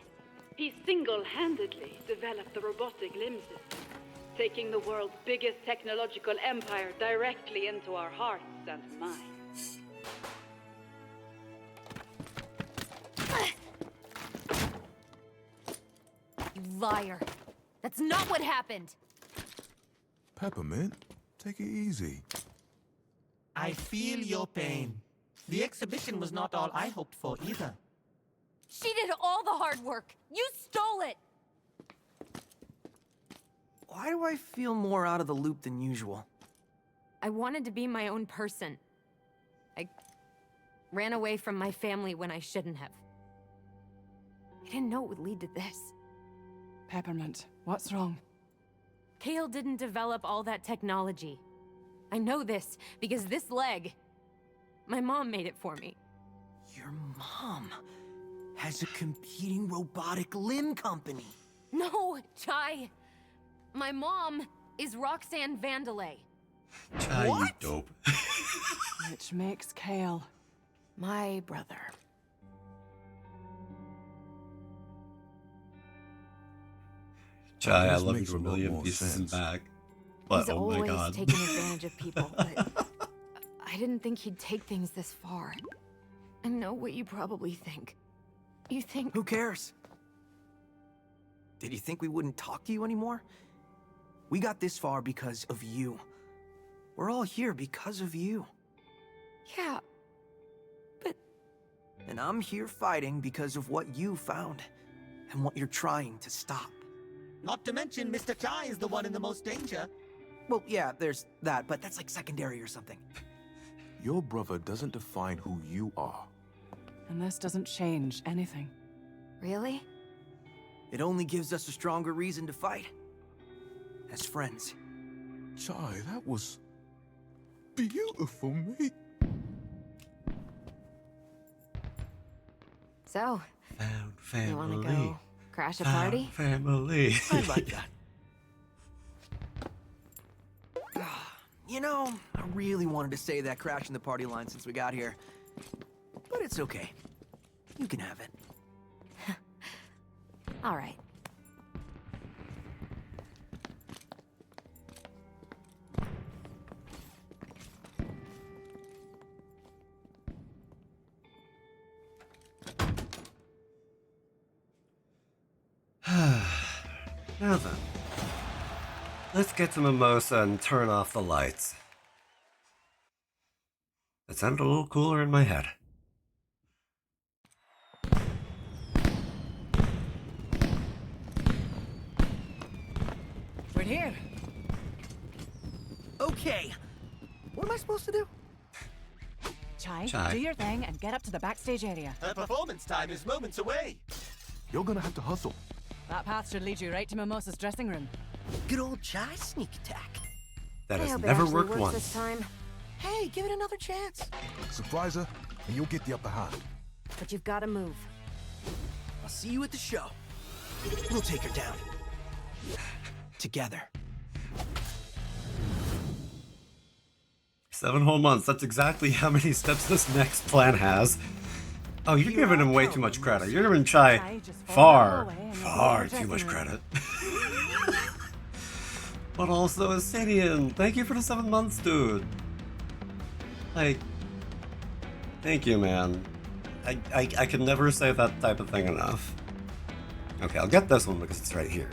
He single-handedly developed the robotic limb system, taking the world's biggest technological empire directly into our hearts and minds. You liar. That's not what happened. Peppermint, take it easy. I feel your pain. The exhibition was not all I hoped for either. She did all the hard work. You stole it. Why do I feel more out of the loop than usual? I wanted to be my own person. I ran away from my family when I shouldn't have. I didn't know it would lead to this. Peppermint, what's wrong? Kale didn't develop all that technology. I know this because this leg, my mom made it for me. Your mom has a competing robotic limb company. No, Chai. My mom is Roxanne Vandelay. Chai, you dope. Which makes Kale my brother. Chai, I This love makes you a a lot million more pieces and sense. back. But He's oh my always god. taken advantage of people, but I didn't think he'd take things this far. I know what you probably think. You think... Who cares? Did you think we wouldn't talk to you anymore? We got this far because of you. We're all here because of you. Yeah, but... And I'm here fighting because of what you found and what you're trying to stop. Not to mention, Mr. Chai is the one in the most danger. Well, yeah, there's that, but that's like secondary or something. Your brother doesn't define who you are. And this doesn't change anything. Really? It only gives us a stronger reason to fight. As friends. Chai, that was beautiful, mate. So, Found you wanna family. go crash a party? Family. I like that. You know, I really wanted to say that crashing the party line since we got here. But it's okay. You can have it. All right. Now then, let's get to Mimosa and turn off the lights. It sounded a little cooler in my head. We're here. Okay. What am I supposed to do? Chai, Chai. do your thing and get up to the backstage area. Her performance time is moments away. You're gonna have to hustle. That path should lead you right to Mimosa's dressing room. Good old Chai sneak attack. That I has hope it never actually worked works once. this time. Hey, give it another chance. Surprise her, and you'll get the upper hand. But you've got to move. I'll see you at the show. We'll take her down. Together. 7 whole months, that's exactly how many steps this next plan has. Oh, you're giving him way too much credit. You're giving Chai far too much credit. But also, Ascidian, thank you for the 7 months, dude. Like, thank you, man. I can never say that type of thing enough. Okay, I'll get this one because it's right here.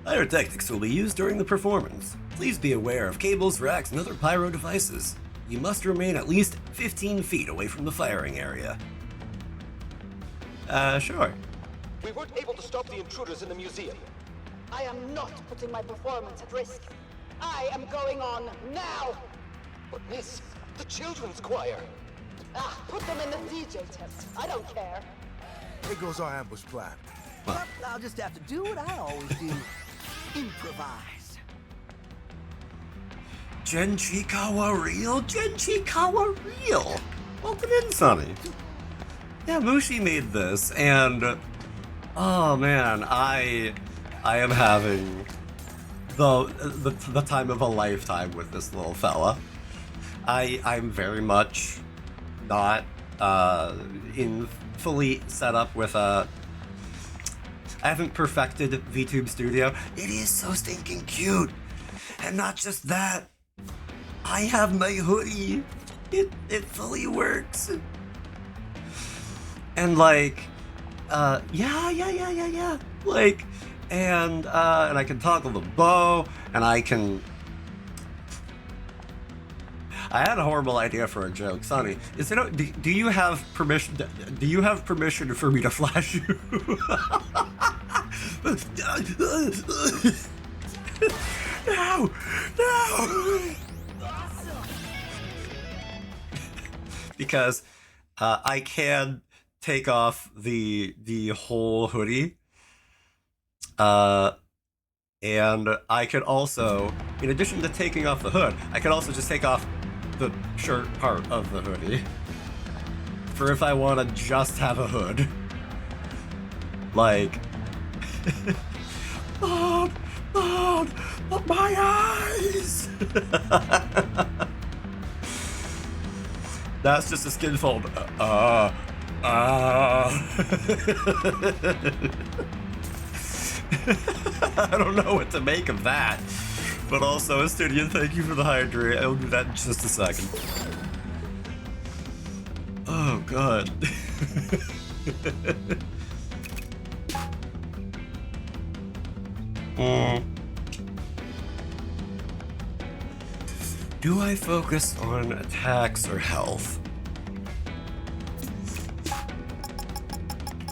Pyrotechnics will be used during the performance. Please be aware of cables, racks, and other pyro devices. You must remain at least 15 feet away from the firing area. Sure. We weren't able to stop the intruders in the museum. I am not putting my performance at risk. I am going on now. But miss, the children's choir. Ah, put them in the DJ tent. I don't care. There goes our ambush plan. Well, I'll just have to do what I always do. Improvise. Genchikawa real? Genchikawa real? Welcome in, Sonny. Yeah, Mushi made this, and oh man, I am having the time of a lifetime with this little fella. I'm very much not fully set up with a. I haven't perfected VTube Studio. It is so stinking cute, and not just that. I have my hoodie. It fully works. And like, yeah. Like, and I can toggle the bow, and I can. I had a horrible idea for a joke, Sonny. Is it? Do you have permission? Do you have permission for me to flash you? No! No! Because I can take off the whole hoodie, and I could also, in addition to taking off the hood, I could also just take off the shirt part of the hoodie for if I want to just have a hood. Like, Mom, my eyes! That's just a skin fold. I don't know what to make of that. But also, Astidian, thank you for the hydrate. I'll do that in just a second. Oh, God. Do I focus on attacks or health?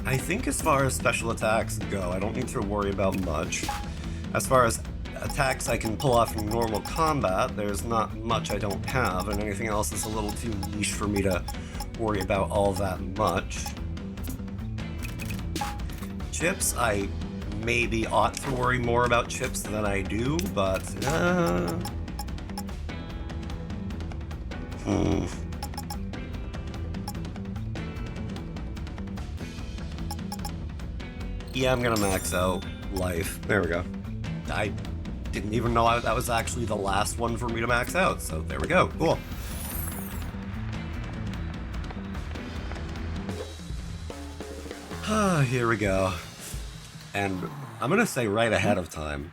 I think as far as special attacks go, I don't need to worry about much. As far as attacks I can pull off in normal combat, there's not much I don't have, and anything else is a little too niche for me to worry about all that much. Chips, I maybe ought to worry more about chips than I do, but yeah, I'm gonna max out life. There we go. I didn't even know that was actually the last one for me to max out, so there we go. Cool. Here we go. And I'm gonna say right ahead of time,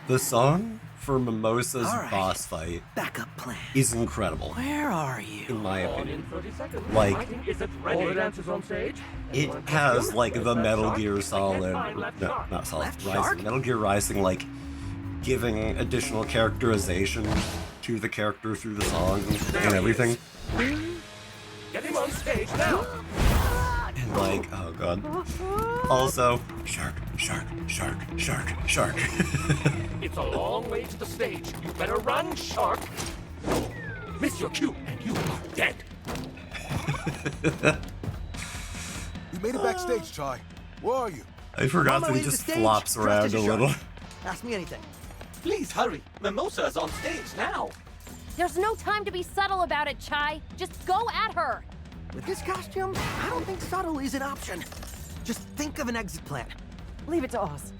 the song for Mimosa's boss fight is incredible. Where are you? In my opinion. Like, it has like the Metal Gear Solid, no, not Solid, Rising, Metal Gear Rising, like giving additional characterization to the character through the song and everything. Get him on stage now! And like, oh god. Also, shark. It's a long way to the stage. You better run, shark! Miss your cue, and you are dead. We made it backstage, Chai. Where are you? I forgot that he just flops around a little. Ask me anything. Please hurry. Mimosa's on stage now. There's no time to be subtle about it, Chai. Just go at her. With this costume, I don't think subtle is an option. Just think of an exit plan. Leave it to us.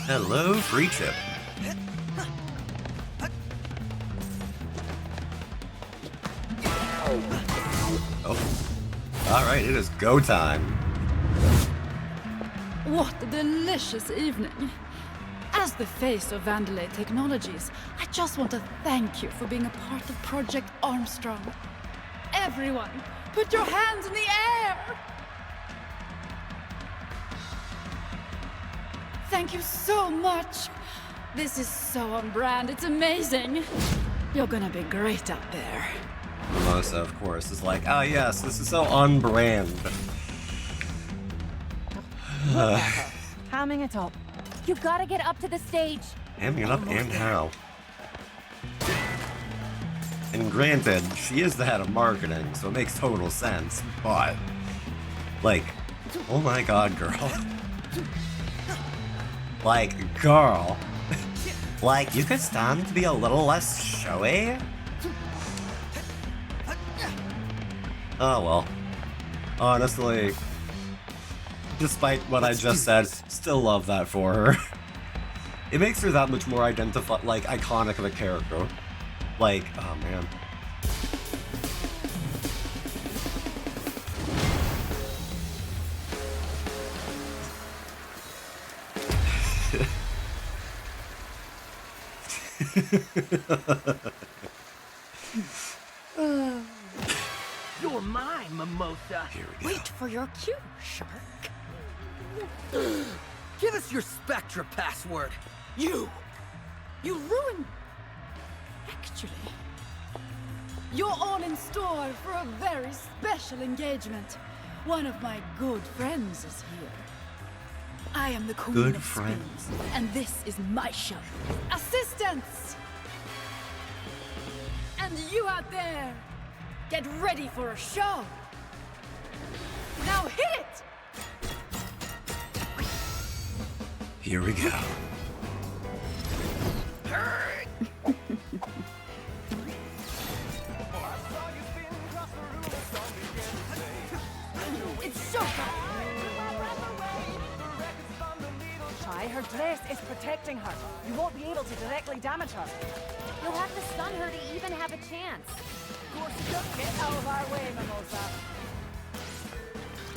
Hello, free chip. Oh. Alright, it is go time. What a delicious evening. As the face of Vandalay Technologies, I just want to thank you for being a part of Project Armstrong. Everyone, put your hands in the air! Thank you so much. This is so on brand, it's amazing. You're gonna be great out there. Mimosa, of course, is like, ah yes, this is so on brand. Hamming it up. You've got to get up to the stage. Hamming it up and how. And granted, she is the head of marketing, so it makes total sense, but like, oh my god, girl. Like, girl. Like, you could stand to be a little less showy? Oh well. Honestly, despite what I just said, still love that for her. It makes her that much more iconic of a character. Like, oh man. You're mine, Mimosa. Here we go. Wait for your cue, shark. Give us your Spectra password. You ruined. Actually, you're all in store for a very special engagement. One of my good friends is here. I am the queen Good of friends. spins, and this is my show. Assistants! And you out there, get ready for a show. Now hit it! Here we go. It's showtime! Shy, her dress is protecting her. You won't be able to directly damage her. You'll have to stun her to even have a chance. Get out of our way, Mimosa.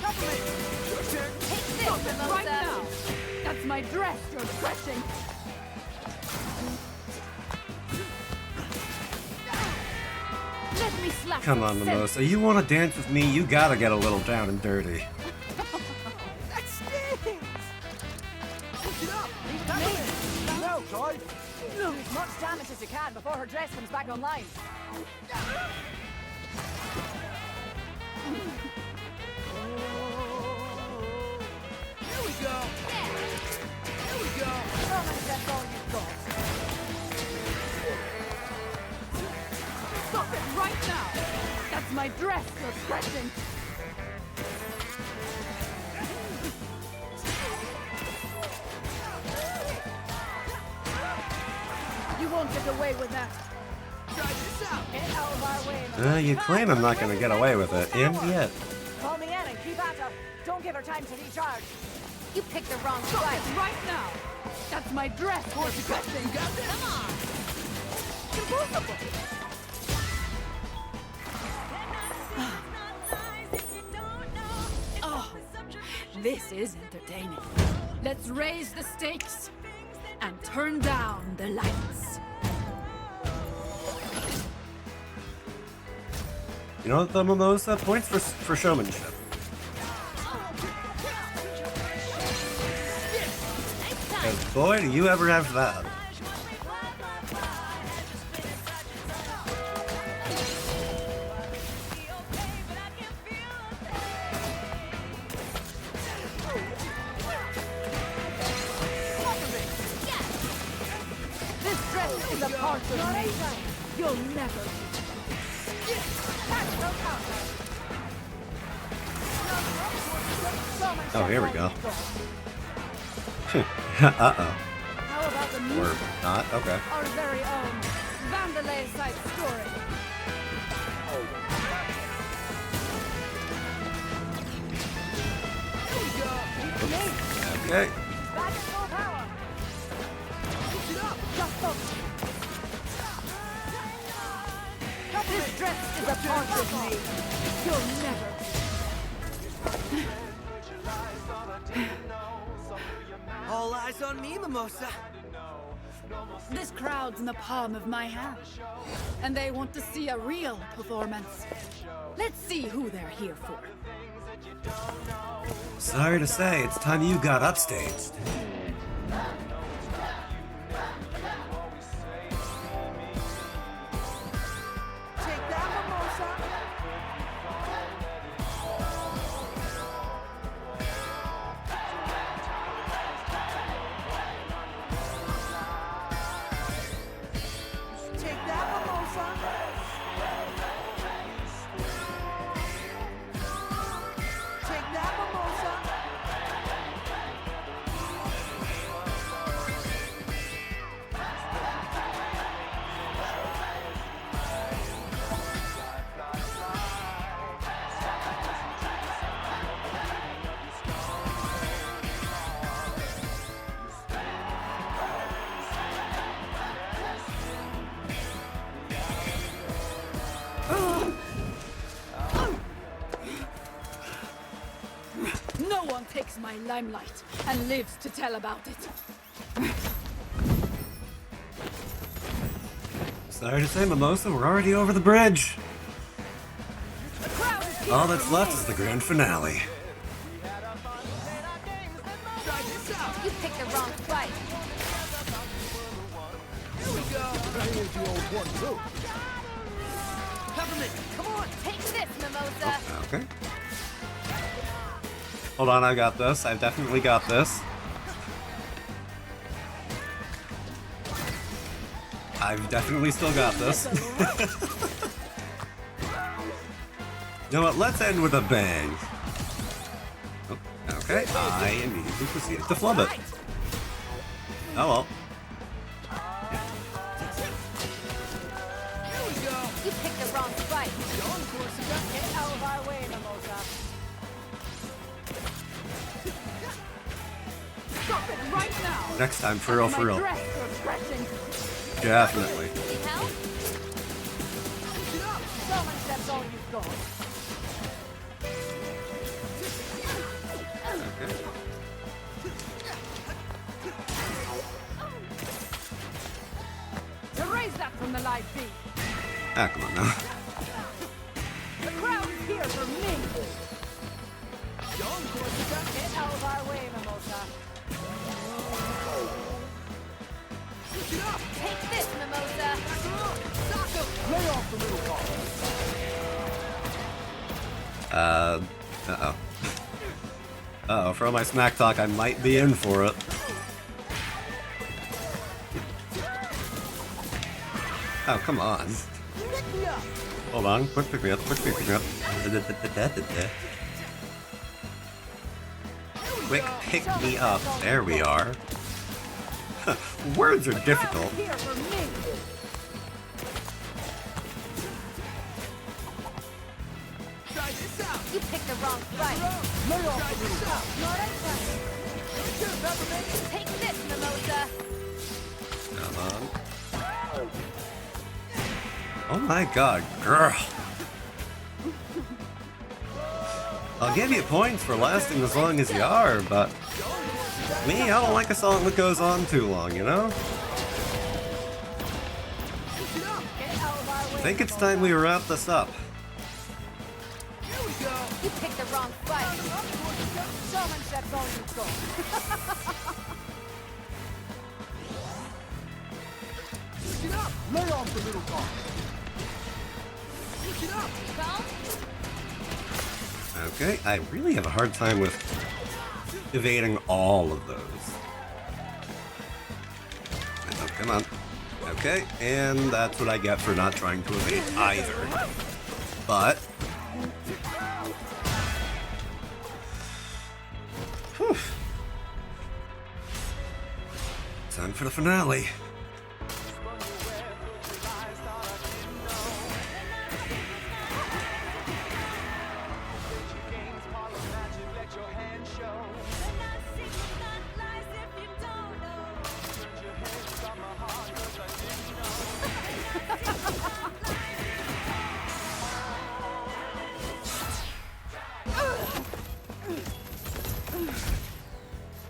Take this right now! That's my dress you're stretching! Let me slap Come your on, sense. Mimosa. You want to dance with me? You gotta get a little down and dirty. That stinks! Push it up! No, Troy! Do as much damage as you can before her dress comes back online. Here we go! Here we go! How many that's all you've got? Stop it right now! That's my dress you're stretching! You won't get away with that! Try this out! Get out of our way, Mimosa. You claim I'm not gonna get away with it, and yet. Call me in and keep at her. Don't give her time to recharge. You picked the wrong Stop side. it right now! That's my dress you're stretching! You got this? Come on! Impossible! Oh, this is entertaining. Let's raise the stakes and turn down the lights. You know what, the Mimosa? Points for showmanship. Because boy, do you ever have that. This dress is a part of me. You'll never. Oh, here we go. Uh-oh. How about the Or music? not. Okay. Our very own Vandalay side story. Okay. Back at full power. Push it up! Just focus. This dress is a part of me. You'll never. All eyes on me, Mimosa. This crowd's in the palm of my hand, and they want to see a real performance. Let's see who they're here for. Sorry to say, it's time you got upstaged. Take that, Mimosa. Take that, Mimosa. Take that, Mimosa. No one takes my limelight and lives to tell about it. Sorry to say, Mimosa, we're already over the bridge. The crowd All that's left is the grand finale. You picked the wrong fight. Here we go. Here's the old one, too. Peppermint, come on. Take this, Mimosa. Okay. Hold on, I got this. I've definitely got this. I've definitely still got this. You know what? Let's end with a bang. Oh, okay, I immediately proceeded to flub it. Oh well. Here we go. You picked the wrong fight. Going, Corsica. Get out of our way, Mimosa. Stop it right now! Next time, for real, for real. My dress for scratching. Definitely. Need help? Someone steps on you've got. Okay. Erase that from the live feed. Ah, come on now. The crowd is here for me. Going, Corsica. Get out of our way, Mimosa. Switch it up. Take this, Mimosa. Knock him. Lay off the little car. Uh-oh. Uh-oh, for all my smack talk, I might be in for it. Oh, come on. Pick me up. Hold on, quick pick me up, quick pick me up. Quick pick me up, there we are. Words are difficult. Here for me. Try this out. You picked the wrong fight. Lay off the little car. Not right fight. Here, Peppermint. Take this, Mimosa. Come on. Oh my god, girl. I'll give you points for lasting as long as you are, but me, I don't like a song that goes on too long, you know? I think it's time we wrap this up. Here we go. You picked the wrong fight. Someone steps on you've got. Switch it up. Lay off the little car. Switch it up. Phone? Okay, I really have a hard time with evading all of those. Oh, come on. Okay, and that's what I get for not trying to evade either. But... Whew. Time for the finale.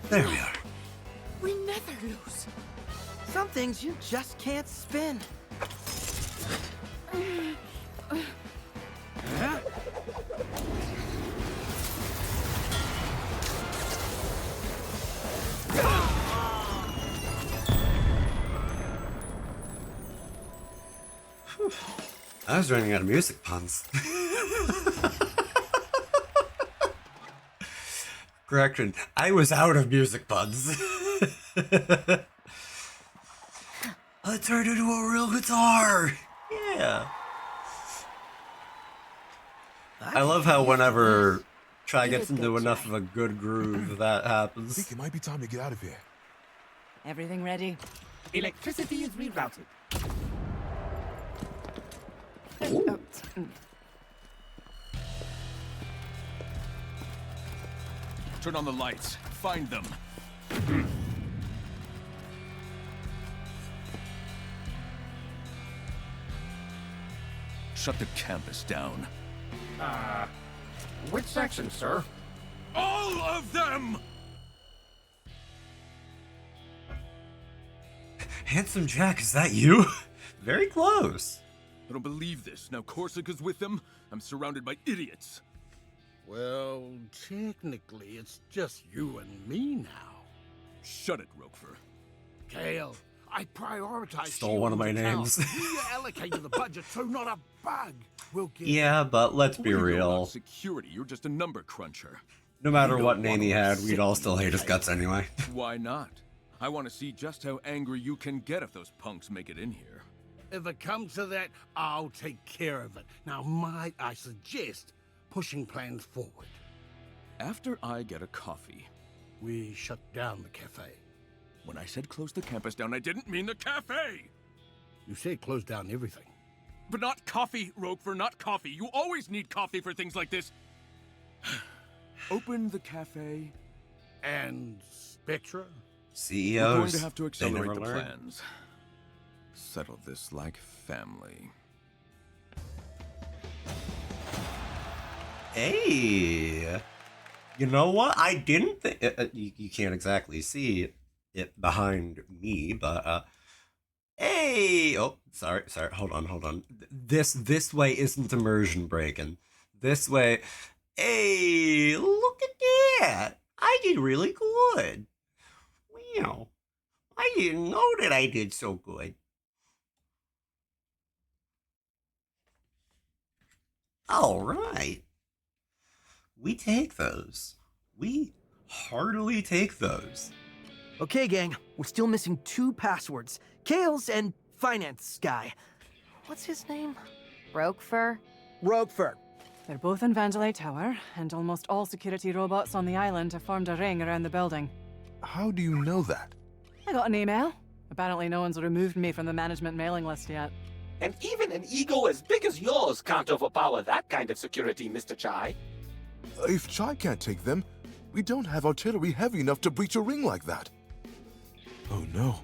There we are. We never lose. Some things you just can't spin. Huh? I was running out of music puns. Correction, I was out of music puns. I turned into a real guitar. Yeah. I love how whenever Try gets into enough of a good groove, that happens. I think it might be time to get out of here. Everything ready? Electricity is rerouted. Turn on the lights. Find them. Shut the campus down. Which section, sir? All of them! Handsome Jack, is that you? Very close. I don't believe this. Now Corsica's with them. I'm surrounded by idiots. Well, technically, it's just you and me now. Shut it, Roquefort. Kale, I prioritize. Stole one of my names. You allocated the budget, so not a bug will get. Yeah, but let's be What do you know real. about security, you're just a number cruncher. No matter You what don't name want he to had, risk we'd all still the hate his case. guts anyway. Why not? I want to see just how angry you can get if those punks make it in here. If it comes to that, I'll take care of it. Now, might I suggest pushing plans forward? After I get a coffee. We shut down the cafe. When I said close the campus down, I didn't mean the cafe! You said close down everything. But not coffee, Roquefort, not coffee. You always need coffee for things like this. Open the cafe. And Spectra? CEOs. We're going to have to they accelerate never the learn. plans. Settle this like family. Hey, you know what? I didn't think you can't exactly see it behind me, but hey, oh, sorry, hold on. This way isn't immersion breaking. This way, hey, look at that! I did really good. Wow, I didn't know that I did so good. All right. We take those. We heartily take those. Okay, gang, we're still missing 2 passwords. Kale's and finance guy. What's his name? Roquefort? Roquefort. They're both in Vandelay Tower, and almost all security robots on the island have formed a ring around the building. How do you know that? I got an email. Apparently no one's removed me from the management mailing list yet. And even an ego as big as yours can't overpower that kind of security, Mr. Chai. If Chai can't take them, we don't have artillery heavy enough to breach a ring like that. Oh no.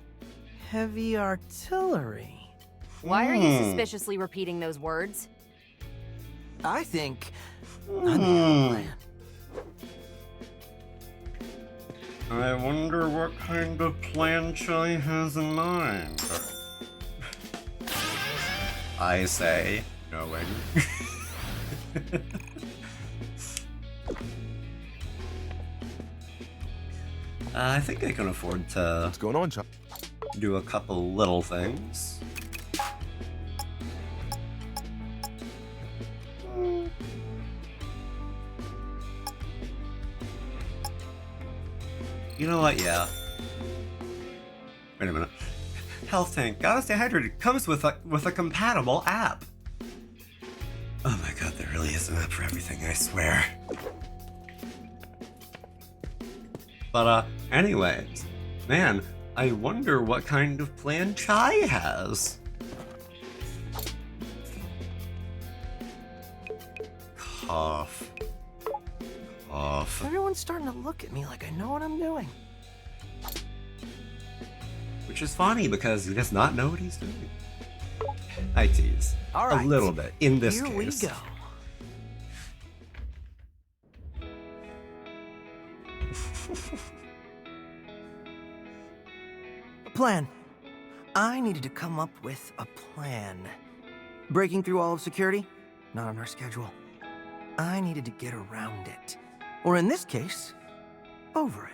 Heavy artillery. Why are you suspiciously repeating those words? I think I may have a plan. I wonder what kind of plan Chai has in mind. I say, knowing. I think I can afford to. What's going on, Chai? Do a couple little things. You know what? Yeah. Wait a minute. Health tank. Gotta stay hydrated. Comes with a compatible app. Oh my god, there really is an app for everything, I swear. But anyways, man, I wonder what kind of plan Chai has. Cough. Cough. Everyone's starting to look at me like I know what I'm doing. Which is funny because he does not know what he's doing. I tease. All right. A little bit, in this Here case. we go. A plan. I needed to come up with a plan. Breaking through all of security? Not on our schedule. I needed to get around it. Or in this case, over it.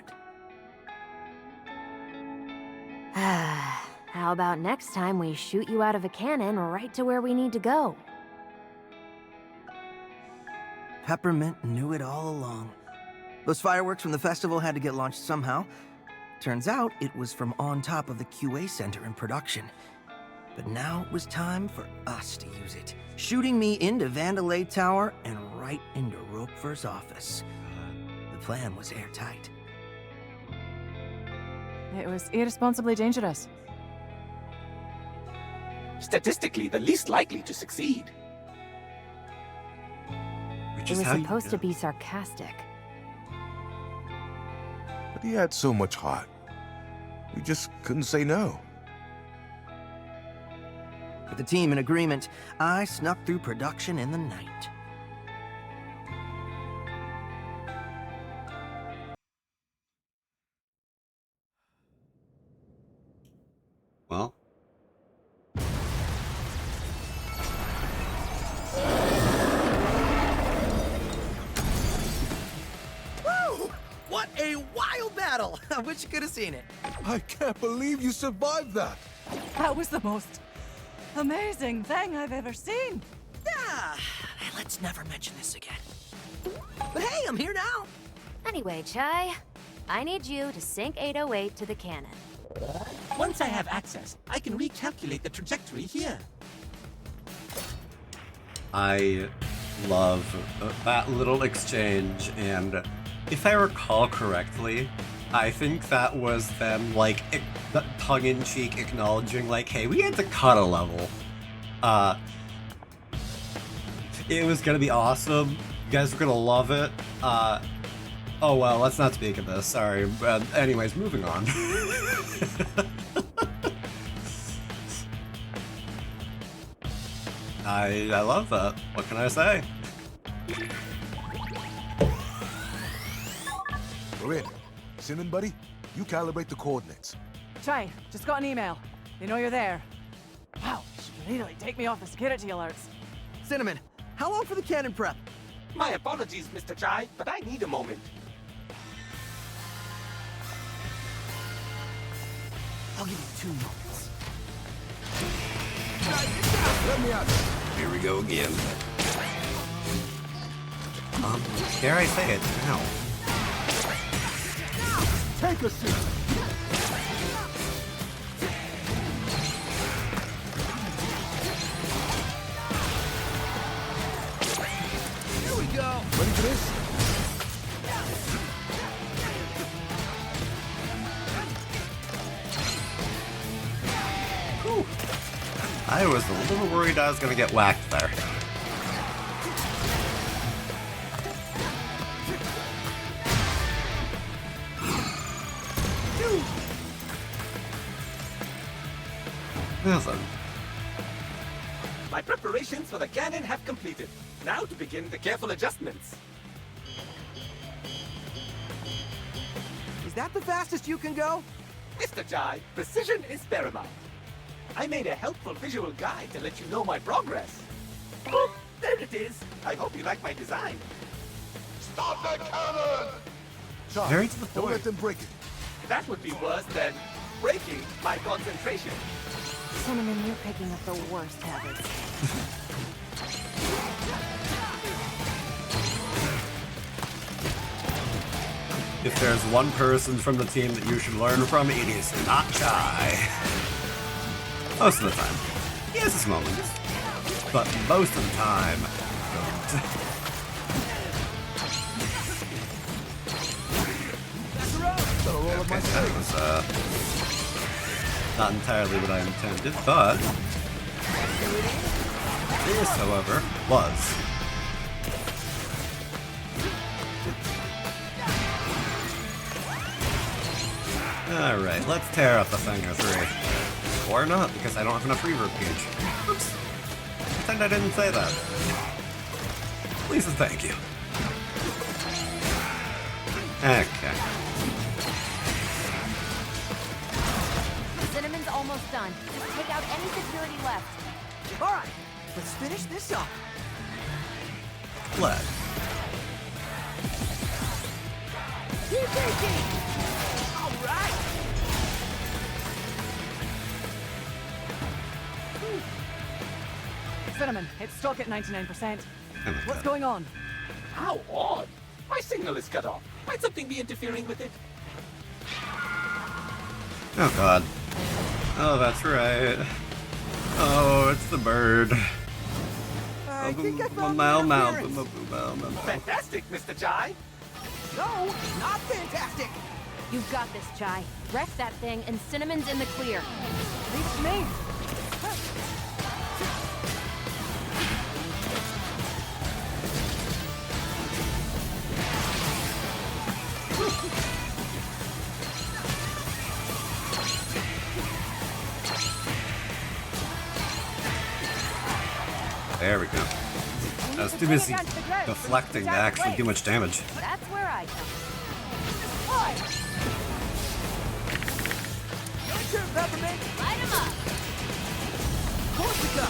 How about next time we shoot you out of a cannon right to where we need to go? Peppermint knew it all along. Those fireworks from the festival had to get launched somehow. Turns out it was from on top of the QA center in production. But now it was time for us to use it, shooting me into Vandelay Tower and right into Roquefort's office. The plan was airtight. It was irresponsibly dangerous. Statistically, the least likely to succeed. Which It is was how you supposed know. to be sarcastic. But he had so much heart. We just couldn't say no. With the team in agreement, I snuck through production in the night. Well. battle! I wish you could have seen it. I can't believe you survived that! That was the most amazing thing I've ever seen. Ah, let's never mention this again. But hey, I'm here now. Anyway, Chai, I need you to sync 808 to the cannon. Once I have access, I can recalculate the trajectory here. I love that little exchange, and if I recall correctly, I think that was them, like, tongue-in-cheek acknowledging, like, hey, we had to cut a level. It was gonna be awesome. You guys were gonna love it. Oh well, let's not speak of this, sorry. Anyways, moving on. I love that. What can I say? We're in. Cinnamon, buddy, you calibrate the coordinates. Chai, just got an email. They know you're there. Wow, she can literally take me off the security alerts. Cinnamon, how long for the cannon prep? My apologies, Mr. Chai, but I need a moment. I'll give you 2 moments. Let me out. Here we go again. Dare I say it? Ow. Take a seat. Here we go. Ready for this? Whew. I was a little worried I was gonna get whacked there. Listen. My preparations for the cannon have completed. Now to begin the careful adjustments. Is that the fastest you can go? Mr. Chai, precision is paramount. I made a helpful visual guide to let you know my progress. Oh, there it is. I hope you like my design. Stop the cannon! Chai, Very to the don't point. let them break it. That would be worse than breaking my concentration. Cinnamon, you're picking up the worst habits. If there's one person from the team that you should learn from, it is not Chai. Most of the time. He has his moments. But most of the time, don't. Okay, that was, not entirely what I intended, but this, however, was. Alright, let's tear up the Fenga 3. Or not, because I don't have enough reverb gauge. Oops. Pretend I didn't say that. Please and thank you. Okay. Cinnamon's almost done. Just take out any security left. All right, let's finish this up. Lead. All right. Cinnamon, it's stuck at 99%. What's going on? How odd. My signal is cut off. Might something be interfering with it? Oh god. Oh, that's right. Oh, it's the bird. I think I found the interference. Fantastic, Mr. Chai. No, not fantastic. You've got this, Chai. Wreck that thing, and Cinnamon's in the clear. Reach me. There we go. I was too busy deflecting to actually do much damage. That's where I come. Sure, Peppermint. Light him up. Corsica.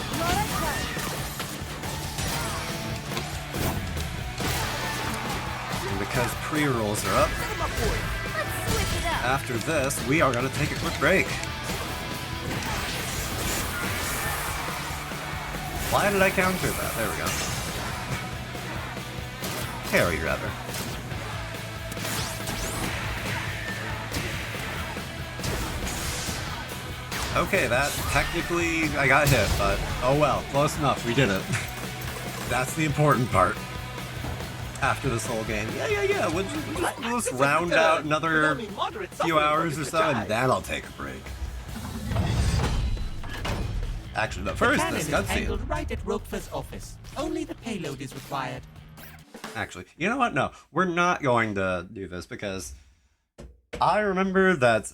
And because pre-rolls are up, Let's switch After this, we are going to take a quick break. Why did I counter that? There we go. Parry, rather. Okay, that technically I got hit, but oh well, close enough, we did it. That's the important part. After this whole game. Yeah, we'll just round out another few hours or so, and then I'll take a break. Actually, but first, this cutscene. Right at Roquefort's office. Only the payload is required. Actually, you know what? No, we're not going to do this because I remember that.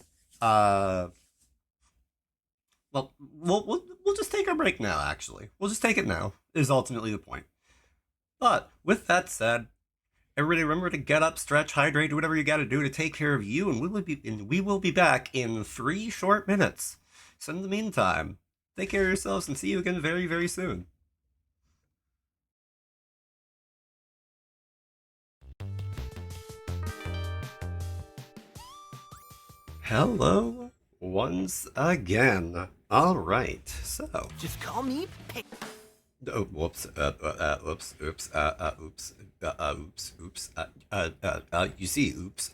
Well, we'll just take our break now. Actually, we'll just take it now. Is ultimately the point. But with that said, everybody remember to get up, stretch, hydrate, do whatever you got to do to take care of you, and we will be back in 3 short minutes. So in the meantime, take care of yourselves and see you again very, very soon. Hello once again. All right, so just call me. Oh, whoops! You see, oops.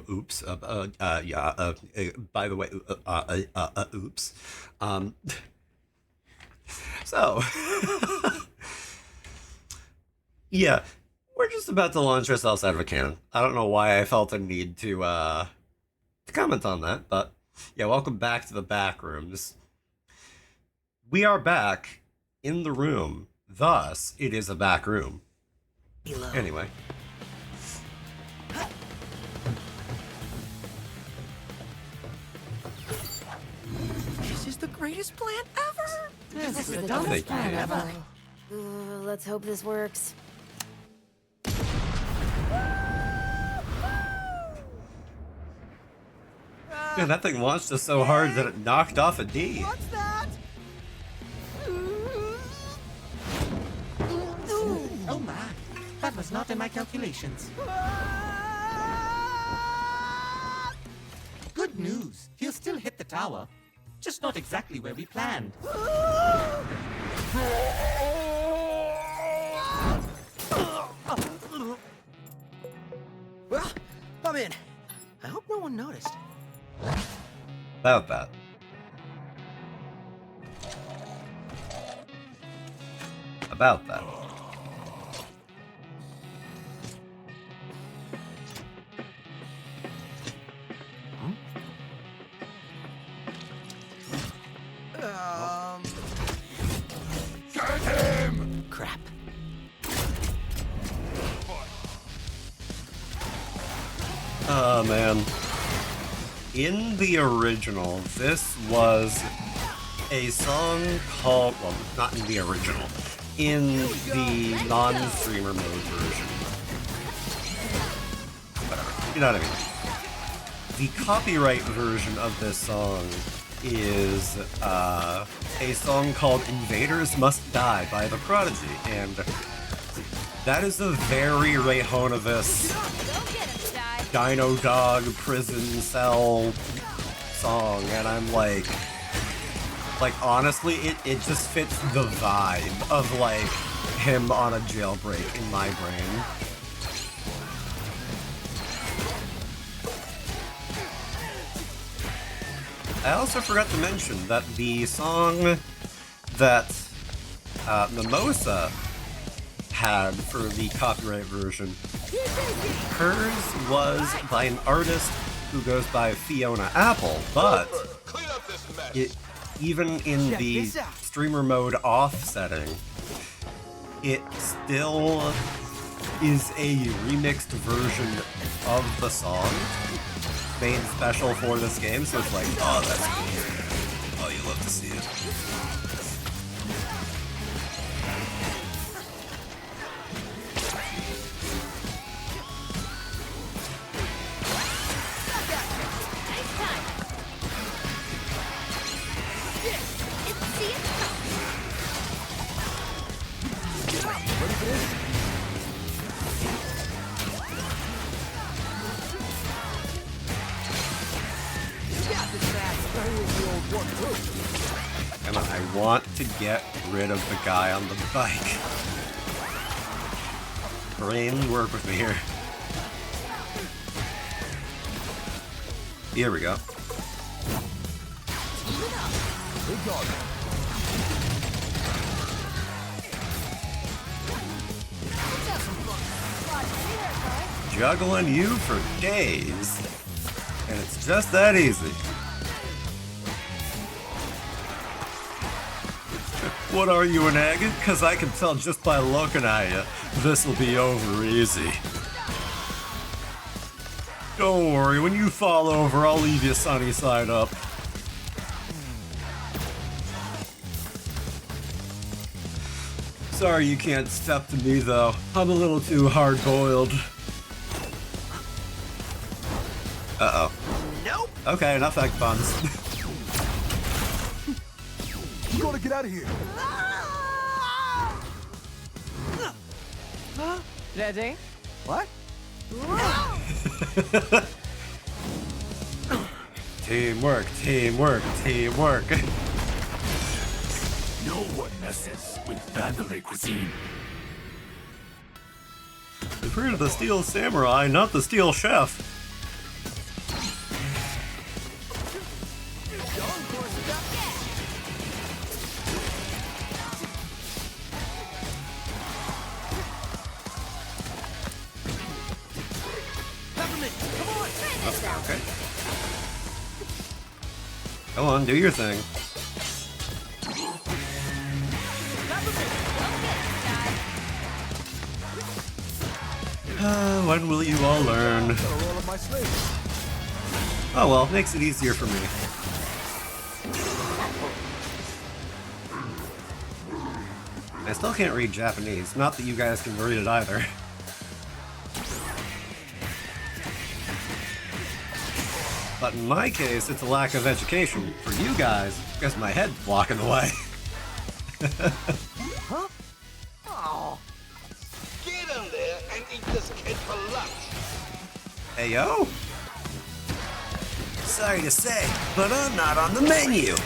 Oops. Yeah. By the way, oops. So, yeah, we're just about to launch ourselves out of a cannon. I don't know why I felt a need to comment on that, but yeah, welcome back to the back rooms. We are back in the room, thus it is a back room. Anyway. This is the greatest plan ever! This is the dumbest plan ever. Let's hope this works. Man, that thing launched us so hard that it knocked off a D. What's that? Oh my, that was not in my calculations. Good news, he'll still hit the tower. Just not exactly where we planned. Well, I'm in. I hope no one noticed. About that. About that. Get him! Crap. Oh, man. In the original, this was a song called... Well, not in the original. In the non-streamer mode version. Whatever. You know what I mean. The copyright version of this song is a song called Invaders Must Die by The Prodigy, and that is a very Ray Honovis Dino Dog prison cell song, and I'm like honestly, it just fits the vibe of like him on a jailbreak in my brain. I also forgot to mention that the song that Mimosa had for the copyright version, hers was by an artist who goes by Fiona Apple, but even in the streamer mode off setting, it still is a remixed version of the song made special for this game, so it's like, oh, that's cool. Oh, you love to see it. want to get rid of the guy on the bike. Brain, work with me here. Here we go. Juggling you for days. And it's just that easy. What are you, an agate? Because I can tell just by looking at you, this'll be over easy. Don't worry, when you fall over, I'll leave you sunny side up. Sorry you can't step to me, though. I'm a little too hard-boiled. Uh-oh. Nope. Okay, enough egg puns. You gotta get out of here. Ready? What? Teamwork, teamwork, teamwork. No one messes with Vandalay cuisine. I've heard of the Steel Samurai, not the Steel Chef. Okay. Come on, do your thing. When will you all learn? Oh well, makes it easier for me. I still can't read Japanese, not that you guys can read it either. But in my case, it's a lack of education. For you guys, because my head's blocking the way. Huh? Oh. Get in there and eat this kid for lunch. Hey yo! Sorry to say, but I'm not on the menu.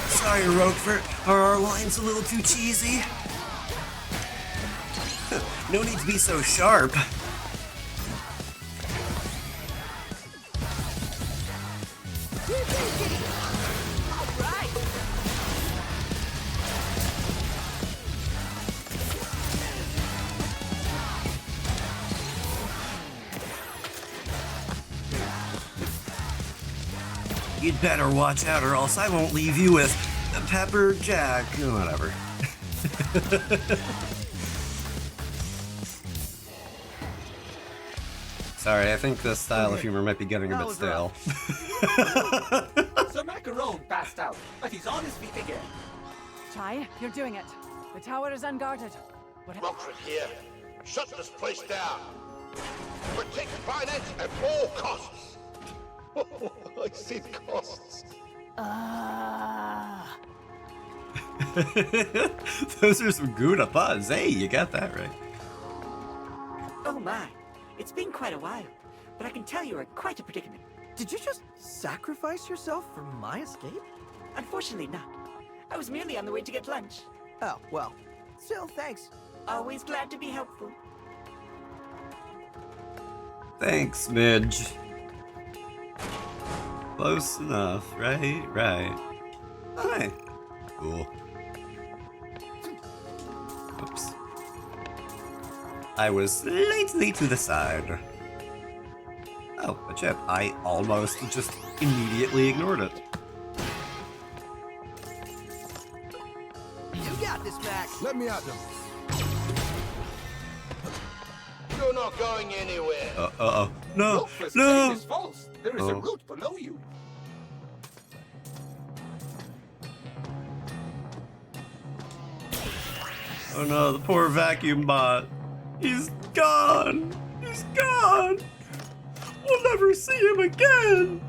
Sorry, Roquefort. Are our lines a little too cheesy? No need to be so sharp. You'd better watch out or else I won't leave you with Pepper Jack. Whatever. Sorry, I think this style of humor might be getting a bit stale. Sir Macaron passed out, but he's on his feet again. Chai, you're doing it. The tower is unguarded. Rockford here. Shut this place down. Protect finance at all costs. I see the costs. Those are some Gouda puns. Hey, you got that right. Oh my, it's been quite a while, but I can tell you're in quite a predicament. Did you just sacrifice yourself for my escape? Unfortunately not. I was merely on the way to get lunch. Oh, well, still, thanks. Always glad to be helpful. Thanks, Midge. Close enough, right? Right. Hi. Cool. Oops. I was slightly to the side. Oh, a chip. I almost just immediately ignored it. You got this, Max. Let me out them. You're not going anywhere. Uh-oh. No, Roquefort's no. claim is false. There is a route below you. Oh no, the poor vacuum bot. He's gone. He's gone. We'll never see him again.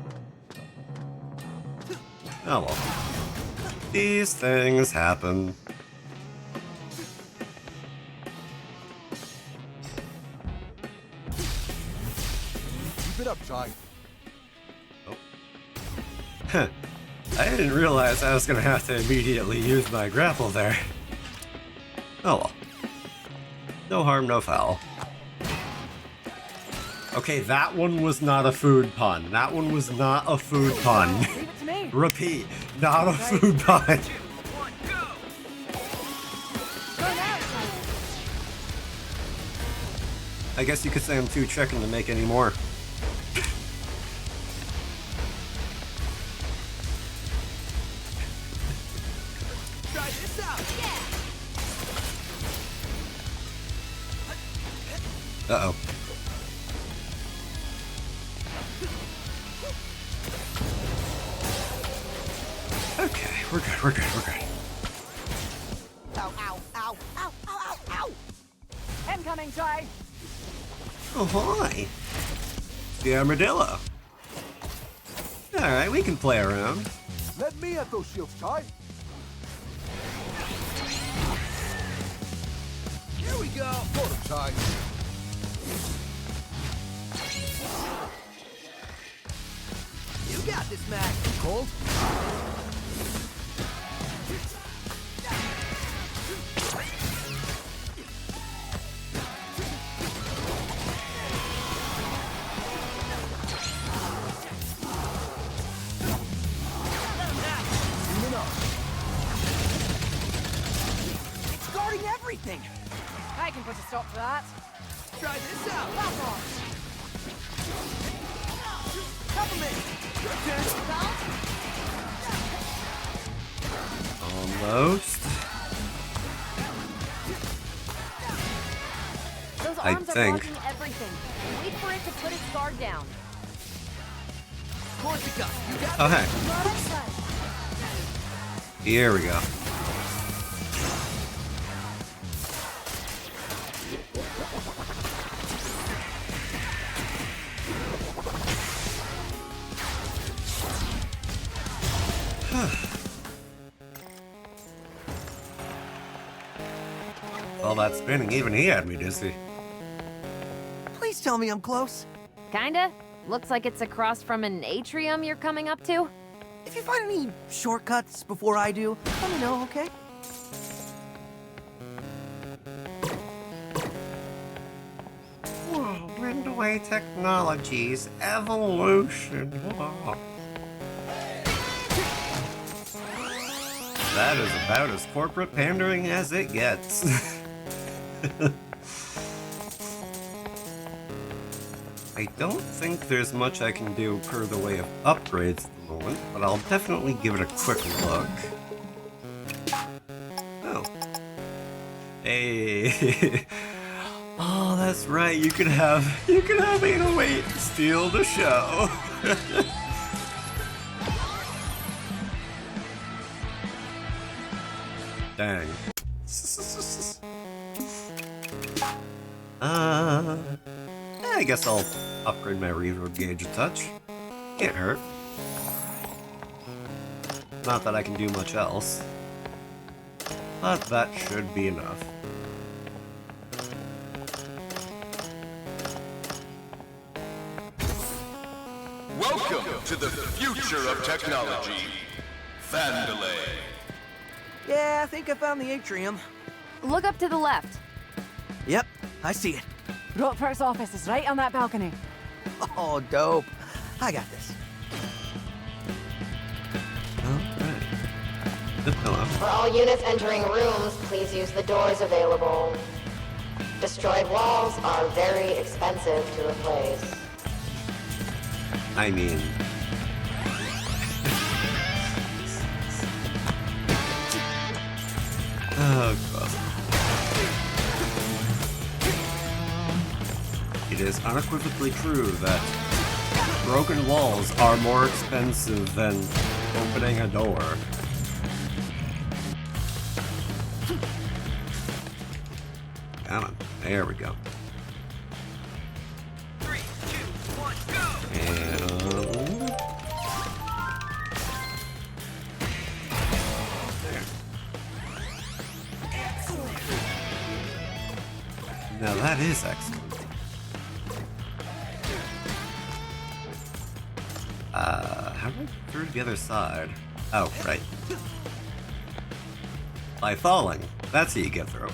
Oh well. These things happen. Keep it up, Chai. Huh. I didn't realize I was gonna have to immediately use my grapple there. Oh well. No harm, no foul. Okay, that one was not a food pun. That one was not a food pun. Repeat, not a food pun. I guess you could say I'm too chicken to make any more. Try this out. Uh-oh. Okay, we're good, we're good, we're good. Ow, ow, ow, ow, ow, ow, ow! Incoming, Ty! Oh, hi. The armadillo. Alright, we can play around. Let me at those shields, Ty. Here we go! Got him, Ty. You got this, Mac. Cold? It's guarding everything! I can put a stop to that. Try this out! Pop off! Supplement! Your turn! Almost. Those I arms are think. blocking everything. Wait for it to put its guard down. Corsica, you got Oh, hey. Here we go. All that spinning, even he had me dizzy. Please tell me I'm close. Kinda. Looks like it's across from an atrium you're coming up to. If you find any shortcuts before I do, let me know, okay? Whoa, Brindaway Technologies evolution. Whoa. That is about as corporate pandering as it gets. I don't think there's much I can do per the way of upgrades at the moment, but I'll definitely give it a quick look. Oh. Hey. Oh, that's right. You could have 808 steal the show. Dang. I guess I'll upgrade my reverb gauge a touch. Can't hurt. Not that I can do much else. But that should be enough. Welcome to the future of technology, Vandalay. Yeah, I think I found the atrium. Look up to the left. Yep, I see it. Rockford's office is right on that balcony. Oh, dope. I got this. For all units entering rooms, please use the doors available. Destroyed walls are very expensive to replace. I mean... Oh, God. It is unequivocally true that broken walls are more expensive than opening a door. Got him. There we go. 3, 2, 1, go! And... Now that is excellent. How do I get through to the other side? Oh, right. By falling. That's how you get through.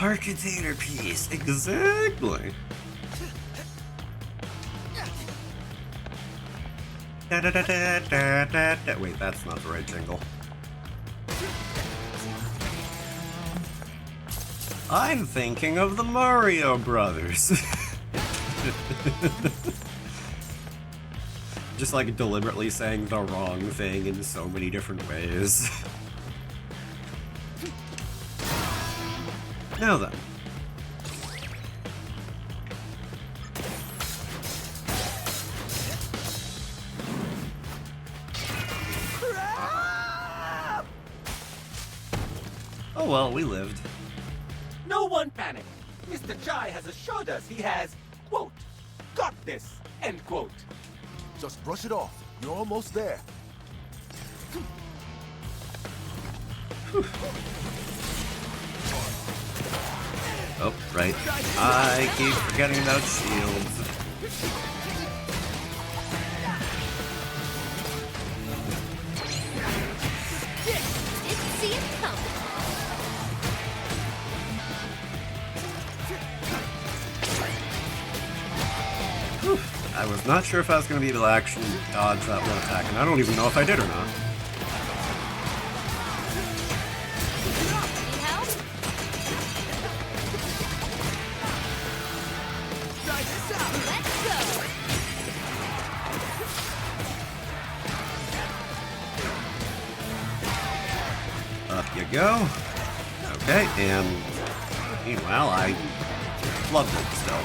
Our container piece. Exactly. Da, da, da, da, da, da, da. Wait, that's not the right jingle. I'm thinking of the Mario Brothers. Just like deliberately saying the wrong thing in so many different ways. Now then. Oh well, we lived. No one panic. Mr. Chai has assured us he has, quote, got this, end quote. Just brush it off. You're almost there. Oh, right. I keep forgetting about shields. Didn't see it coming. I was not sure if I was going to be able to actually dodge that one attack, and I don't even know if I did or not. Need help? Try this out. Let's go. Up you go. Okay, and meanwhile, I loved it still.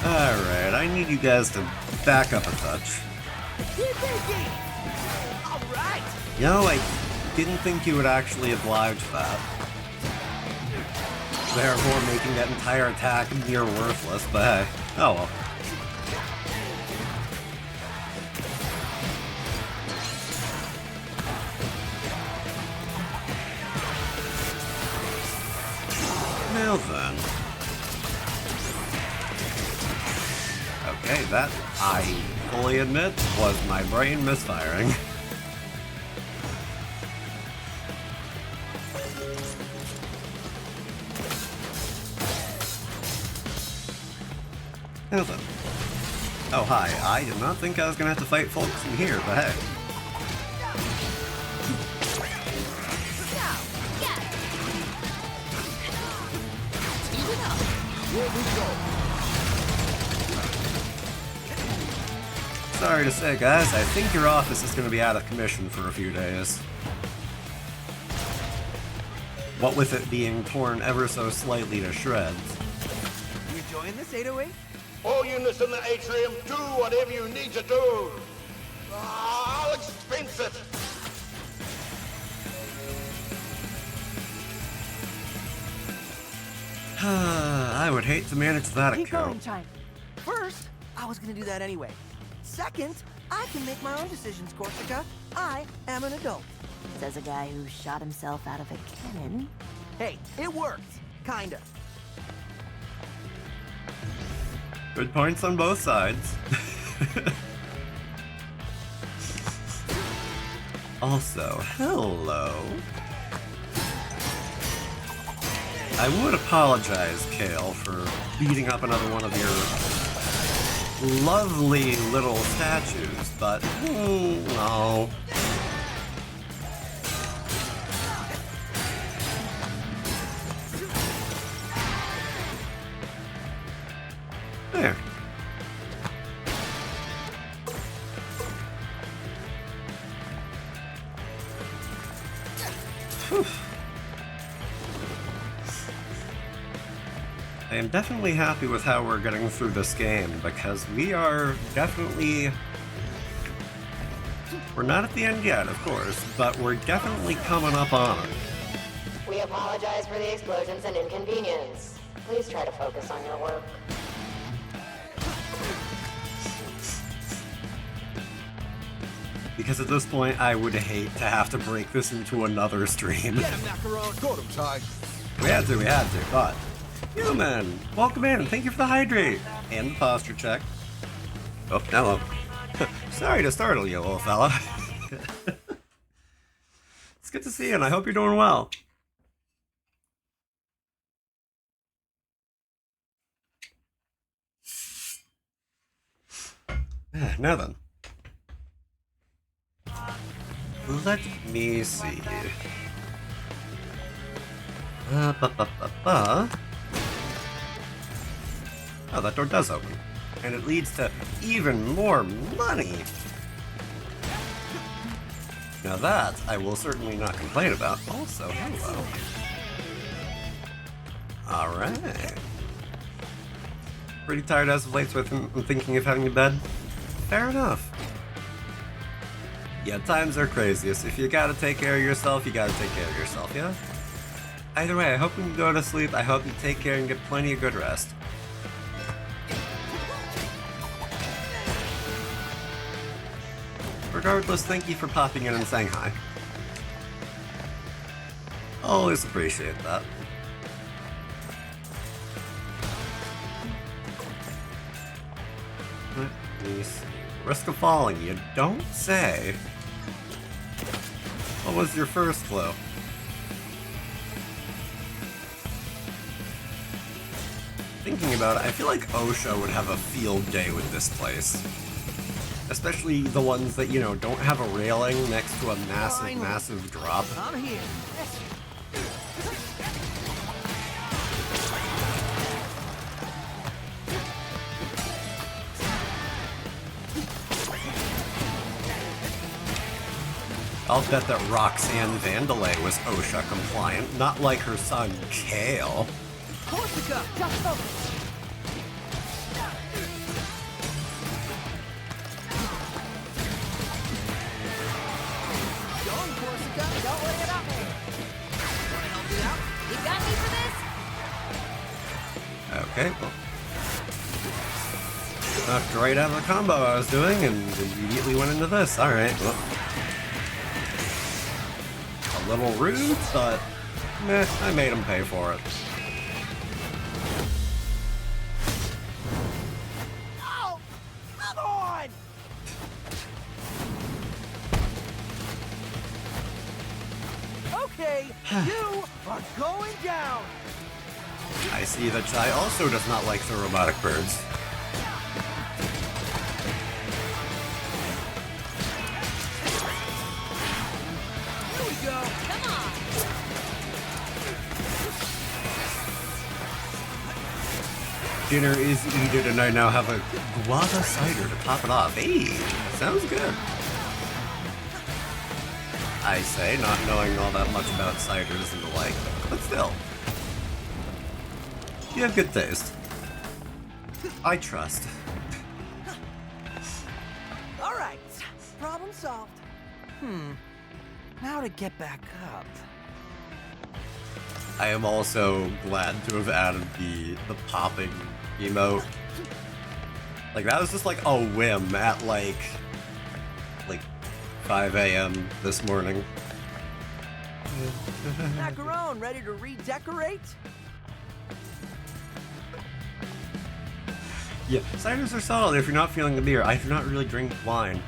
Alright, I need you guys to back up a touch. Alright! You know, I didn't think you would actually oblige that. Therefore making that entire attack near worthless, but hey, oh well. Now then. Okay, that, I fully admit, was my brain misfiring. Now then. Oh, hi. I did not think I was gonna have to fight folks in here, but hey. Sorry to say, guys, I think your office is gonna be out of commission for a few days. What with it being torn ever so slightly to shreds. You enjoying this, 808? All units in the atrium, do whatever you need to do. I'll expense it. I would hate to manage that Keep account. going, Chime. First, I was gonna do that anyway. Second, I can make my own decisions, Corsica. I am an adult. Says a guy who shot himself out of a cannon. Hey, it worked. Kinda. Good points on both sides. Also, hello. I would apologize, Kale, for beating up another one of your lovely little statues, but no. There. Whew. I am definitely happy with how we're getting through this game, because we are definitely... We're not at the end yet, of course, but we're definitely coming up on it. We apologize for the explosions and inconvenience. Please try to focus on your work. Because at this point, I would hate to have to break this into another stream. Get him, Macaron. Got him, Ty. We had to, but... Human! Welcome in, and thank you for the hydrate! And the posture check. Oh, hello. Sorry to startle you, little fella. It's good to see you, and I hope you're doing well. Now then. Let me see. Oh, that door does open. And it leads to even more money! Now that, I will certainly not complain about. Also, hello. Alright. Pretty tired as of late, so I'm thinking of having a bed. Fair enough. Yeah, times are craziest. If you gotta take care of yourself, you gotta take care of yourself, yeah? Either way, I hope when you go to sleep, I hope you take care and get plenty of good rest. Regardless, thank you for popping in and saying hi. Always appreciate that. Let me see. Risk of falling, you don't say. What was your first clue? Thinking about it, I feel like OSHA would have a field day with this place. Especially the ones that, you know, don't have a railing next to a massive drop. I'm here. I'll bet that Roxanne Vandelay was OSHA compliant, not like her son, Kale. Corsica, just focus. Going, Corsica, don't worry about me. Wanna help you out? You got me for this? Okay, well. Knocked right out of the combo I was doing and immediately went into this. Alright, well. A little rude, but meh, I made him pay for it. Oh, come on! Okay, you are going down. I see that Chai also does not like the robotic birds. Here we go. Come on. Dinner is eaten and I now have a guava cider to top it off. Hey, sounds good. I say, not knowing all that much about ciders and the like, but still. You have good taste. I trust. All right, problem solved. Now to get back up. I am also glad to have added the popping emote. Like, that was just like a whim at like 5 a.m. this morning. Macaron, ready to redecorate? Yeah, ciders are solid if you're not feeling the beer. I do not really drink wine.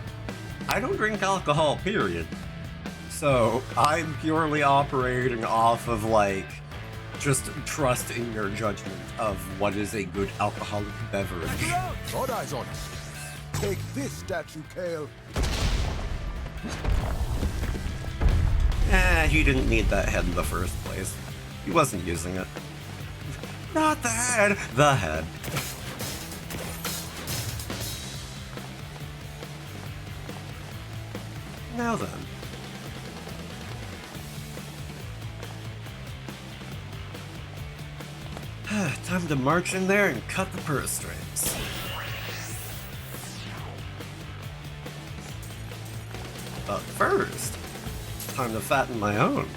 I don't drink alcohol, period. So, I'm purely operating off of, like, just trust in your judgment of what is a good alcoholic beverage. Got eyes on it. Take this, statue, Kale. He didn't need that head in the first place. He wasn't using it. Not the head! The head. Now then. Time to march in there and cut the purse strings. But first, time to fatten my own.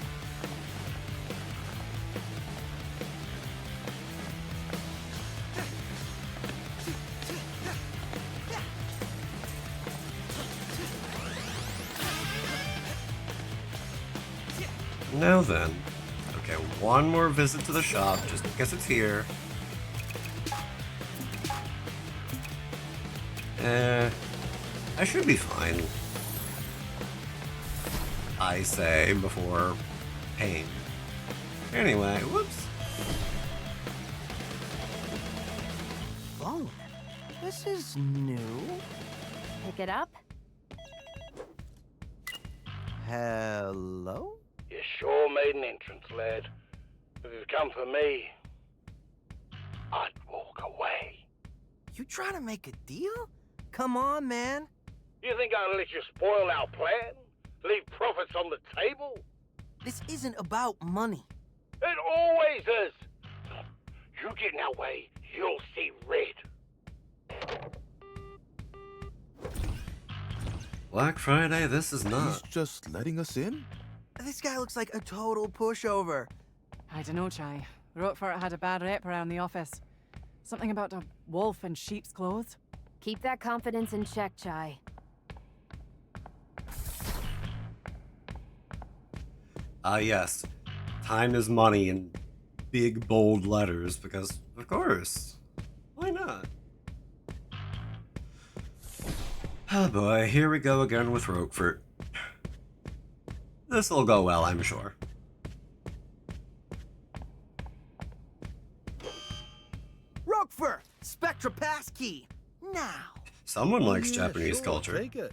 Now then. Okay, one more visit to the shop, just because it's here. I should be fine. I say before paying. Anyway, whoops. Phone. This is new. Pick it up. Hello? You sure made an entrance, lad. If you'd come for me, I'd walk away. You trying to make a deal? Come on, man. You think I'll let you spoil our plan? Leave profits on the table? This isn't about money. It always is. You get in our way, you'll see red. Black Friday, this is not. He's just letting us in? This guy looks like a total pushover. I dunno, Chai. Roquefort had a bad rep around the office. Something about a wolf in sheep's clothes. Keep that confidence in check, Chai. Ah, yes. Time is money in big, bold letters, because, of course. Why not? Oh boy, here we go again with Roquefort. This'll go well, I'm sure. Roquefort! Spectra passkey! Now! Someone likes Yeah, Japanese sure, culture. Take it.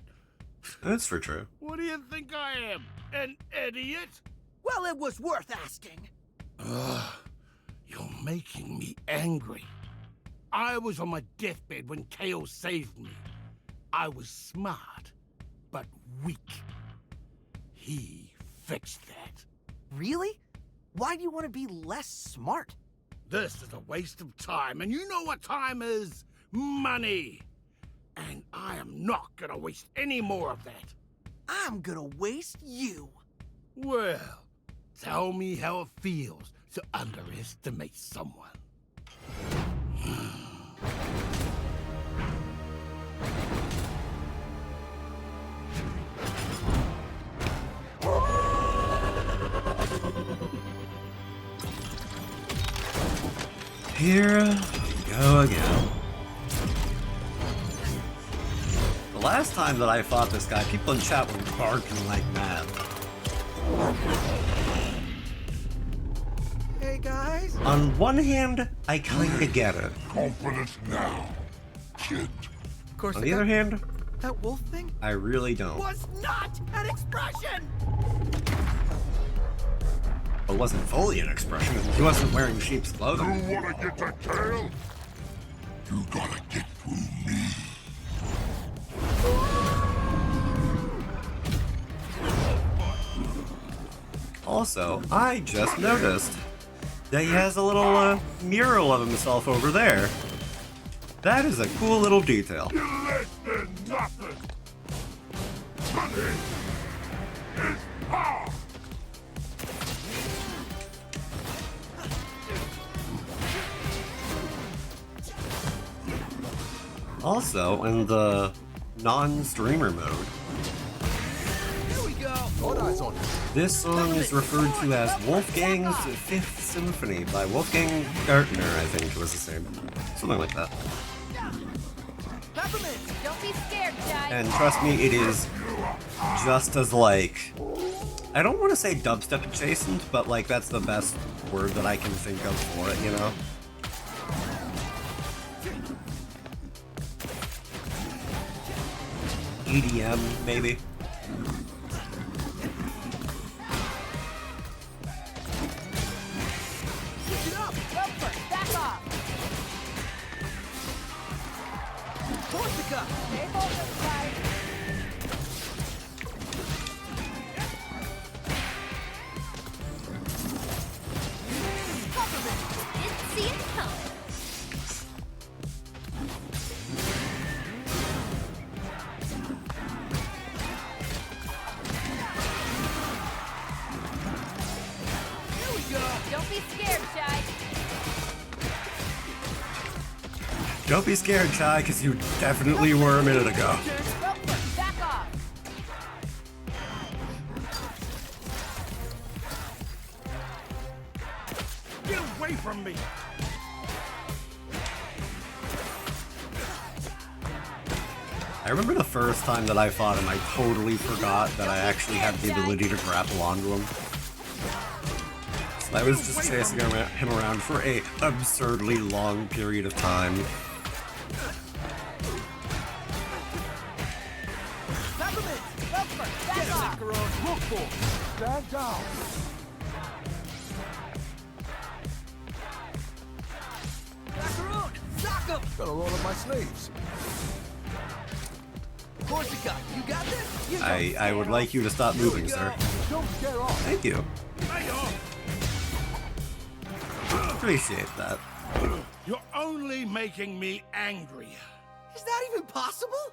That's for true. What do you think I am? An idiot? Well, it was worth asking. Ugh, you're making me angry. I was on my deathbed when Chaos saved me. I was smart, but weak. He fixed that. Really? Why do you want to be less smart? This is a waste of time, and you know what time is? Money. And I am not gonna waste any more of that. I'm gonna waste you. Well, tell me how it feels to underestimate someone. Here we go again. The last time that I fought this guy, people in chat were barking like mad. Hey, guys. On one hand, I kinda get it. Confidence now, kid. Of course, On the other hand, that wolf thing I really don't. was not an expression! It wasn't fully an expression. He wasn't wearing sheep's clothing. You wanna get that tail? You gotta get through me. Also, I just noticed that he has a little mural of himself over there. That is a cool little detail. You're less than nothing. Money is power. Also, in the non-streamer mode, Here we go! All eyes on him. this song is referred to as Wolfgang's Fifth Symphony by Wolfgang Gartner, I think was his name. Something like that. Peppermint! Don't be scared, Chai. And trust me, it is just as, like, I don't want to say dubstep adjacent, but, like, that's the best word that I can think of for it, you know? EDM, maybe? Pick it up! Roquefort, back off. Corsica! Stay focused, Chai. Didn't see it coming. Here we go! Don't be scared, Chai. Don't be scared, Chai, because you definitely were a minute ago. Roquefort, back off. away from me! I remember the first time that I fought him, I totally forgot that I actually had the ability to grapple onto him. So I was just chasing him around for a absurdly long period of time. Stand down. Macaroon! Sock him! Gotta roll up my sleeves. Corsica, you got this? You I would like you to stop moving, sir. Don't scare off. Thank you. Appreciate that. You're only making me angrier. Is that even possible?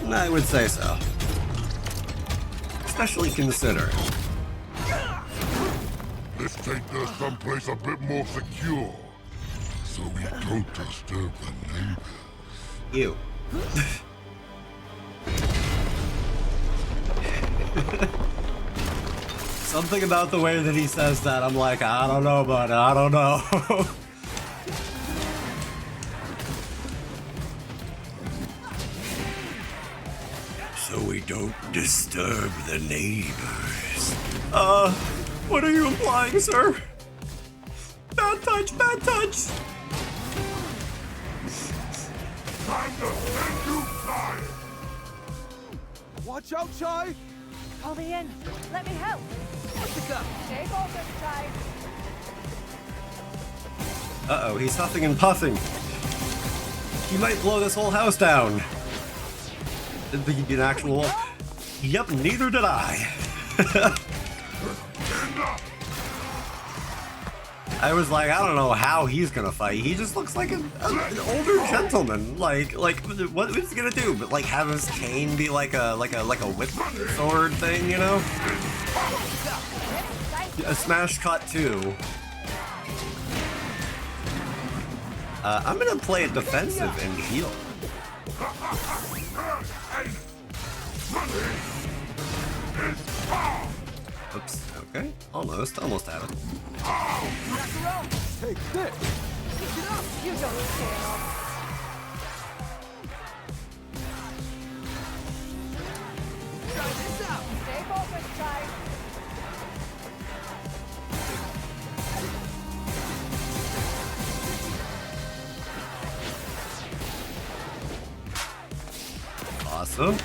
I would say so. Especially considering. Let's take this someplace a bit more secure, so we don't disturb the neighbors. Ew. Something about the way that he says that, I'm like, I don't know, bud, I don't know. So we don't disturb the neighbors. What are you implying, sir? Bad touch, bad touch! Time to send you flying! Watch out, Chai! Call me in. Let me help. Corsica! Stay focused, Chai. Uh-oh, he's huffing and puffing. He might blow this whole house down. Didn't think he'd be an actual wolf. Yep, neither did I. I was like, I don't know how he's gonna fight. He just looks like an older gentleman. Like, what is he gonna do? But like, have his cane be like a whip sword thing, you know? A smash cut too. I'm gonna play it defensive and heal. Oops. Okay. Almost had it. Take this. You don't care. Try this out! Stay focused, Chai. Awesome.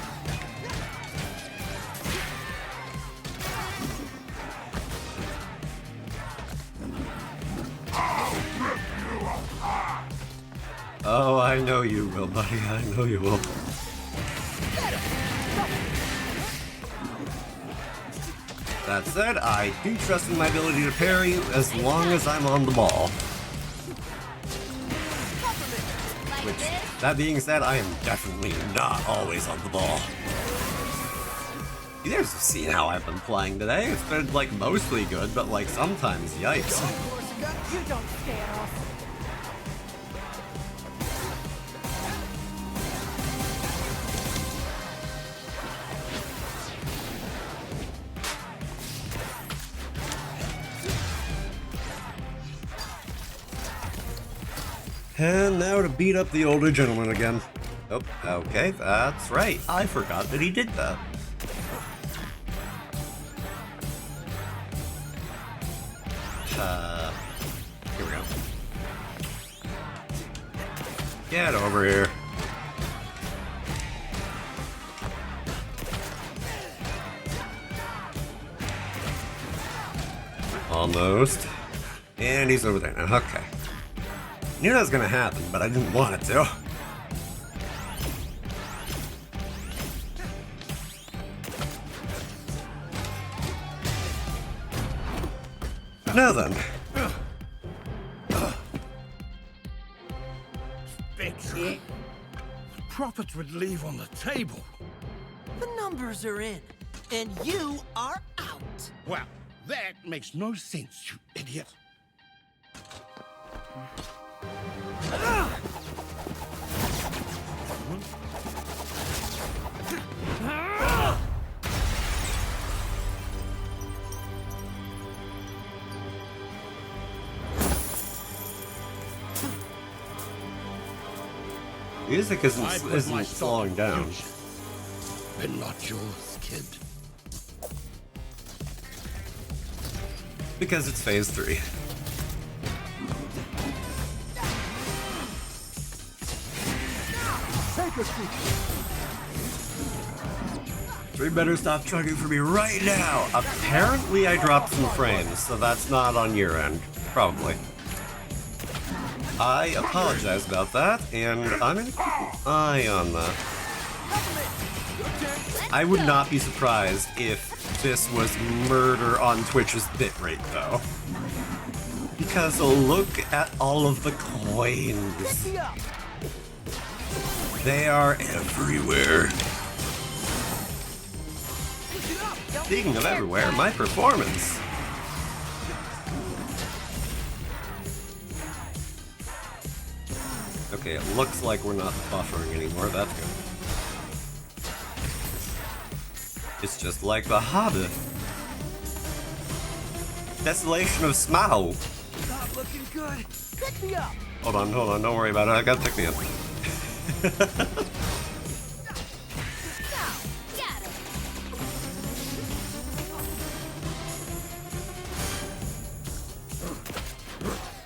Oh, I know you will, buddy. I know you will. That said, I do trust in my ability to parry as long as I'm on the ball. Which, that being said, I am definitely not always on the ball. You guys have seen how I've been playing today. It's been, like, mostly good, but, like, sometimes, yikes. You don't scare us. And now to beat up the older gentleman again. Oh, okay, that's right. I forgot that he did that. Here we go. Get over here. Almost. And he's over there now. Okay. Knew that was gonna happen, but I didn't want it to. Now then. Spectre, the profits would leave on the table. The numbers are in, and you are out. Well, that makes no sense, you idiot. Music isn't slowing down. But not yours, kid. Because it's phase 3. So you better stop chugging for me right now. Apparently I dropped some frames, so that's not on your end. Probably. I apologize about that, and I'm gonna keep an eye on that. I would not be surprised if this was murder on Twitch's bitrate, though. Because look at all of the coins. They are everywhere. Speaking of everywhere, my performance. Okay, it looks like we're not buffering anymore, that's good. It's just like the Hobbit. Desolation of Smaug. Not looking good. Pick me up. Hold on, don't worry about it, I gotta pick me up.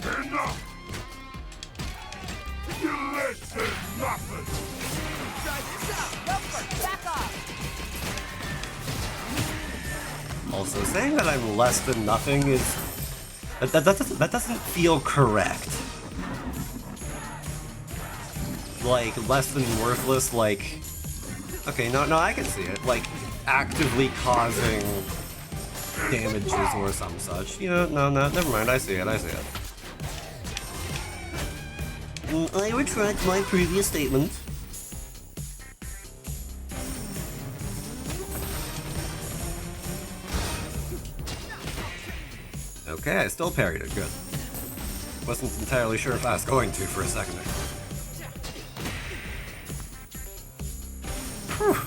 Enough! You less than nothing! Try this out! Roper, back off! Also, saying that I'm less than nothing is... That doesn't feel correct. Like, less than worthless, like... Okay, no, I can see it. Like, actively causing damages or some such. You know, no, never mind, I see it. I retract my previous statement. Okay, I still parried it, good. Wasn't entirely sure if I was going to for a second there. Whew.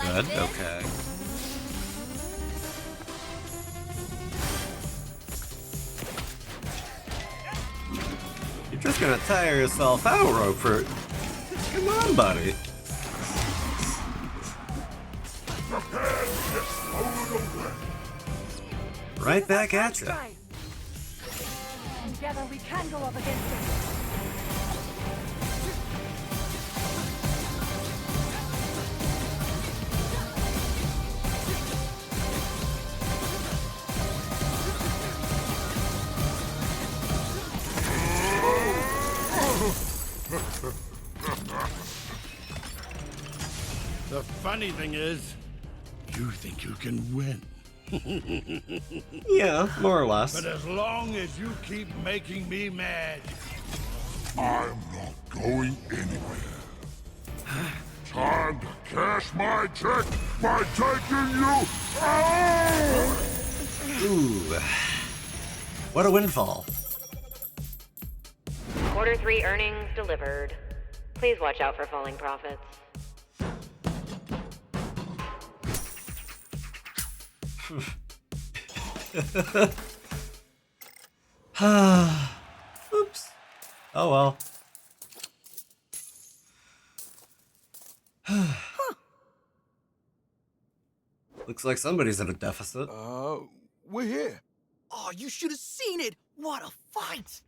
Good, okay. You're just gonna tire yourself out, Roper. Come on, buddy. Right back at you. Together we can go up against it. The funny thing is, you think you can win. Yeah, more or less. But as long as you keep making me mad, I'm not going anywhere. Time to cash my check by taking you out! Ooh. What a windfall. Quarter 3 earnings delivered. Please watch out for falling profits. Oops. Oh well. Looks like somebody's at a deficit. We're here. Oh, you should have seen it! What a fight!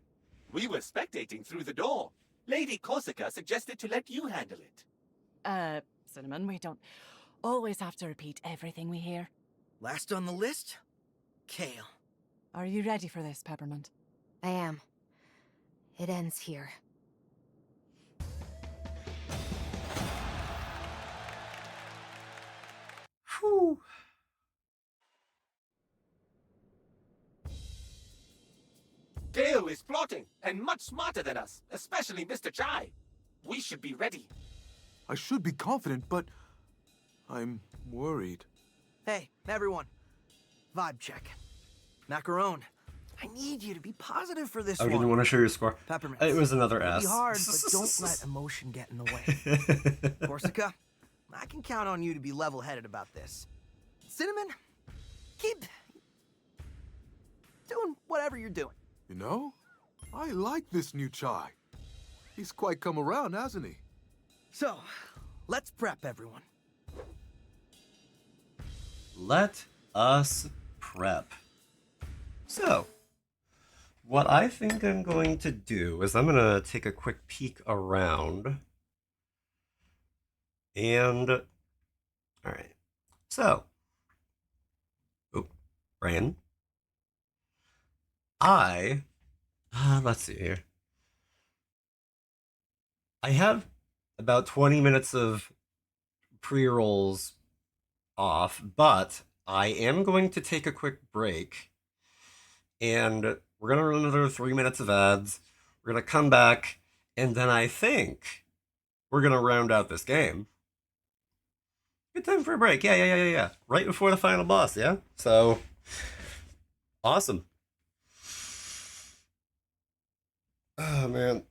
We were spectating through the door. Lady Korsica suggested to let you handle it. Cinnamon, we don't always have to repeat everything we hear. Last on the list? Kale. Are you ready for this, Peppermint? I am. It ends here. Whew. Kale is plotting, and much smarter than us, especially Mr. Chai. We should be ready. I should be confident, but I'm worried. Hey, everyone. Vibe check. Macaron, I need you to be positive for this Oh, one. did you want to show your score? Peppermint. It was another It'll S. be hard, but don't let emotion get in the way. Korsica, I can count on you to be level-headed about this. Cinnamon, keep doing whatever you're doing. You know, I like this new Chai. He's quite come around, hasn't he? So, let's prep everyone. Let us prep. So, what I think I'm going to do is I'm going to take a quick peek around. And, all right. So, Brian, let's see here. I have about 20 minutes of pre-rolls off, but I am going to take a quick break, and we're going to run another 3 minutes of ads. We're going to come back, and then I think we're going to round out this game. Good time for a break. Yeah. Right before the final boss, yeah? So, awesome. Oh, man.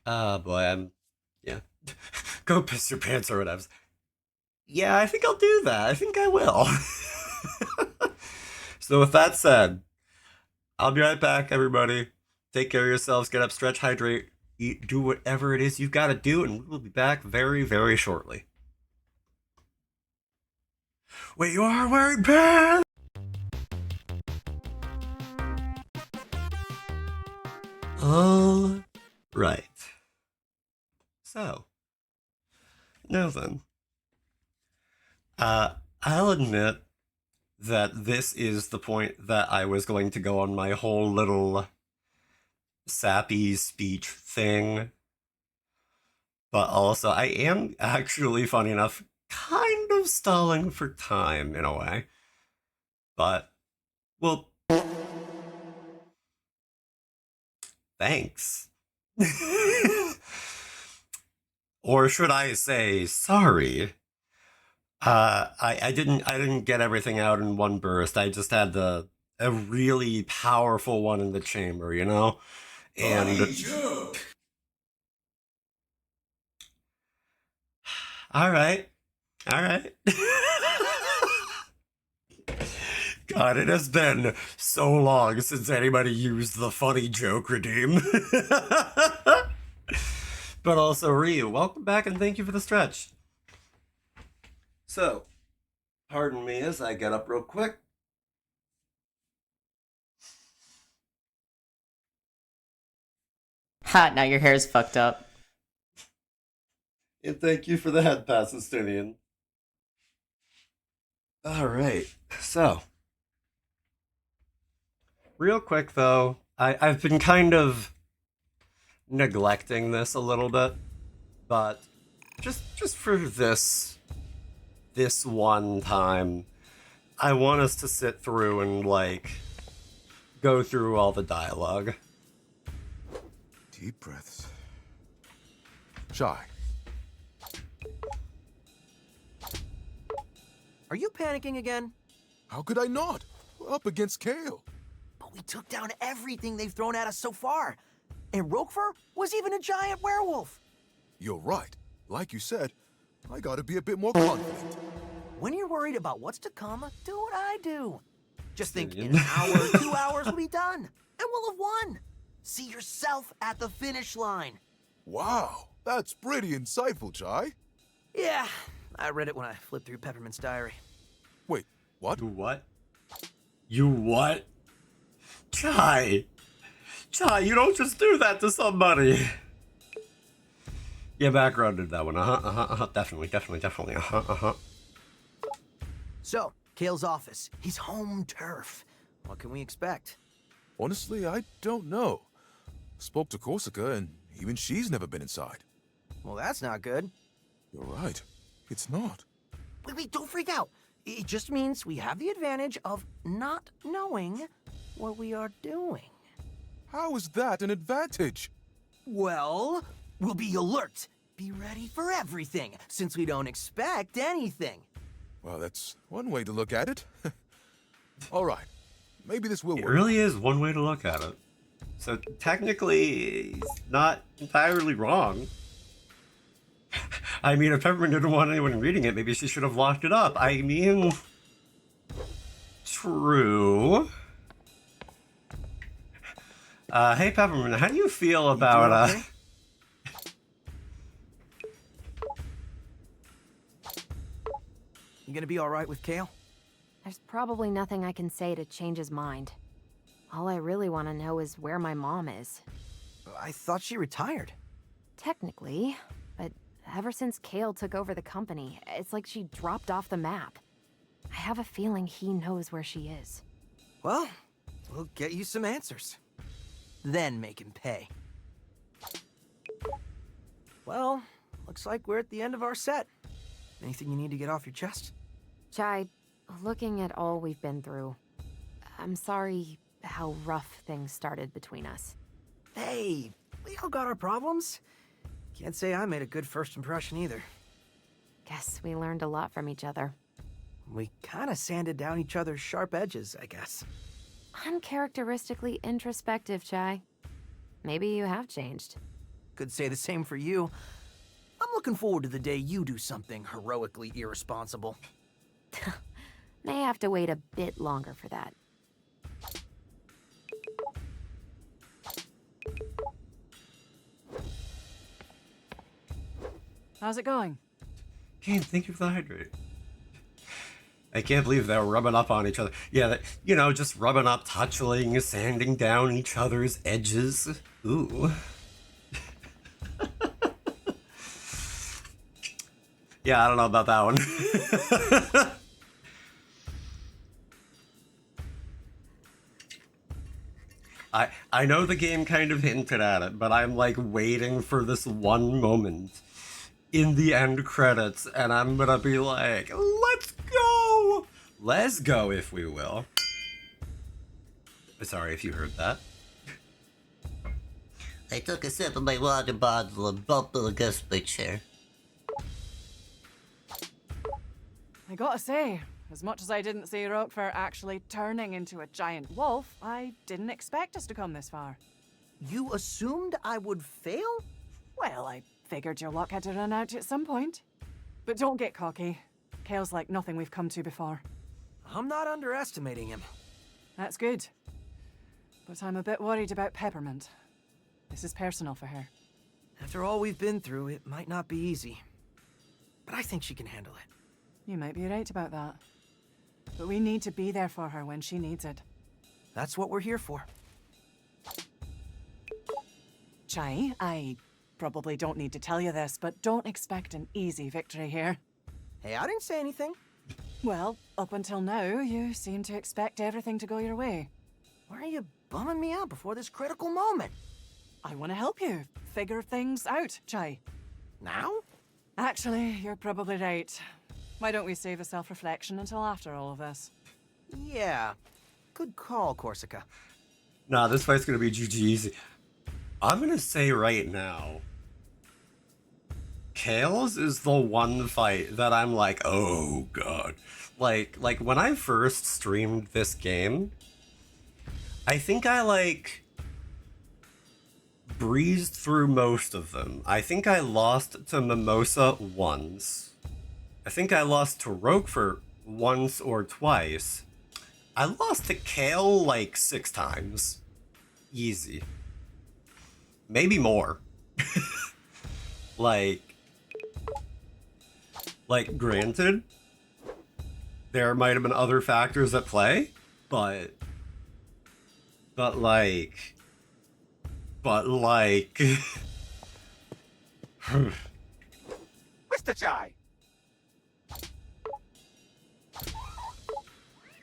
Boy, yeah. Go piss your pants or whatever. Yeah, I think I'll do that. I think I will. So with that said, I'll be right back, everybody. Take care of yourselves. Get up, stretch, hydrate, eat, do whatever it is you've got to do, and we'll be back very, very shortly. Wait, you are wearing pants? All right. So, now then, I'll admit that this is the point that I was going to go on my whole little sappy speech thing. But also, I am actually, funny enough, kind of stalling for time in a way. But, well, thanks. Or should I say sorry? I didn't get everything out in one burst. I just had a really powerful one in the chamber, you know? And all right. God, it has been so long since anybody used the funny joke redeem. But also, Ryu, welcome back and thank you for the stretch. So, pardon me as I get up real quick. Ha, now your hair's fucked up. And thank you for the head pass, Estonian. Alright, so. Real quick though, I've been kind of neglecting this a little bit, but just for this one time, I want us to sit through and like go through all the dialogue. Deep breaths. Chai. Are you panicking again? How could I not? We're up against Kale. But we took down everything they've thrown at us so far. And Roquefort was even a giant werewolf. You're right. Like you said, I gotta be a bit more confident. When you're worried about what's to come, do what I do. Just think in an hour, 2 hours, we'll be done. And we'll have won. See yourself at the finish line. Wow, that's pretty insightful, Chai. Yeah, I read it when I flipped through Peppermint's diary. Wait, what? You what? You what? Chai, you don't just do that to somebody. Yeah, background did that one. Definitely. So, Kale's office. He's home turf. What can we expect? Honestly, I don't know. Spoke to Corsica, and even she's never been inside. Well, that's not good. You're right. It's not. Wait, don't freak out. It just means we have the advantage of not knowing what we are doing. How is that an advantage? Well, we'll be alert. Be ready for everything, since we don't expect anything. Well, that's one way to look at it. All right. Maybe this will work. It really is one way to look at it. So technically, he's not entirely wrong. I mean, if Peppermint didn't want anyone reading it, maybe she should have locked it up. I mean, True. Hey Peppermint, how do you feel about okay? You gonna be alright with Kale? There's probably nothing I can say to change his mind. All I really want to know is where my mom is. I thought she retired. Technically, but ever since Kale took over the company, it's like she dropped off the map. I have a feeling he knows where she is. Well, we'll get you some answers. Then make him pay. Well, looks like we're at the end of our set. Anything you need to get off your chest? Chai, looking at all we've been through, I'm sorry how rough things started between us. Hey, we all got our problems. Can't say I made a good first impression either. Guess we learned a lot from each other. We kinda sanded down each other's sharp edges, I guess. Uncharacteristically introspective, Chai. Maybe you have changed. Could say the same for you. I'm looking forward to the day you do something heroically irresponsible. May have to wait a bit longer for that. How's it going? Kane, thank you for the hydrate. I can't believe they're rubbing up on each other. Yeah, you know, just rubbing up, touching, sanding down each other's edges. Ooh. Yeah, I don't know about that one. I know the game kind of hinted at it, but I'm like waiting for this one moment in the end credits, and I'm gonna be like, let's go! Let's go, if we will. Sorry if you heard that. I took a sip of my water bottle and bumped against my chair. I gotta say, as much as I didn't see Roquefort actually turning into a giant wolf, I didn't expect us to come this far. You assumed I would fail? Well, I figured your luck had to run out at some point. But don't get cocky. Kale's like nothing we've come to before. I'm not underestimating him. That's good. But I'm a bit worried about Peppermint. This is personal for her. After all we've been through, it might not be easy. But I think she can handle it. You might be right about that. But we need to be there for her when she needs it. That's what we're here for. Chai, I probably don't need to tell you this, but don't expect an easy victory here. Hey, I didn't say anything. Well, up until now, you seem to expect everything to go your way. Why are you bumming me out before this critical moment? I want to help you figure things out, Chai. Now? Actually, you're probably right. Why don't we save a self-reflection until after all of this? Yeah. Good call, Corsica. Nah, this fight's gonna be GG easy. I'm gonna say right now, Kale's is the one fight that I'm like, oh god. Like when I first streamed this game, I think I like breezed through most of them. I think I lost to Mimosa once. I think I lost to Roquefort once or twice. I lost to Kale like 6 times. Easy. Maybe more. Like, granted, there might have been other factors at play, but like... Mr. Chai!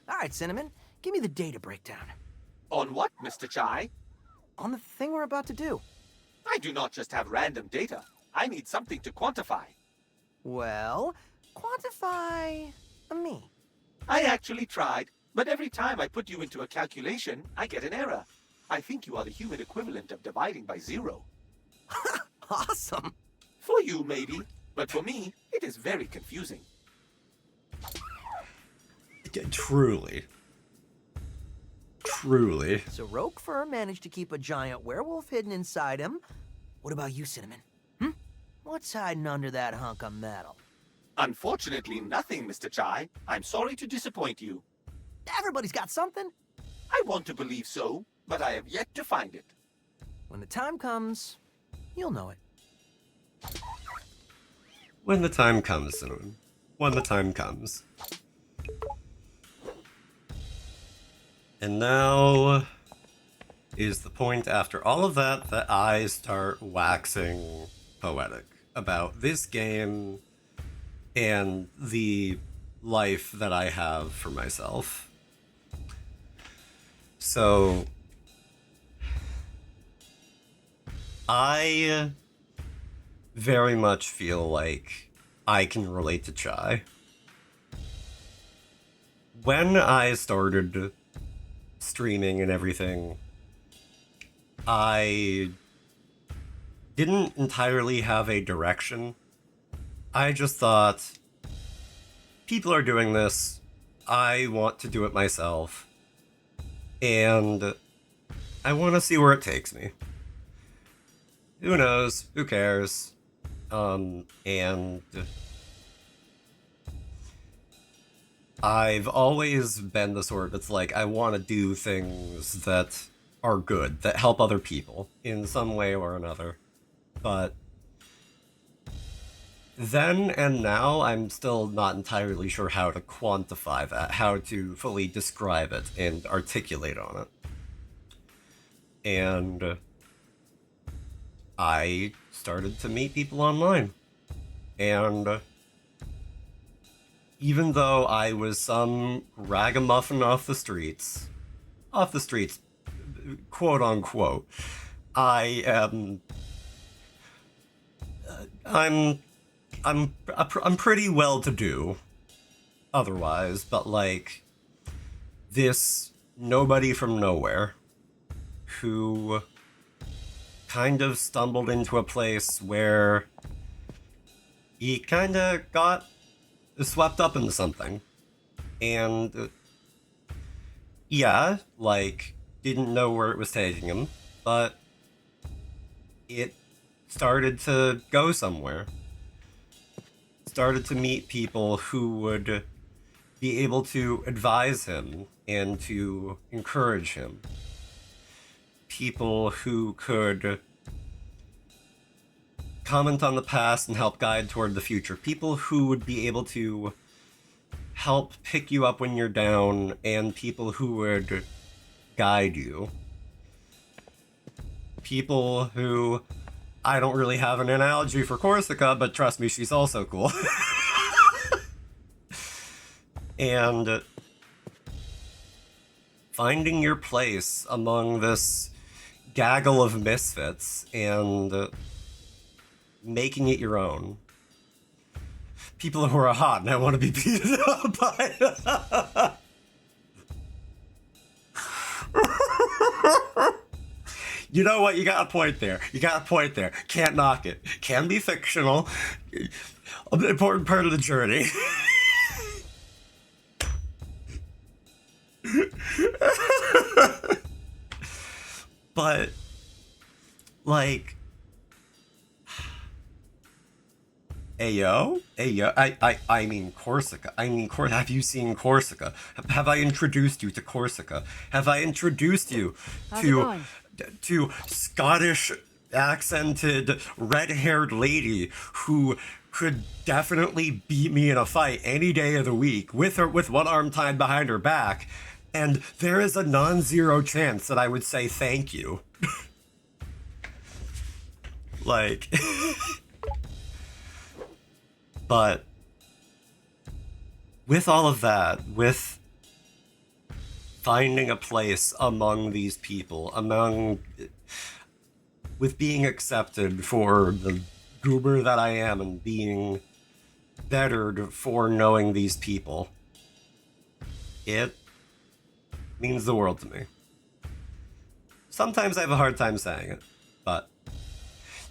Alright, Cinnamon, give me the data breakdown. On what, Mr. Chai? On the thing we're about to do. I do not just have random data. I need something to quantify. Well, quantify me. I actually tried, but every time I put you into a calculation, I get an error. I think you are the human equivalent of dividing by 0. Awesome. For you, maybe, but for me, it is very confusing. Truly. Truly. So Roquefort managed to keep a giant werewolf hidden inside him. What about you, Cinnamon? What's hiding under that hunk of metal? Unfortunately, nothing, Mr. Chai. I'm sorry to disappoint you. Everybody's got something. I want to believe so, but I have yet to find it. When the time comes, you'll know it. When the time comes, soon. When the time comes. And now is the point after all of that that I start waxing poetic about this game and the life that I have for myself. So I very much feel like I can relate to Chai. When I started streaming and everything, I didn't entirely have a direction. I just thought, people are doing this, I want to do it myself, and I want to see where it takes me. Who knows? Who cares? And I've always been the sort that's like, I want to do things that are good, that help other people in some way or another. But then and now, I'm still not entirely sure how to quantify that, how to fully describe it and articulate on it. And I started to meet people online. And even though I was some ragamuffin off the streets, quote unquote, I'm pretty well to do otherwise, but like this nobody from nowhere who kind of stumbled into a place where he kind of got swept up into something. And yeah, like, didn't know where it was taking him, but it started to go somewhere. Started to meet people who would be able to advise him and to encourage him. People who could comment on the past and help guide toward the future. People who would be able to help pick you up when you're down, and people who would guide you. People who, I don't really have an analogy for Corsica, but trust me, she's also cool. And finding your place among this gaggle of misfits and making it your own. People who are hot and I want to be beaten up by. You know what? You got a point there. Can't knock it. Can be fictional. An important part of the journey. But, like, Ayo, I mean Corsica. Have you seen Corsica? Have I introduced you to Corsica? Have I introduced you to Scottish accented red-haired lady who could definitely beat me in a fight any day of the week with one arm tied behind her back, and there is a non-zero chance that I would say thank you. Like, but with all of that, with finding a place among these people, with being accepted for the goober that I am and being bettered for knowing these people, it means the world to me. Sometimes I have a hard time saying it, but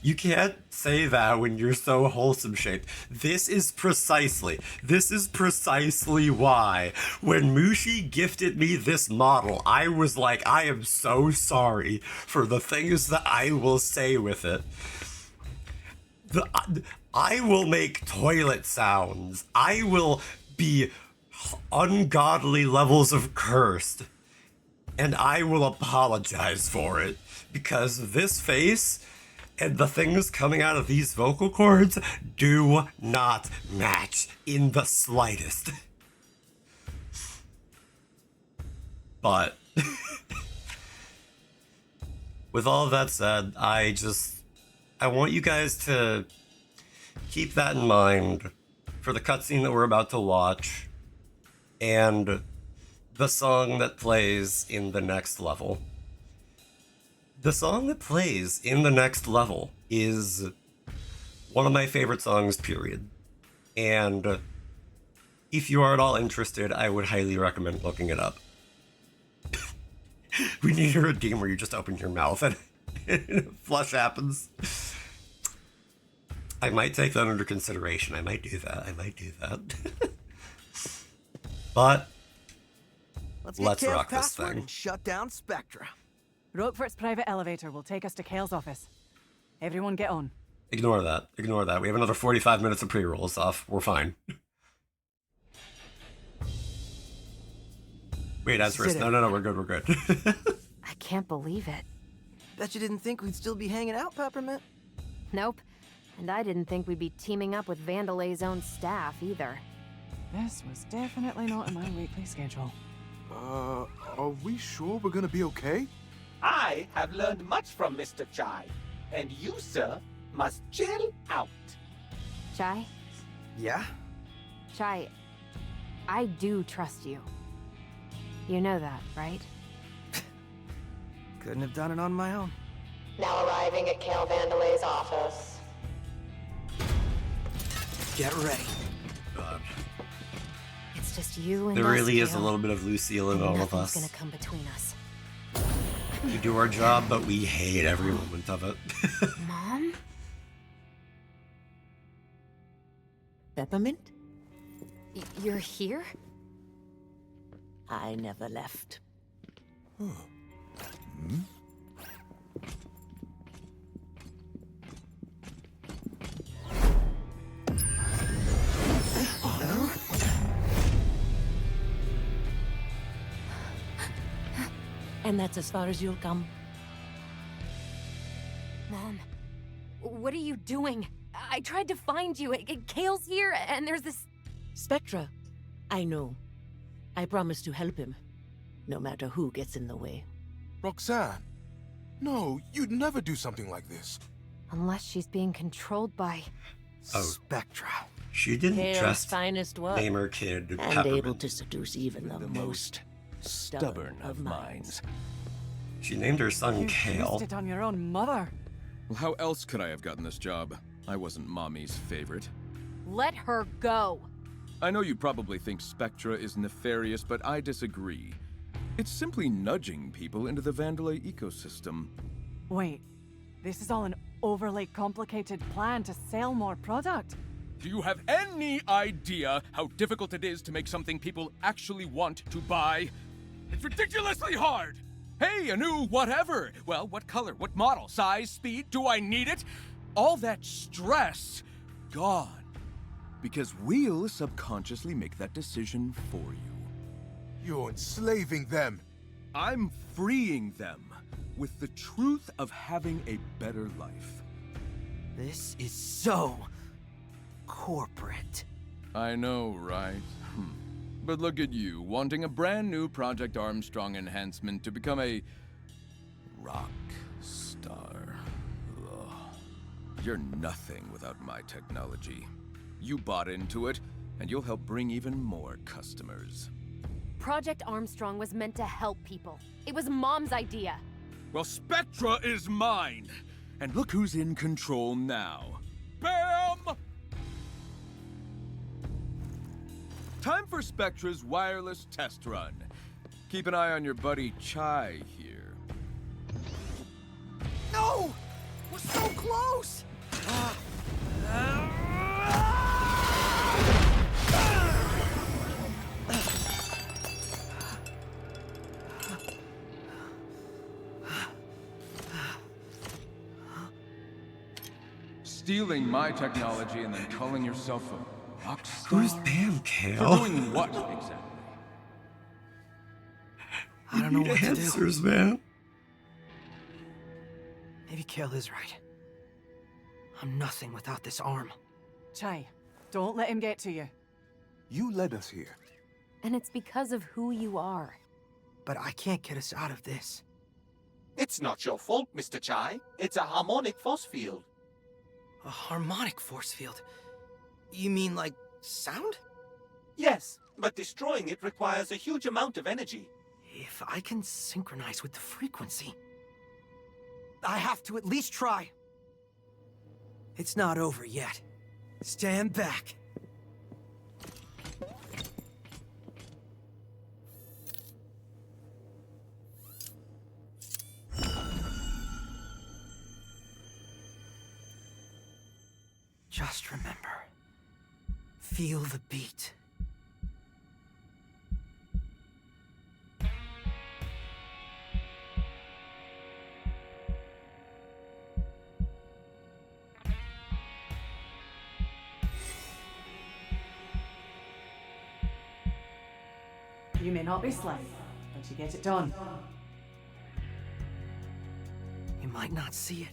you can't say that when you're so wholesome shaped. This is precisely why when Mushi gifted me this model, I was like, I am so sorry for the things that I will say with it. I will make toilet sounds. I will be ungodly levels of cursed. And I will apologize for it, because this face and the things coming out of these vocal cords do not match in the slightest. But with all of that said, I want you guys to keep that in mind for the cutscene that we're about to watch and the song that plays in the next level. The song that plays in the next level is one of my favorite songs, period. And if you are at all interested, I would highly recommend looking it up. We need a redeem where you just open your mouth and flush happens. I might take that under consideration. I might do that. But let's get rock Kale's this password thing. and shut down Spectra. Roquefort's private elevator will take us to Kale's office. Everyone get on. Ignore that. We have another 45 minutes of pre-rolls off. We're fine. Wait, Azris. Sit No, we're good. I can't believe it. Bet you didn't think we'd still be hanging out, Peppermint? Nope. And I didn't think we'd be teaming up with Vandelay's own staff either. This was definitely not in my weekly schedule. Are we sure we're gonna be okay? I have learned much from Mr. Chai, and you, sir, must chill out. Chai? Yeah? Chai, I do trust you. You know that, right? Couldn't have done it on my own. Now arriving at Kale Vandelay's office. Get ready. God. It's just you and There us, really is a Kale. little bit of Lucille in all of Nothing's us. gonna come between us. We do our job, but we hate every moment of it. Mom? Peppermint? You're here? I never left. And that's as far as you'll come. Mom, what are you doing? I tried to find you. Kale's here, and there's this... Spectra. I know. I promise to help him, no matter who gets in the way. Roxanne. No, you'd never do something like this. Unless she's being controlled by... Oh. Spectra. She didn't Kale's just finest work, name her kid and Peppermint. able to seduce even the most stubborn of minds. She named her son You Kale. used it on your own mother. Well, how else could I have gotten this job? I wasn't Mommy's favorite. Let her go. I know you probably think Spectra is nefarious, but I disagree. It's simply nudging people into the Vandelay ecosystem. Wait, this is all an overly complicated plan to sell more product? Do you have any idea how difficult it is to make something people actually want to buy? It's ridiculously hard! Hey, a new whatever! Well, what color, what model, size, speed, do I need it? All that stress, gone. Because we'll subconsciously make that decision for you. You're enslaving them. I'm freeing them with the truth of having a better life. This is so corporate. I know, right? But look at you, wanting a brand new Project Armstrong enhancement to become a rock star. Ugh. You're nothing without my technology. You bought into it, and you'll help bring even more customers. Project Armstrong was meant to help people. It was Mom's idea. Well, Spectra is mine! And look who's in control now. Bam! Time for Spectra's wireless test run. Keep an eye on your buddy Chai here. No! We're so close! Stealing my technology and then calling yourself a Who's Bam For Kale? doing what exactly? I don't know what to Answers, do. man. Maybe Kale is right. I'm nothing without this arm. Chai, don't let him get to you. You led us here. And it's because of who you are. But I can't get us out of this. It's not your fault, Mr. Chai. It's a harmonic force field. A harmonic force field? You mean like sound? Yes, but destroying it requires a huge amount of energy. If I can synchronize with the frequency, I have to at least try. It's not over yet. Stand back. Just remember, feel the beat. You may not be slick, but you get it done. You might not see it.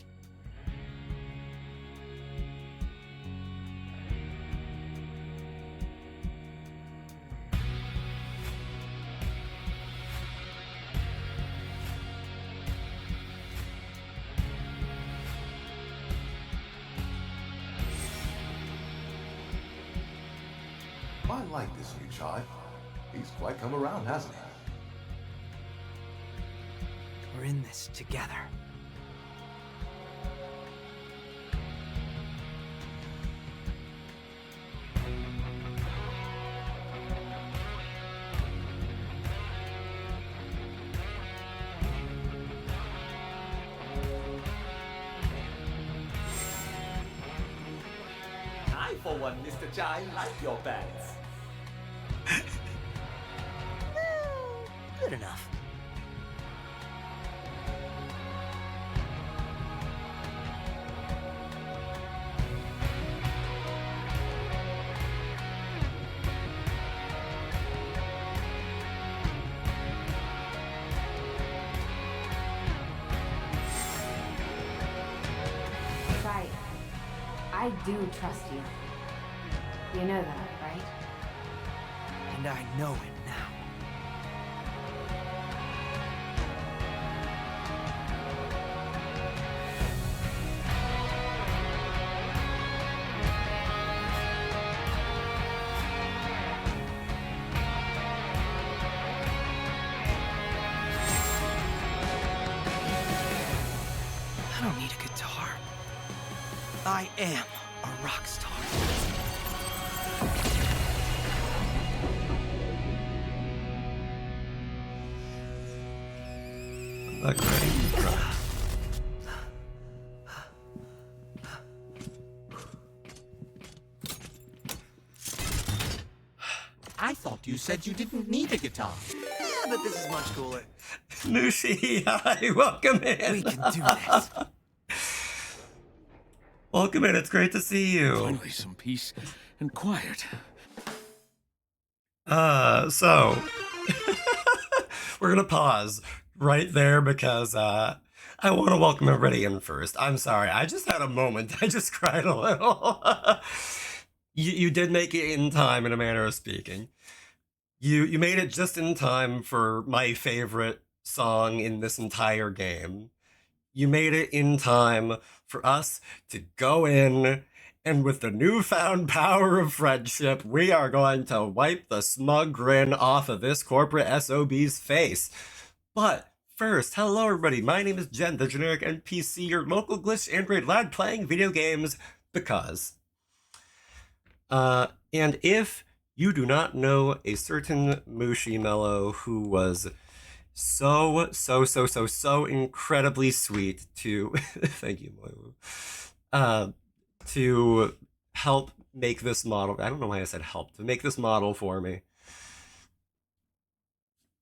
I like this new Chai. He's quite come around, hasn't he? We're in this together. I, for one, Mr. Chai, like your pants. Good enough. Right. I do trust you. You know that, right? And I know it now. I don't need a guitar. I am a rock star. Not great. I thought you said you didn't need a guitar. Yeah, but this is much cooler. Nushi, hi, welcome in. We can do this. Welcome in, it's great to see you. Finally, some peace and quiet. So we're gonna pause right there because I want to welcome everybody in first. I'm sorry, I just had a moment. I just cried a little. You did make it in time, in a manner of speaking. You made it just in time for my favorite song in this entire game. You made it in time for us to go in, and with the newfound power of friendship, we are going to wipe the smug grin off of this corporate SOB's face. But first, hello everybody, my name is Jen, the generic NPC, your local glitch Android lad playing video games because. And if you do not know a certain Mushi Mellow who was so incredibly sweet to, thank you, Moiwu, to help make this model, I don't know why I said help, to make this model for me,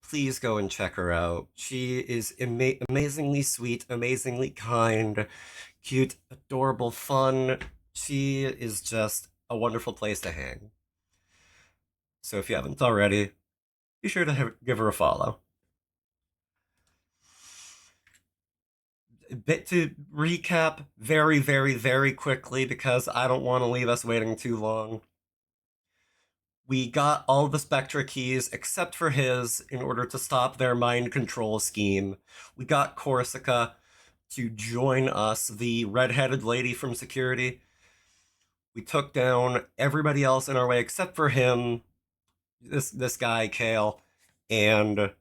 please go and check her out. She is amazingly sweet, amazingly kind, cute, adorable, fun. She is just a wonderful place to hang. So if you haven't already, be sure to give her a follow. Bit to recap very, very, very quickly because I don't want to leave us waiting too long. We got all the Spectra keys except for his in order to stop their mind control scheme. We got Corsica to join us, the red-headed lady from security. We took down everybody else in our way except for him, this guy, Kale, and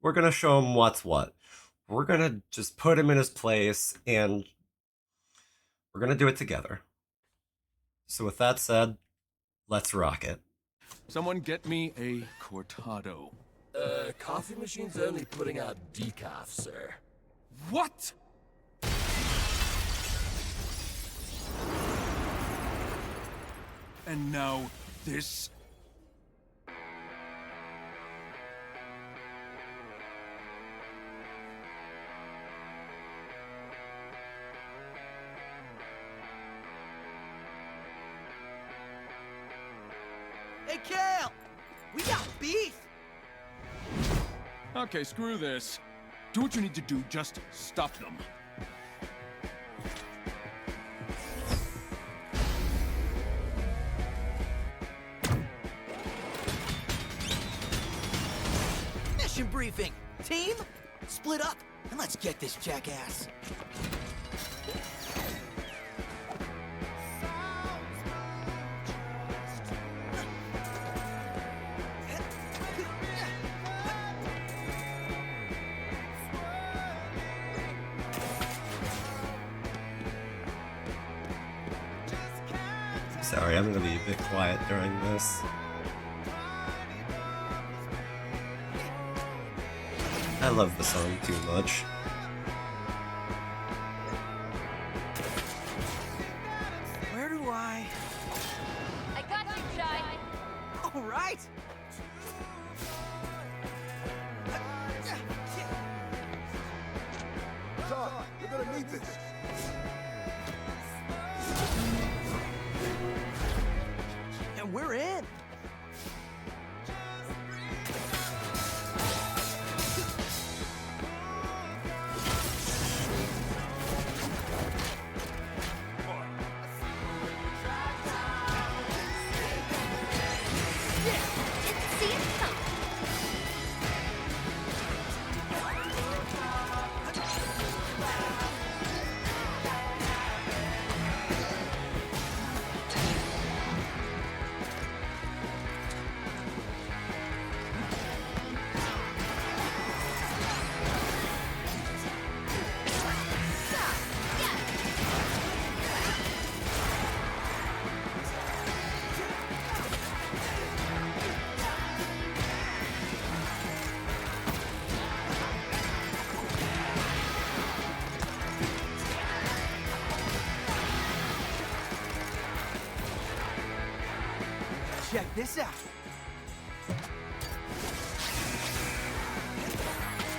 we're gonna show him what's what. We're gonna just put him in his place, and we're gonna do it together. So with that said, let's rock it. Someone get me a cortado. Coffee machine's only putting out decaf, sir. What? And now this? Hey, Kale! We got beef! Okay, screw this. Do what you need to do, just stop them. Mission briefing! Team, split up and let's get this jackass. Sorry, I'm gonna be a bit quiet during this. I love the song too much. Where do I... I got you, Jai. All right! John, you're gonna need this. And we're in! Check this out.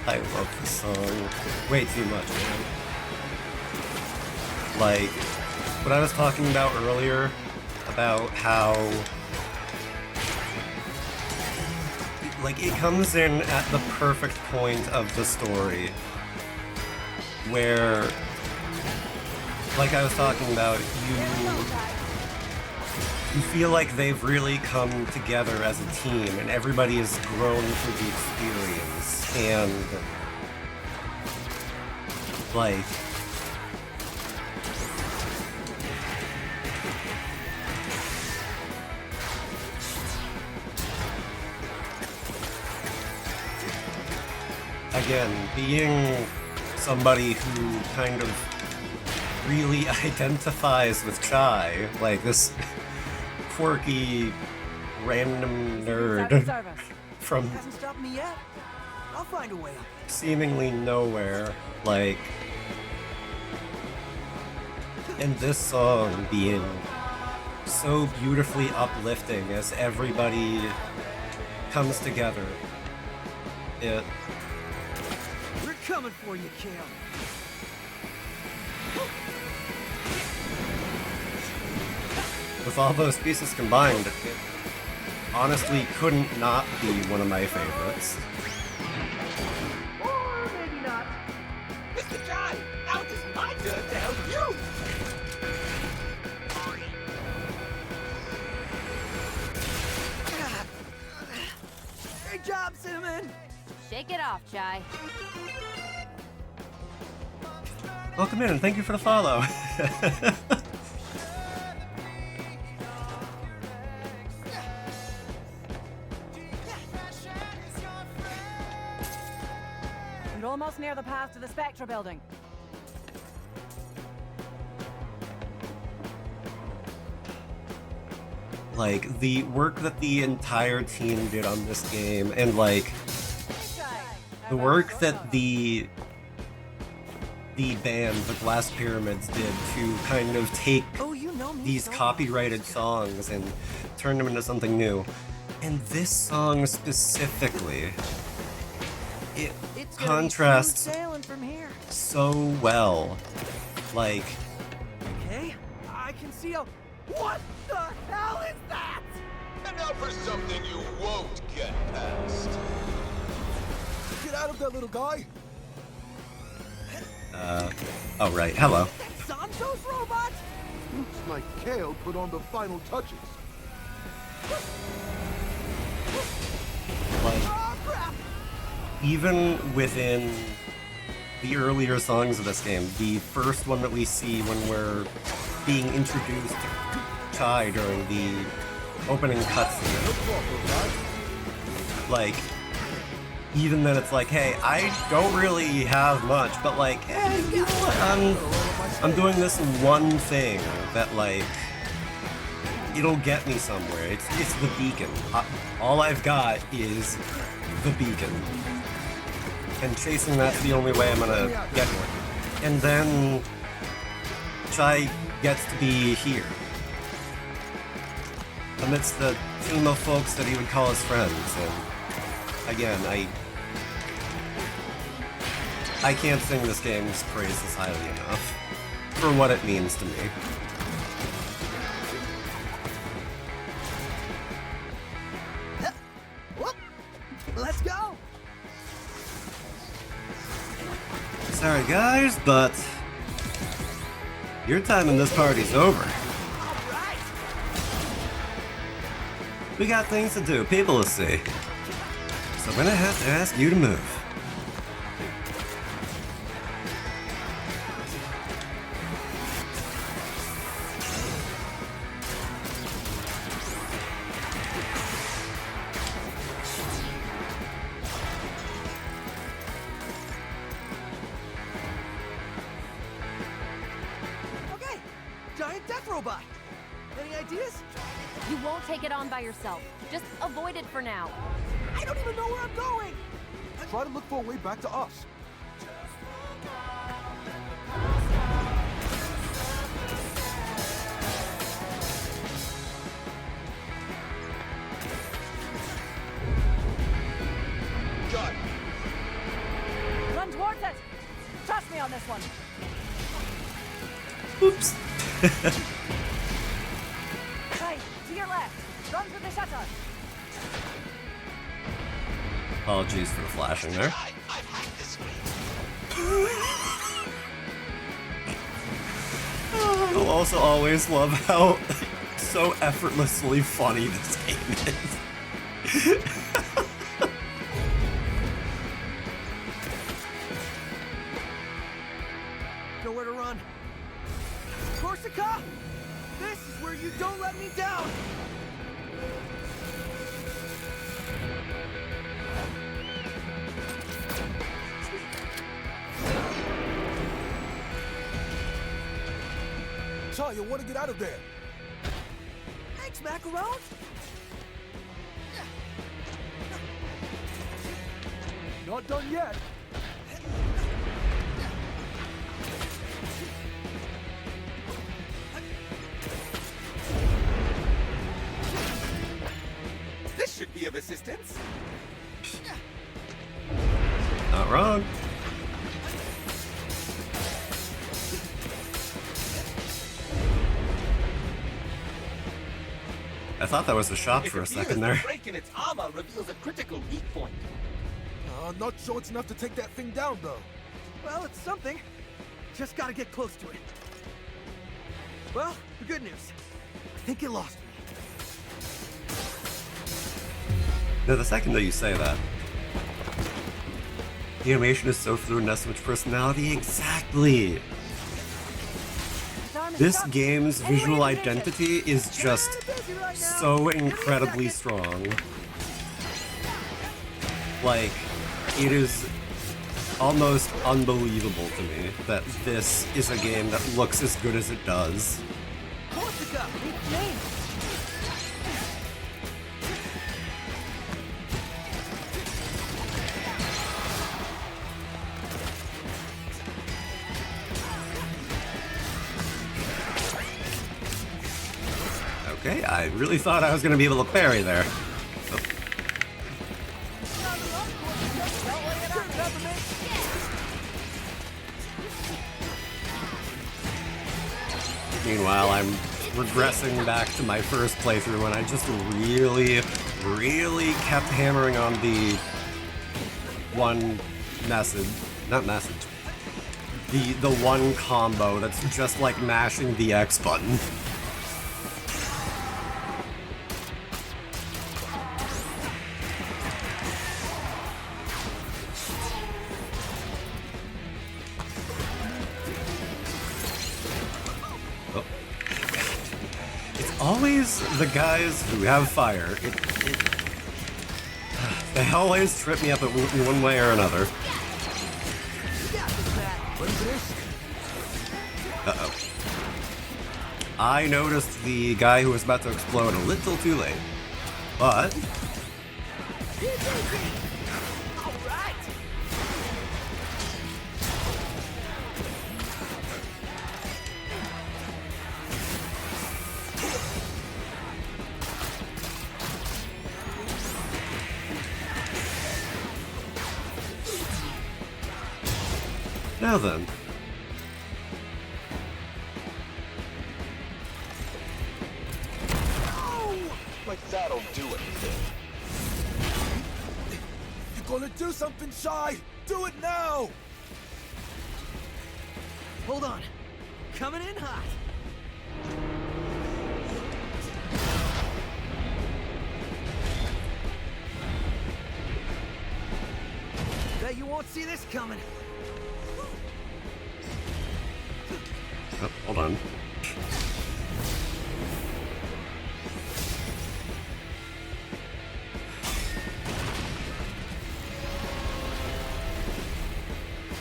I love this song way too much, man. Like, what I was talking about earlier, about how, like, it comes in at the perfect point of the story, where, like I was talking about, you feel like they've really come together as a team, and everybody has grown through the experience, and like, again, being somebody who kind of really identifies with Chai, like this quirky, random nerd from Hasn't stopped me yet. I'll find a way. seemingly nowhere, like, and this song being so beautifully uplifting as everybody comes together. It We're coming for you, Kale. with all those pieces combined, it honestly couldn't not be one of my favorites. Or maybe not. Mr. Jai, now it is my turn to help you. Great job, Cinnamon! Shake it off, Chai. Welcome in and thank you for the follow. You're almost near the path to the Spectra building. Like, the work that the entire team did on this game, and like, the work that the band, the Glass Pyramids, did to kind of take these copyrighted songs and turn them into something new. And this song specifically, it contrasts sailing from here. so well. Like, Okay, I can see a. What the hell is that? And now for something you won't get past. Get out of there, little guy! oh right, hello. Sancho's robot? Looks like Kale put on the final touches. Like, even within the earlier songs of this game, the first one that we see when we're being introduced to Chai during the opening cutscene, like, even then it's like, hey, I don't really have much, but like, hey, you know what? I'm doing this one thing that, like, it'll get me somewhere. It's the beacon. All I've got is the beacon. And chasing that's the only way I'm gonna get one. And then Chai gets to be here. Amidst the team of folks that he would call his friends. And again, I can't sing this game's praises highly enough for what it means to me. Let's go! Sorry guys, but your time in this party's over. We got things to do, people to see. So I'm gonna have to ask you to move. Okay, giant death robot. Any ideas? You won't take it on by yourself. Just avoid it for now. I don't even know where I'm going. Try to look for a way back to us. Got it. Run towards it! Trust me on this one. Oops. Hey, to your left. Run for the shutter. Apologies for the flashing there. I'll also always love how so effortlessly funny this game is. Nowhere to run. Corsica! This is where you don't let me down! Chai, you want to get out of there? Thanks, Macaron! Not done yet. This should be of assistance. Not wrong. I thought that was a shop It for a appears second the there. break in its armor reveals a critical weak point. Not sure it's enough to take that thing down, though. Well, it's something. Just gotta get close to it. Well, the good news. I think it lost me. Now, the second that you say that, the animation is so fluid and has so much personality. Exactly. This game's visual identity is just so incredibly strong. Like, it is almost unbelievable to me that this is a game that looks as good as it does. Okay, I really thought I was going to be able to parry there. Oh. Meanwhile, I'm regressing back to my first playthrough when I just really kept hammering on the one message, not message, the one combo that's just like mashing the X button. Always the guys who have fire. They always trip me up in one way or another. Uh-oh. I noticed the guy who was about to explode a little too late. But... now then. Like that'll do anything. You're gonna do something, Shy! Do it now! Hold on. Coming in hot. Bet you won't see this coming. Oh, hold on.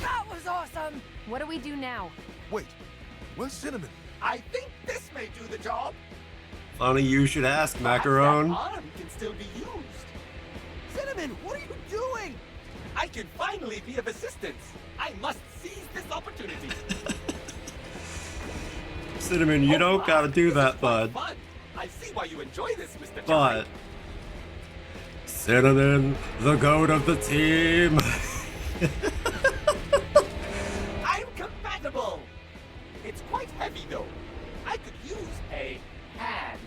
That was awesome! What do we do now? Wait, where's Cinnamon? I think this may do the job. Funny you should ask, Macaron. That arm can still be used. Cinnamon, what are you doing? I can finally be of assistance. I must seize this opportunity. Cinnamon, you don't gotta do that, bud. Fun. I see why you enjoy this, Mr. But... Cinnamon, the goat of the team. I'm compatible. It's quite heavy, though. I could use a hand.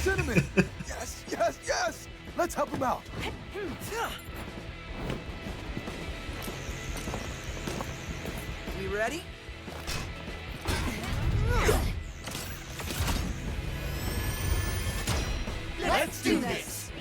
Cinnamon! Yes, yes, yes! Let's help him out. We ready? Let's do this.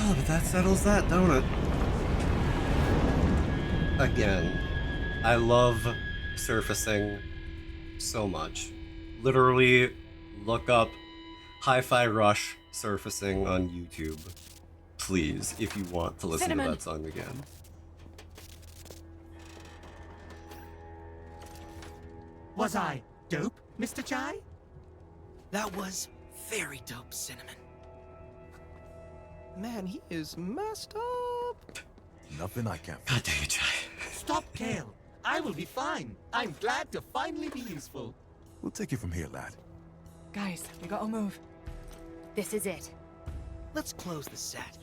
Oh, but that settles that, don't it? Again, I love surfacing so much. Literally, look up Hi-Fi Rush surfacing on YouTube, please, if you want to listen to that song again. Was I dope, Mr. Chai? That was very dope, Cinnamon. Man, he is messed up. Nothing I can't. God dang it, Chai. Stop, Kale. I will be fine. I'm glad to finally be useful. We'll take it from here, lad. Guys, we gotta move. This is it. Let's close the set.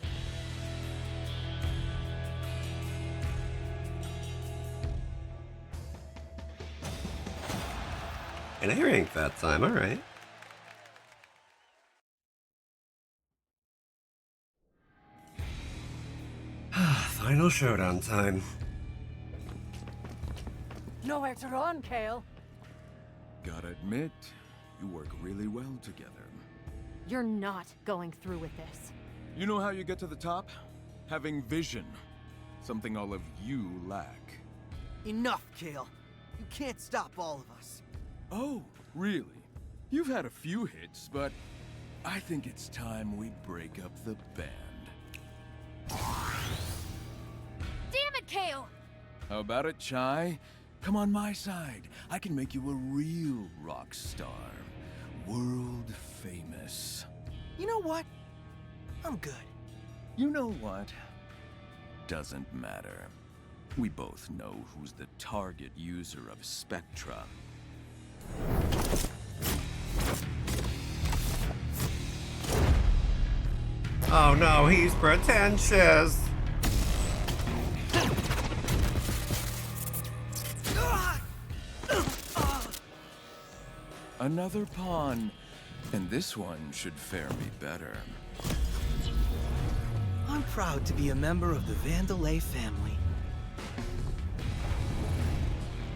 An A rank that time, alright. Final showdown time. Nowhere to run, Kale. Gotta admit, you work really well together. You're not going through with this. You know how you get to the top? Having vision. Something all of you lack. Enough, Kale. You can't stop all of us. Oh, really? You've had a few hits, but I think it's time we break up the band. Damn it, Kale! How about it, Chai? Come on my side. I can make you a real rock star. World famous. You know what? I'm good. You know what? Doesn't matter. We both know who's the target user of Spectra. Oh no, he's pretentious. Another pawn, and this one should fare me better. I'm proud to be a member of the Vandelay family.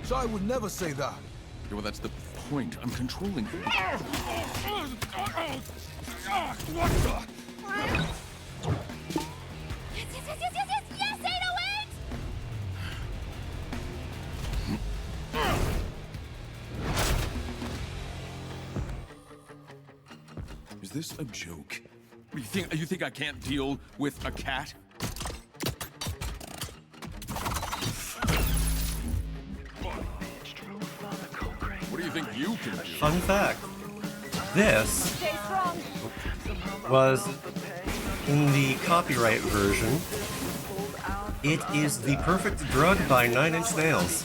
So I would never say that. Yeah, well, that's the point. I'm controlling you. Yes, yes, yes, yes, yes, yes, 808! Is this a joke? You think I can't deal with a cat? What do you think you can do? Fun fact. This was in the copyright version. It is The Perfect Drug by Nine Inch Nails.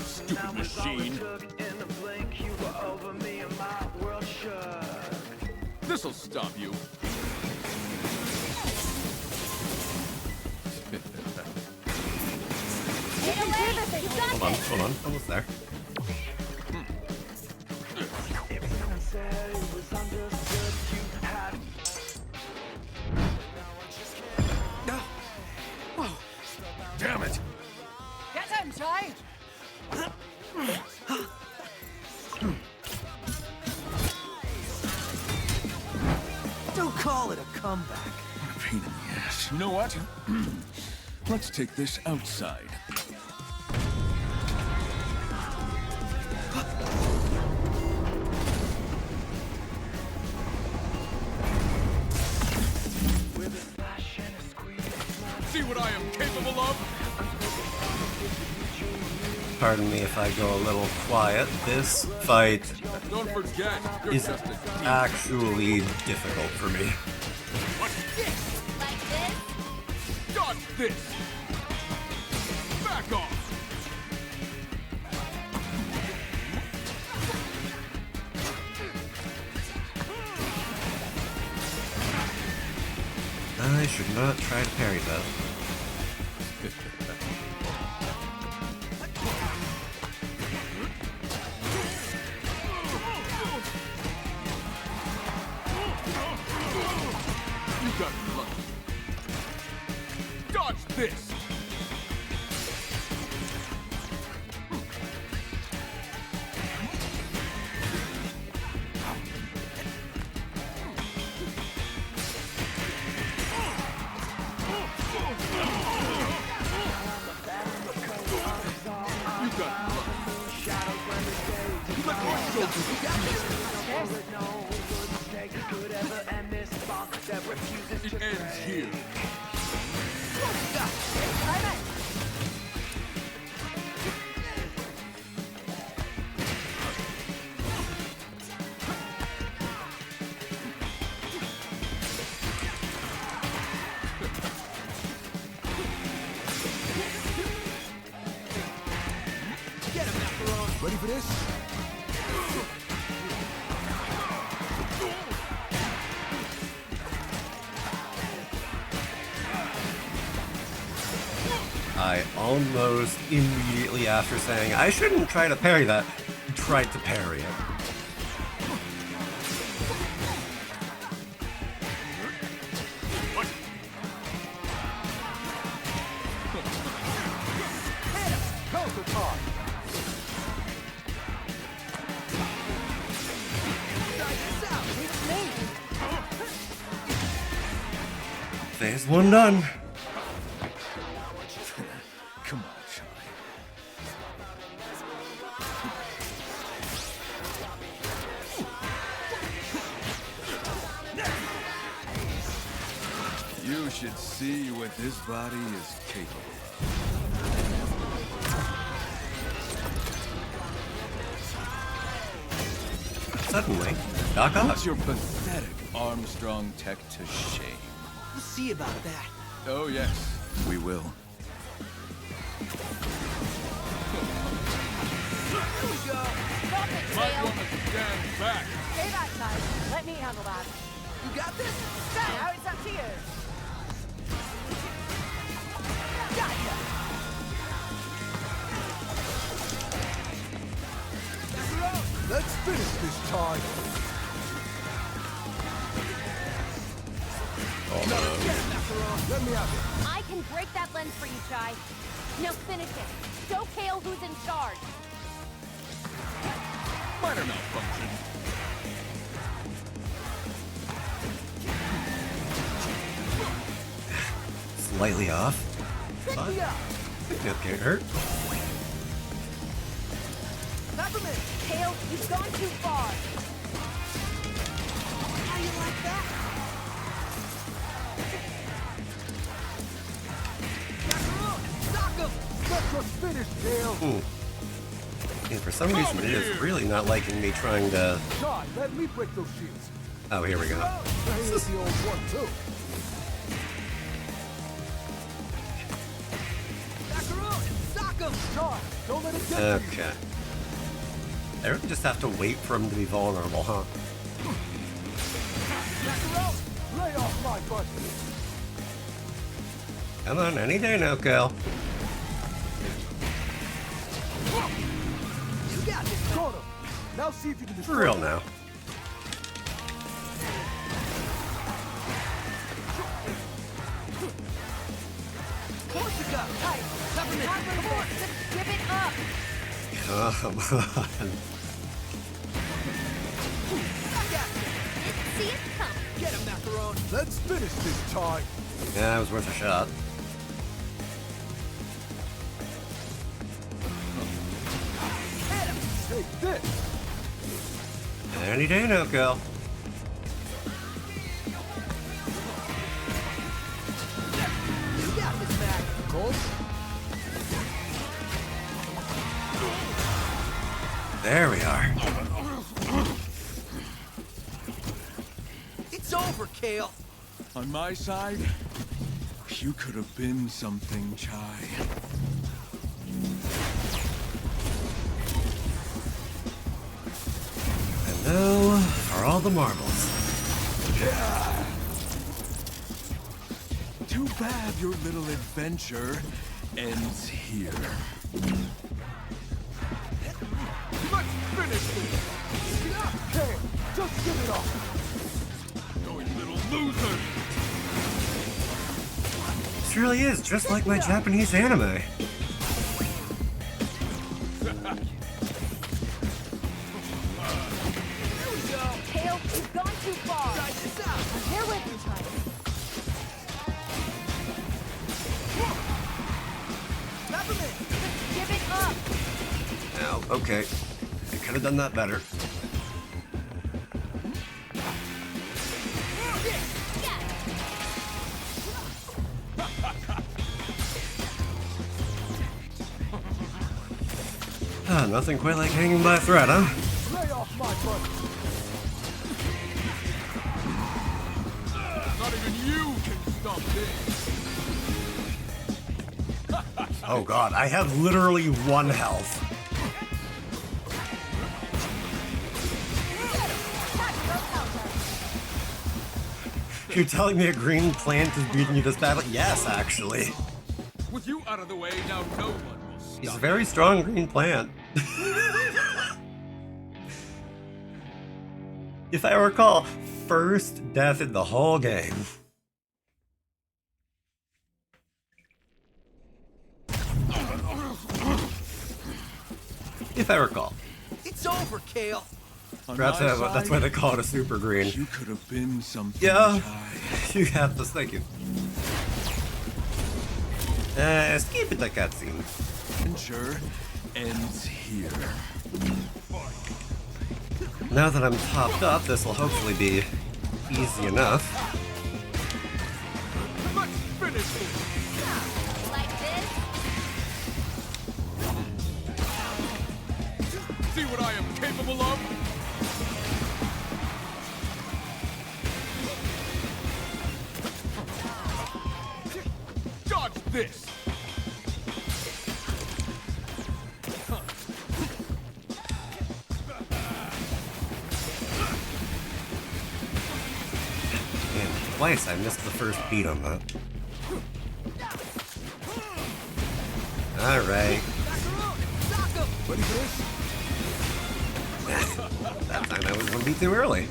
Stupid machine. This'll stop you. Hold on, almost there. Whoa. Damn it! Get him, Chai! Don't call it a comeback. What a pain in the ass. You know what? Let's take this outside. See what I am capable of? Pardon me if I go a little quiet. This fight Don't forget, you're is just a demon. actually difficult for me. Dodge this! Back off! I should not try to parry that. You got lucky. Dodge this! It ends here. Ready for this? I almost immediately after saying I shouldn't try to parry that, tried to parry it. Phase 1 done. Come on, Charlie. You should see what this body is capable of. Suddenly, Doc Ock. Put your pathetic Armstrong tech to shame. We'll see about that. Oh, yes, we will. Here we go. Stop it, Might Tail. want to stand back. Stay back, Ty. Let me handle that. You got this? Now it's up to you. Gotcha. Let's finish this time. Let me have it. I can break that lens for you, Chai. Now finish it. Show Kale who's in charge. Minor malfunction. Slightly off. But that can't hurt. Peppermint. Kale, you've gone too far. How you like that? Let's just finish, Tail. Ooh. And for some reason, it is really not liking me trying to. John, let me break those shields. Oh, here we go. Here's the old one, too. John, don't let it get to you. Okay. I really just have to wait for him to be vulnerable, huh? Lay off my butt. Come on, any day now, Cal. You got this. Got him. Now see if you can destroy For real him. now. Corsica, hey, Peppermint, come on, just give it up. Come on. See it come. Get him, Macaron. Let's finish this time. Yeah, it was worth a shot. Hit him. Take this. Any day now, Cal. You got this, Mac. Colt. There we are. It's over, Kale. On my side, you could have been something, Chai. And now for all the marbles. Too bad your little adventure ends here. Let's finish this. Okay, just give it up. You little loser. This really is just like my Japanese anime. Kale, you've gone too far. I'm here with you, Chai. Peppermint, Just give it up. Now, okay. could have done that better. Ah, nothing quite like hanging by a thread, huh? Lay off my butt. Not even you can stop this. Oh god, I have literally 1 health. You're telling me a green plant is beating you this badly? Yes, actually. With you out of the way, now no one will stop. He's a very strong green plant. If I recall, first death in the whole game. If I recall. It's over, Kale. That's why they call it a super green. You could have been something. Yeah, you have this. Thank you. Skip the cutscene. Adventure ends here. Now that I'm topped up, this will hopefully be easy enough. Let's finish this. Like this? See what I am capable of? Dodge this! Man, twice I missed the first beat on that. Alright. Ready for this? That time I was 1 beat too early.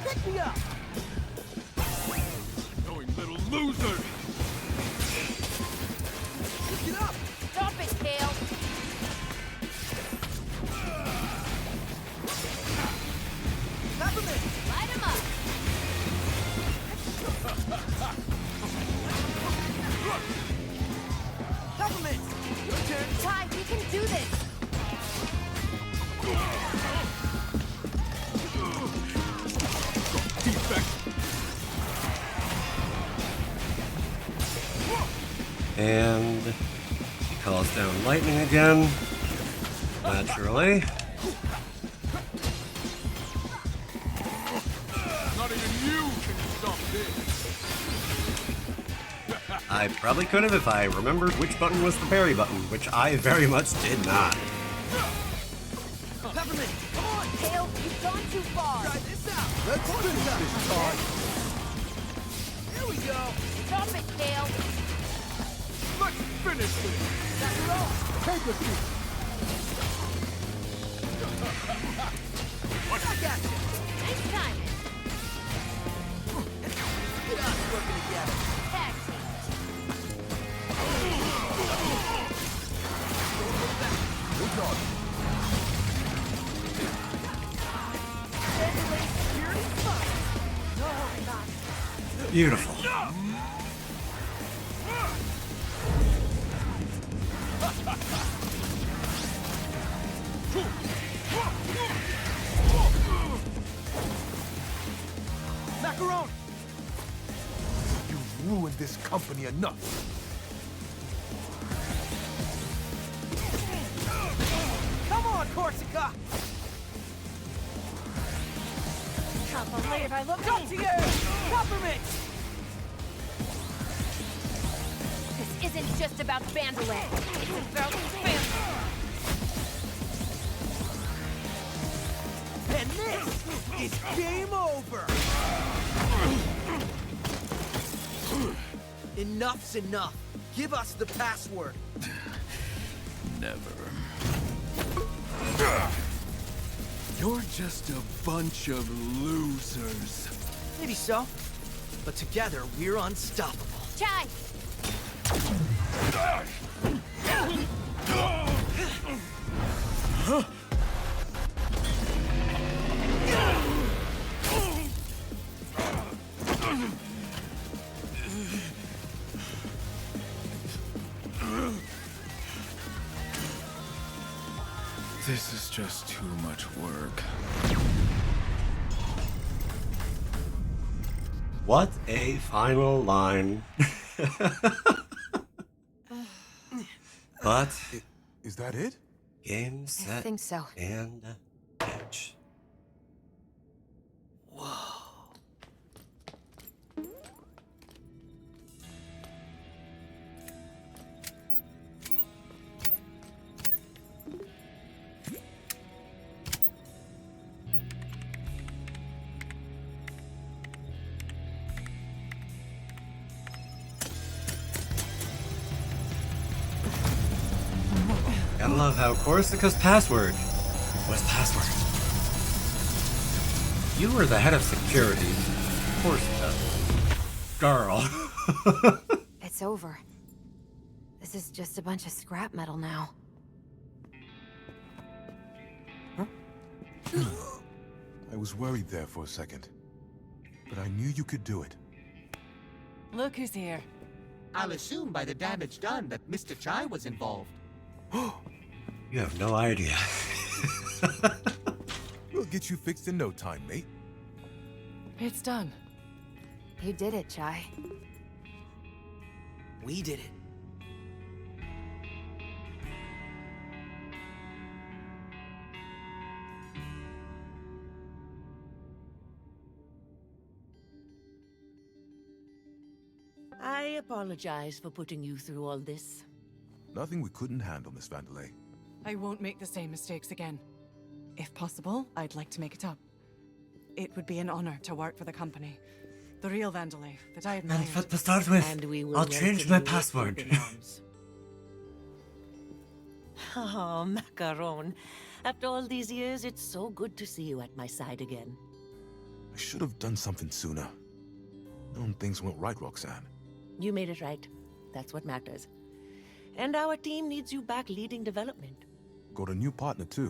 Pick me up! Knowing little loser! Get up! Stop it, Kale! Peppermint! Light him up! Peppermint! Your turn! Ty, we can do this! And he calls down lightning again. Naturally. Not even you can stop this! I probably could have if I remembered which button was the parry button, which I very much did not. Peppermint! Come on, Kale! You've gone too far! Try this out! Let's finish this, Todd. Here we go! Stop it, Kale! Let's finish this! Take a seat. Back at you! Nice timing! Get us working together! Tag team! Good job. Beautiful. Macaron! You've ruined this company enough. Come on, Corsica! Can't believe I looked Up to you! Peppermint! This isn't just about Bandolin. It's about family. And this is game over! Enough's enough. Give us the password. Never. You're just a bunch of losers. Maybe so. But together, we're unstoppable. Chai! This is just too much work. What a final line. But is that it? Game, set, I think so. and match. I love how Corsica's password was password. You were the head of security. Corsica. Girl. It's over. This is just a bunch of scrap metal now. I was worried there for a second. But I knew you could do it. Look who's here. I'll assume by the damage done that Mr. Chai was involved. You have no idea. We'll get you fixed in no time, mate. It's done. You did it, Chai. We did it. I apologize for putting you through all this. Nothing we couldn't handle, Miss Vandelay. I won't make the same mistakes again. If possible, I'd like to make it up. It would be an honor to work for the company. The real Vandelay that I admired. And to start with, And we will I'll change my welcome you with password. open arms. Oh, Macaron. After all these years, it's so good to see you at my side again. I should have done something sooner. Known things went right, Roxanne. You made it right. That's what matters. And our team needs you back leading development. Got a new partner, too.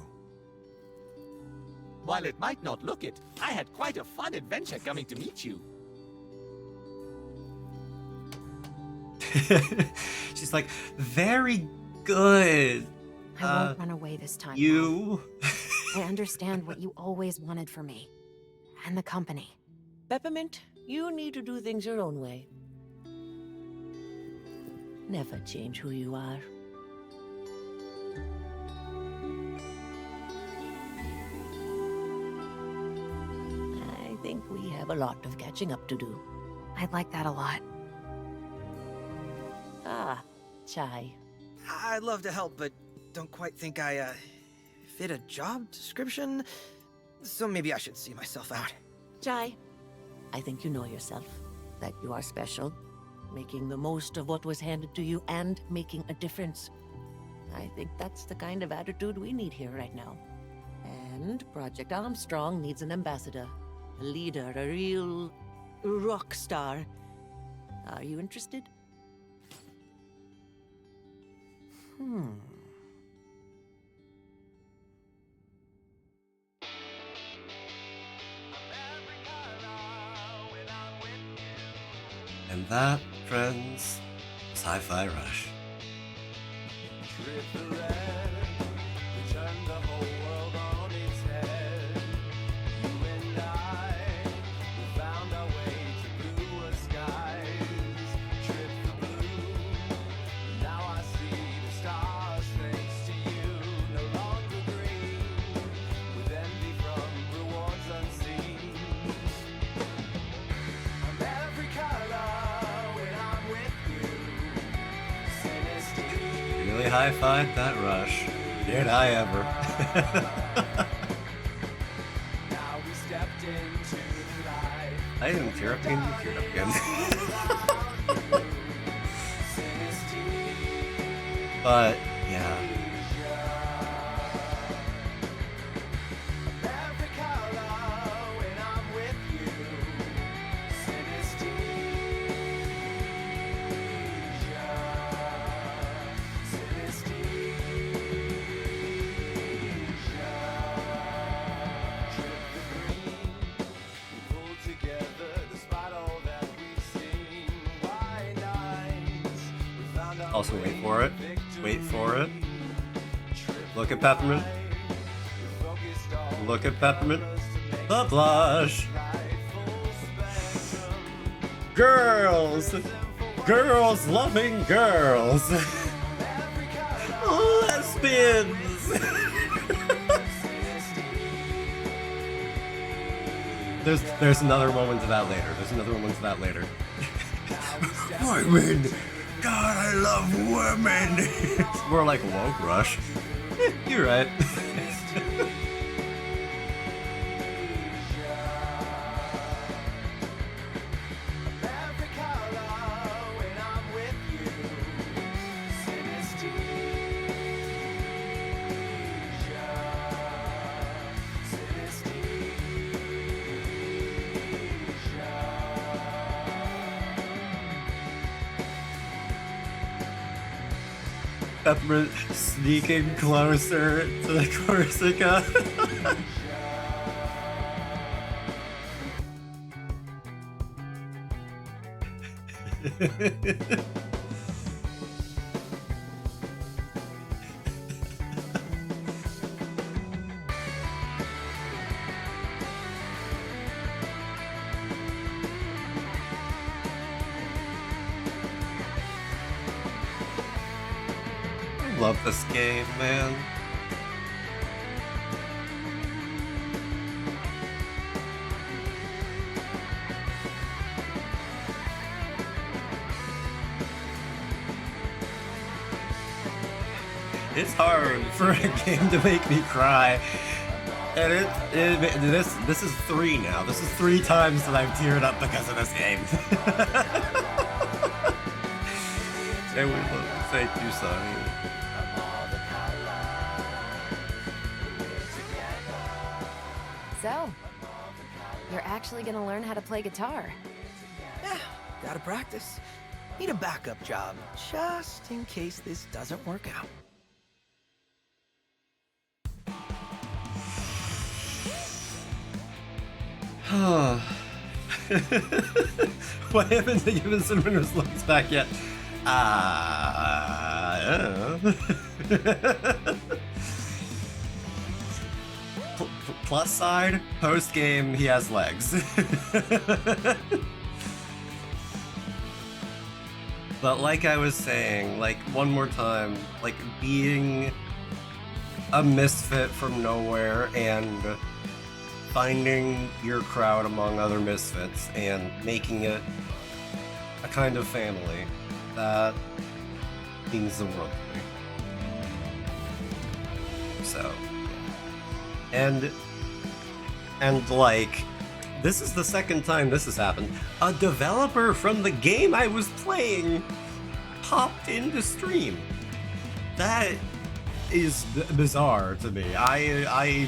While it might not look it, I had quite a fun adventure coming to meet you. She's like, very good. I won't run away this time. You. I understand what you always wanted for me. And the company. Peppermint, you need to do things your own way. Never change who you are. I think we have a lot of catching up to do. I'd like that a lot. Ah, Chai. I'd love to help, but don't quite think I, fit a job description. So maybe I should see myself out. Chai, I think you know yourself, that you are special, making the most of what was handed to you and making a difference. I think that's the kind of attitude we need here right now. And Project Armstrong needs an ambassador, a leader, a real rock star. Are you interested? And that, friends, is Hi-Fi Rush. Really high-fived that rush. Did I ever? I didn't tear up again, you teared up again. But, yeah. Also, wait for it. Wait for it. Look at Peppermint. Look at Peppermint. The blush. Girls. Girls loving girls. Lesbians. There's another moment to that later. There's another moment to that later. Women! God, I love women! It's more like woke rush. You're right. Peppermint sneaking closer to the Corsica. Love this game, man. It's hard for a game to make me cry. And this is 3 now. This is 3 times that I've teared up because of this game. And we love, thank you, Sonny. So, you're actually gonna learn how to play guitar? Yeah, gotta practice. Need a backup job, just in case this doesn't work out. Why haven't they given Cinnamon's looks back yet? I don't know. Plus side, post game, he has legs. But like I was saying, like one more time, like being a misfit from nowhere and finding your crowd among other misfits and making it a kind of family, that means the world to me. So, and like, this is the second time this has happened. A developer from the game I was playing popped into stream. That is bizarre to me. I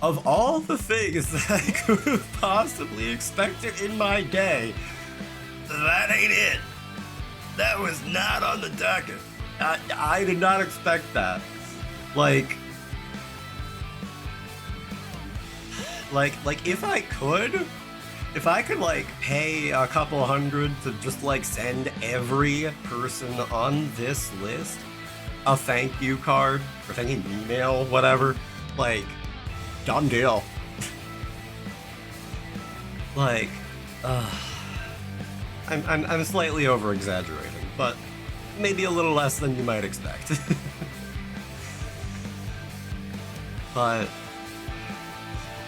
of all the things that I could have possibly expected in my day, that ain't it. That was not on the docket. I did not expect that. Like if I could like pay a couple hundred to just like send every person on this list a thank you card or thank you email, whatever, like, done deal. Like, I'm slightly over exaggerating, but maybe a little less than you might expect. But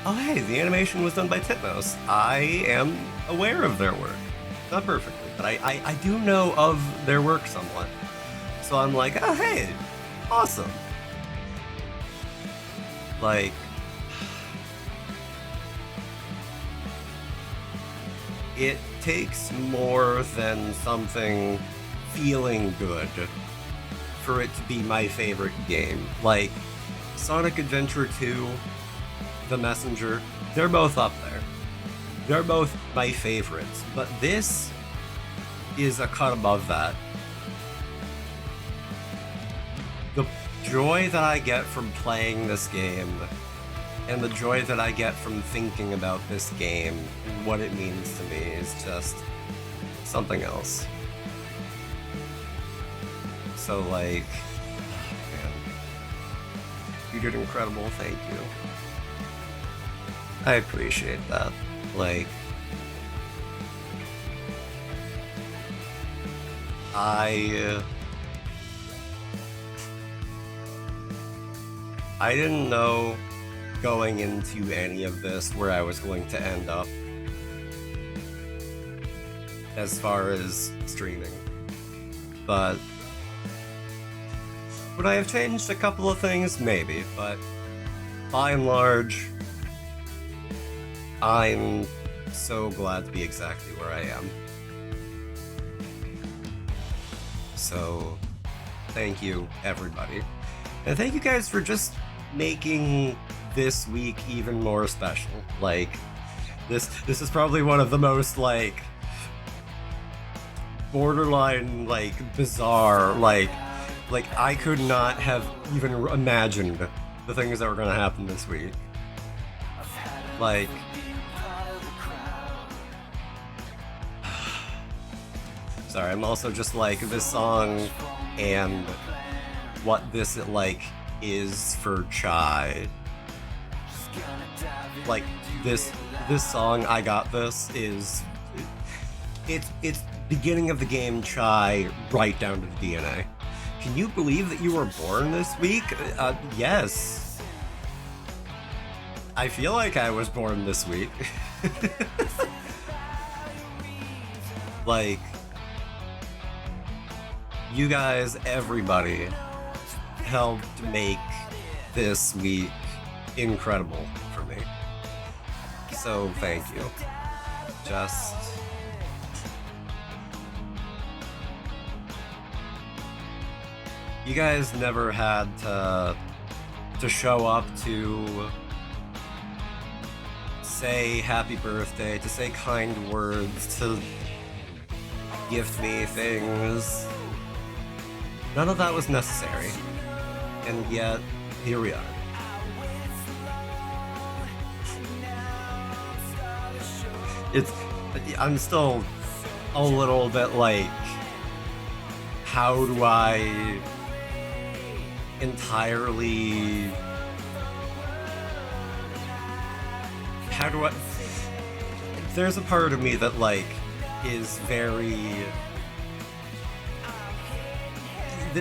oh hey, the animation was done by Titmos. I am aware of their work. Not perfectly, but I do know of their work somewhat. So I'm like, oh hey, awesome. Like, it takes more than something feeling good for it to be my favorite game. Like, Sonic Adventure 2, The Messenger, they're both up there. They're both my favorites, but this is a cut above that. The joy that I get from playing this game, and the joy that I get from thinking about this game and what it means to me is just something else. So, like, man, you did incredible. Thank you. I appreciate that. Like, I didn't know going into any of this where I was going to end up as far as streaming. But would I have changed a couple of things? Maybe, but by and large, I'm so glad to be exactly where I am. So, thank you, everybody. And thank you guys for just making this week even more special. Like, this is probably one of the most, like, borderline, like, bizarre, like I could not have even imagined the things that were gonna happen this week. Like, sorry, I'm also just like, this song and what this, like, is for Chai. Like, this song, I Got This, is, it's beginning of the game Chai right down to the DNA. Can you believe that you were born this week? Yes. I feel like I was born this week. Like, you guys, everybody, helped make this week incredible for me. So thank you. Just... you guys never had to show up to say happy birthday, to say kind words, to gift me things. None of that was necessary. And yet, here we are. I'm still a little bit like, how do I entirely... There's a part of me that, like, is very...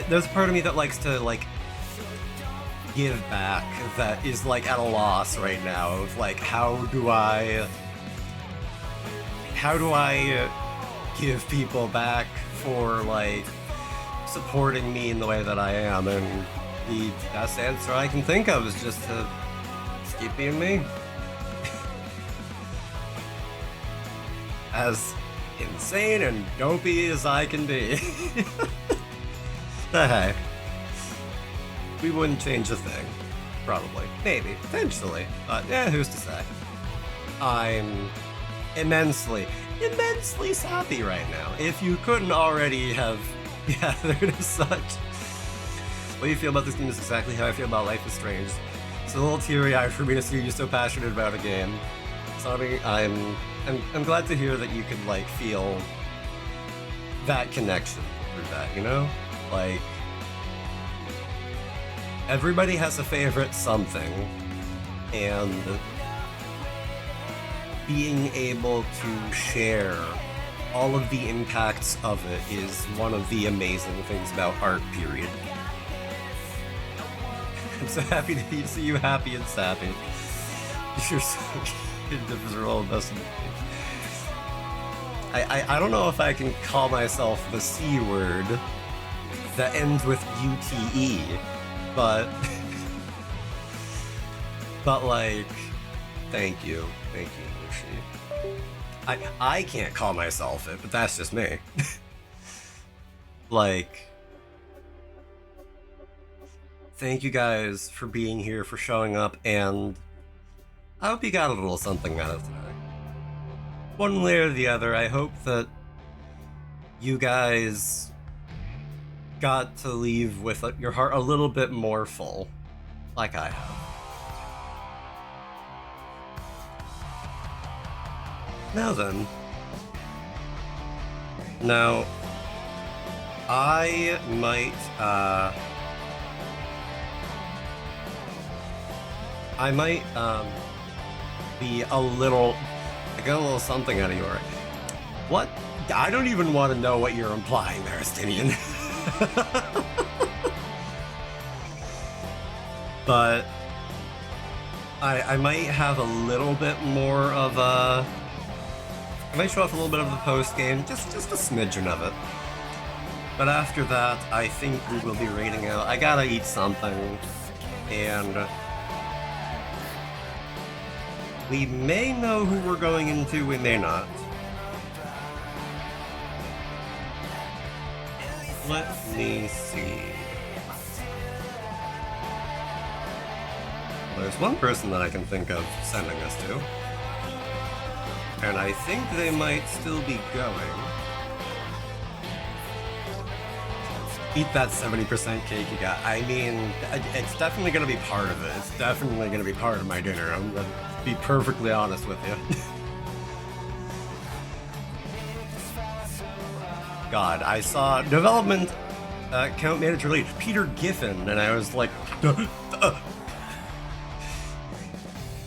There's a part of me that likes to, like, give back, that is, like, at a loss right now of, like, how do I give people back for, like, supporting me in the way that I am, and the best answer I can think of is just to keep being me. As insane and dopey as I can be. But hey, we wouldn't change a thing. Probably. Maybe. Potentially. But yeah, who's to say? I'm immensely happy right now. If you couldn't already have gathered as such. What you feel about this game is exactly how I feel about Life is Strange. It's a little teary-eyed for me to see you so passionate about a game. Sonny, I'm glad to hear that you can, like, feel that connection through that, you know? Like, everybody has a favorite something, and being able to share all of the impacts of it is one of the amazing things about art, period. I'm so happy to see you happy and sappy. You're so cute, all best. I don't know if I can call myself the C word that ends with UTE, but like, thank you, Lucy. I can't call myself it, but that's just me. Like, thank you guys for being here, for showing up, and I hope you got a little something out of today. One way or the other, I hope that you guys got to leave with your heart a little bit more full, like I have. Now then. Now, I might, be a little, I got a little something out of your, what? I don't even want to know what you're implying there, Estinian. But I might have a little bit more of a, I might show off a little bit of the post game, just a smidgen of it. But after that, I think we will be raiding out. I gotta eat something, and we may know who we're going into, we may not. Let me see. There's one person that I can think of sending us to. And I think they might still be going. Eat that 70% cake you got. I mean, it's definitely going to be part of it. It's definitely going to be part of my dinner. I'm going to be perfectly honest with you. God, I saw development account manager lead, Peter Giffen, and I was like,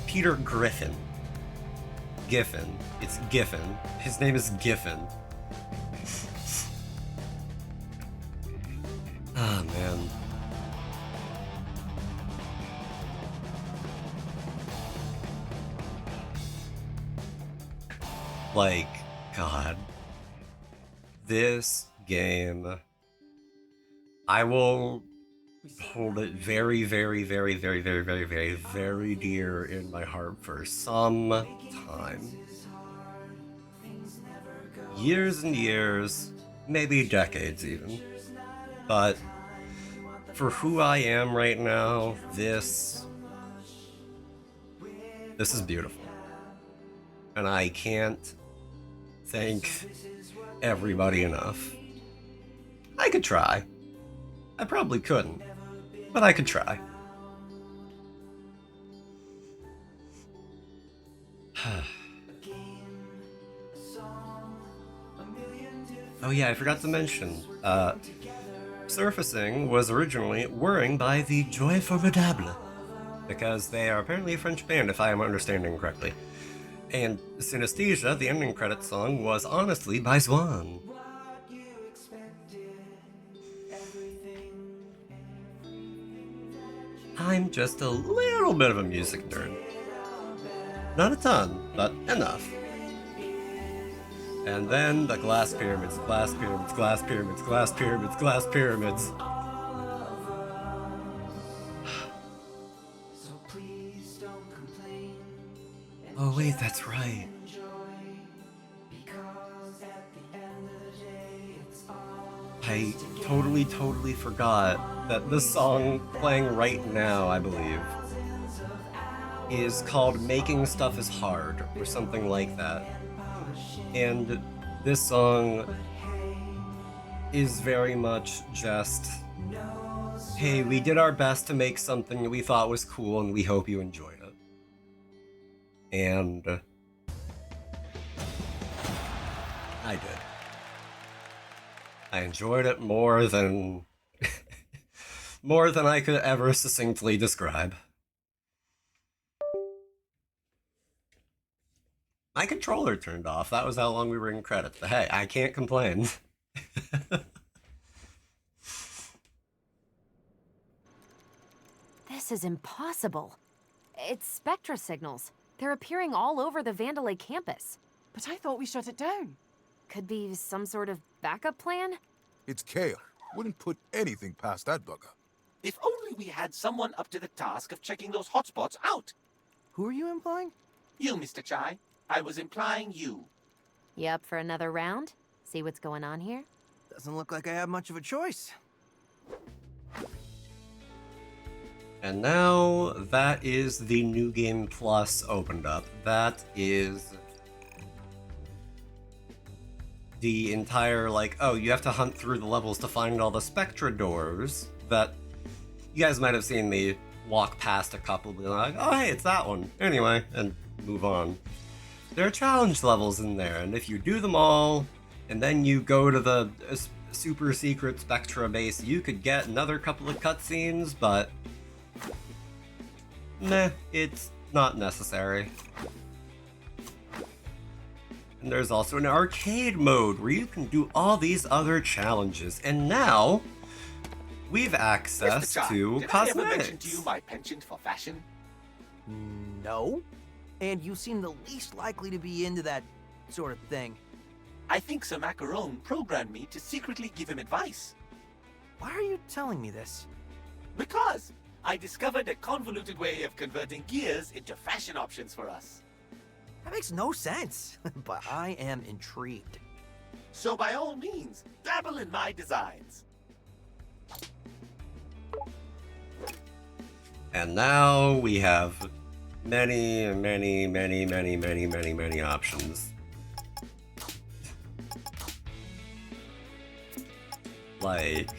Peter Griffin. Giffen. It's Giffen. His name is Giffen. Ah, man. Like, God. This game, I will hold it very, very, very, very, very, very, very, very dear in my heart for some time. Years and years, maybe decades even. But for who I am right now, this is beautiful. And I can't thank everybody enough. I could try. I probably couldn't, but I could try. Oh yeah, I forgot to mention, Surfacing was originally Whirring by the Joy Formidable, because they are apparently a French band, if I am understanding correctly. And Synesthesia, the ending credits song, was honestly by Zwan. I'm just a little bit of a music nerd. Not a ton, but enough. And then the glass pyramids, glass pyramids, glass pyramids, glass pyramids, glass pyramids. Oh wait, that's right. I totally forgot that the song playing right now, I believe, is called Making Stuff is Hard, or something like that. And this song is very much just, hey, we did our best to make something that we thought was cool and we hope you enjoyed it. And I did. I enjoyed it more than I could ever succinctly describe. My controller turned off. That was how long we were in credits. But hey, I can't complain. This is impossible. It's Spectra signals. They're appearing all over the Vandelay campus. But I thought we shut it down. Could be some sort of backup plan? It's Kale. Wouldn't put anything past that bugger. If only we had someone up to the task of checking those hotspots out. Who are you implying? You, Mr. Chai. I was implying you. You up for another round? See what's going on here? Doesn't look like I have much of a choice. And now that is the New Game Plus opened up. That is the entire, like, oh, you have to hunt through the levels to find all the Spectra doors that you guys might have seen me walk past a couple, be like, oh, hey, it's that one. Anyway, and move on. There are challenge levels in there, and if you do them all, and then you go to the super secret Spectra base, you could get another couple of cutscenes, but meh, it's not necessary. And there's also an arcade mode where you can do all these other challenges, and now we've access Mr. Chai, to did I ever mention cosmetics. to you my penchant for fashion? No. And you seem the least likely to be into that sort of thing. I think Sir Macaron programmed me to secretly give him advice. Why are you telling me this? Because I discovered a convoluted way of converting gears into fashion options for us. That makes no sense, but I am intrigued. So by all means, dabble in my designs. And now we have many options. Like,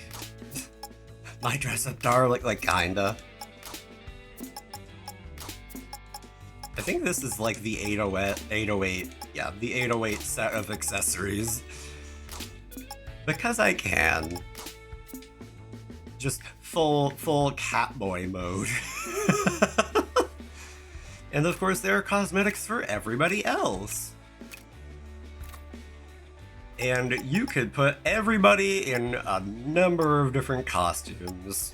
my dress up darling, like kinda. I think this is like the 808, yeah, the 808 set of accessories. Because I can. Just full Catboy mode. And of course there are cosmetics for everybody else. And you could put everybody in a number of different costumes.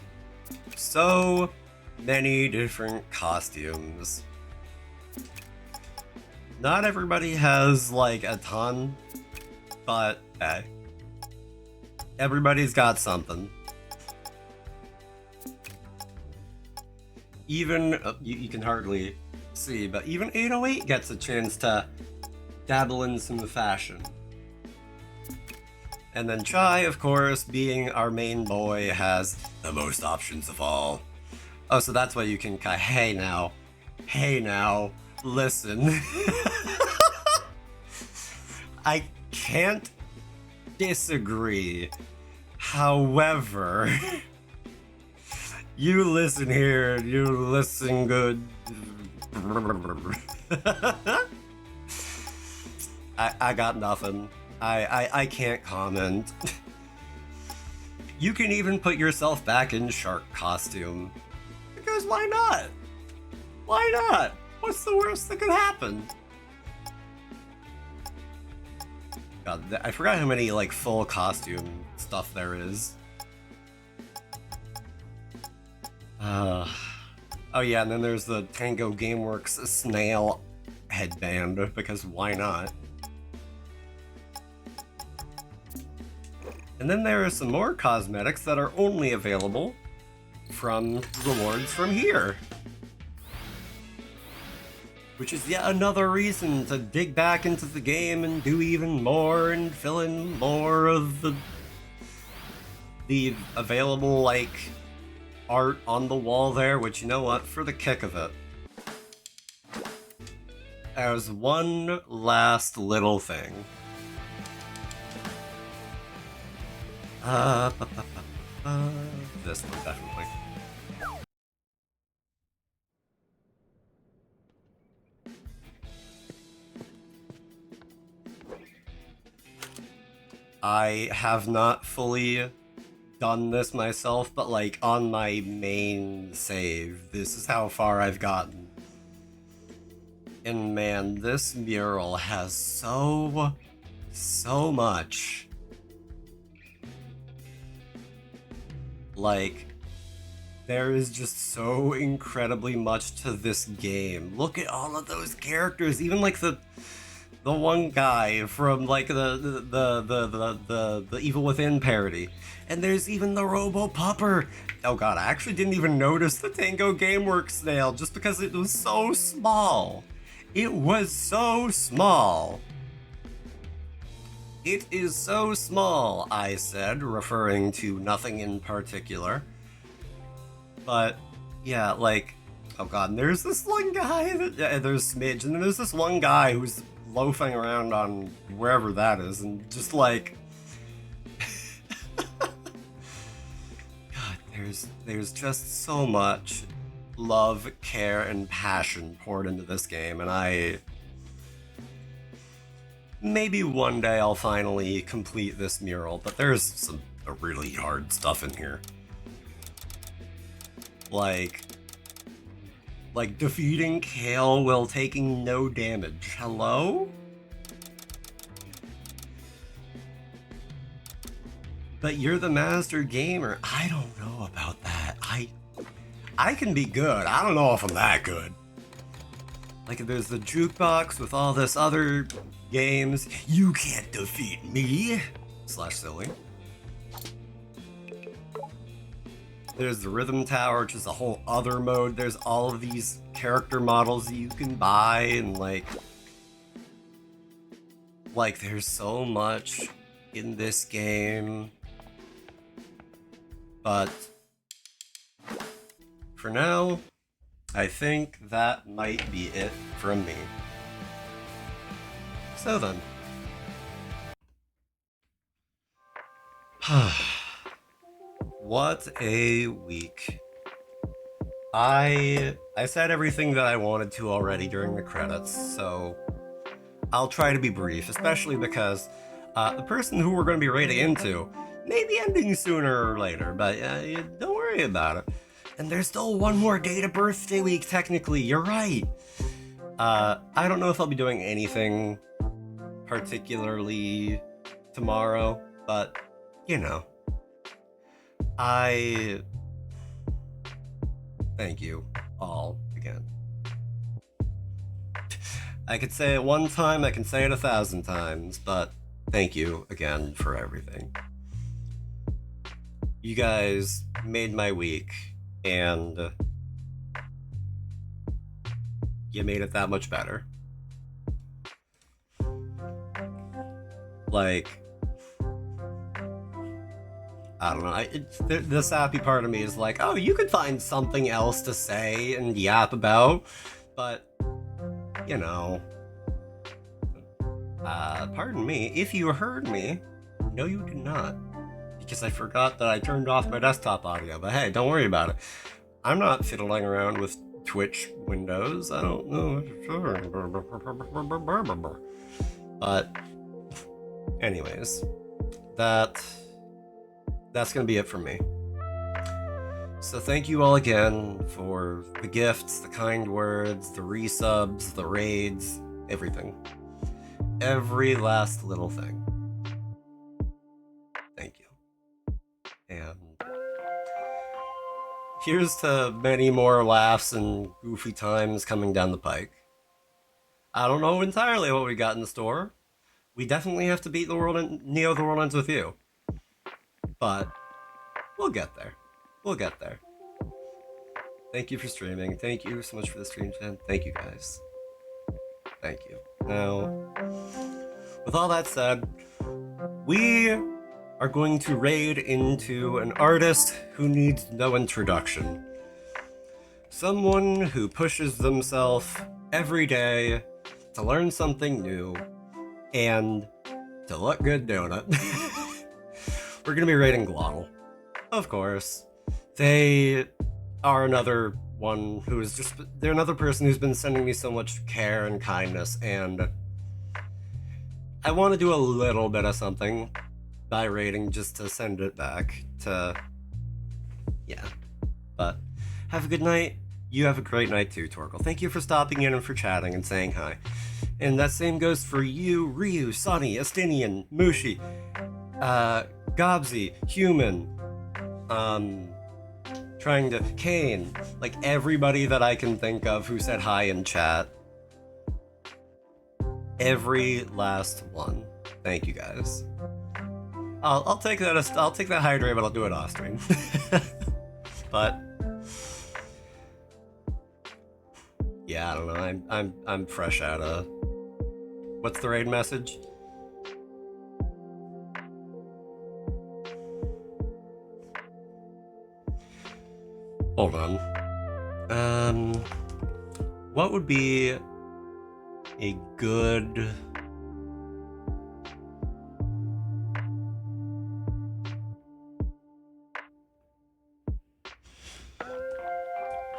So many different costumes. Not everybody has like a ton, but hey, everybody's got something. Even, you can hardly see, but even 808 gets a chance to dabble in some fashion. And then Chai, of course, being our main boy, has the most options of all. Oh, so that's why you can hey now, listen. I can't disagree. However, you listen here, you listen good. I got nothing. I can't comment. You can even put yourself back in shark costume. Because why not? Why not? What's the worst that could happen? God, I forgot how many like full costume stuff there is. Oh yeah, and then there's the Tango Gameworks snail headband, because why not? And then there are some more cosmetics that are only available from rewards from here. Which is yet another reason to dig back into the game and do even more and fill in more of the available, like, art on the wall there, which, you know what, for the kick of it. There's one last little thing. This one, definitely. I have not fully done this myself, but like on my main save, this is how far I've gotten. And man, this mural has so much. Like, there is just so incredibly much to this game. Look at all of those characters, even like the one guy from like the Evil Within parody. And there's even the Robo-Pupper. Oh god, I actually didn't even notice the Tango Gameworks snail just because it was so small. It was so small. It is so small, I said, referring to nothing in particular. But, yeah, like, oh god, and there's this one guy, there's Smidge, and then there's this one guy who's loafing around on wherever that is, and just like... God, there's just so much love, care, and passion poured into this game, and maybe one day I'll finally complete this mural, but there's some really hard stuff in here. Like defeating Kale while taking no damage. Hello? But you're the master gamer. I don't know about that. I can be good. I don't know if I'm that good. Like, there's the jukebox with all this other games. You can't defeat me. /silly. There's the rhythm tower, which is a whole other mode. There's all of these character models that you can buy, and like there's so much in this game. But for now, I think that might be it from me. So then. What a week. I said everything that I wanted to already during the credits, so I'll try to be brief, especially because the person who we're going to be raiding into may be ending sooner or later, but don't worry about it. And there's still one more day to birthday week, technically, you're right. I don't know if I'll be doing anything particularly tomorrow, but, you know. I thank you all again. I could say it one time, I can say it 1,000 times, but thank you again for everything. You guys made my week, and you made it that much better. Like, I don't know, the sappy part of me is like, oh, you could find something else to say and yap about, but, you know, pardon me, if you heard me, no you did not, because I forgot that I turned off my desktop audio, but hey, don't worry about it. I'm not fiddling around with Twitch windows, I don't know, but, anyways, that's gonna be it from me. So thank you all again for the gifts, the kind words, the resubs, the raids, everything. Every last little thing. Thank you. And here's to many more laughs and goofy times coming down the pike. I don't know entirely what we got in store. We definitely have to beat the world and Neo the World Ends With You. But we'll get there. We'll get there. Thank you for streaming. Thank you so much for the stream, chat. Thank you guys. Thank you. Now, with all that said, we are going to raid into an artist who needs no introduction. Someone who pushes themselves every day to learn something new and to look good doing it. We're gonna be raiding Glottal. Of course. They are another one who is just, they're another person who's been sending me so much care and kindness, and I want to do a little bit of something by raiding just to send it back to, yeah. But have a good night. You have a great night too, Torkel. Thank you for stopping in and for chatting and saying hi. And that same goes for you, Ryu, Sunny, Estinian, Mushi, Gobsy, Human, trying to, Kane, like everybody that I can think of who said hi in chat. Every last one. Thank you guys. I'll take that. I'll take that hydrate, but I'll do it off stream. But yeah, I don't know. I'm fresh out of. What's the raid message? Hold on. What would be a good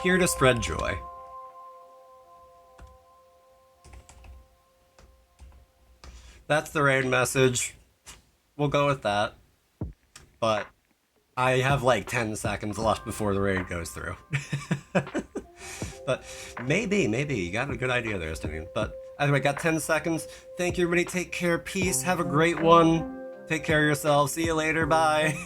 here to spread joy? That's the raid message. We'll go with that. But I have like 10 seconds left before the raid goes through. But maybe, you got a good idea there, Estinian. But anyway, got 10 seconds. Thank you, everybody. Take care. Peace. Have a great one. Take care of yourselves. See you later. Bye.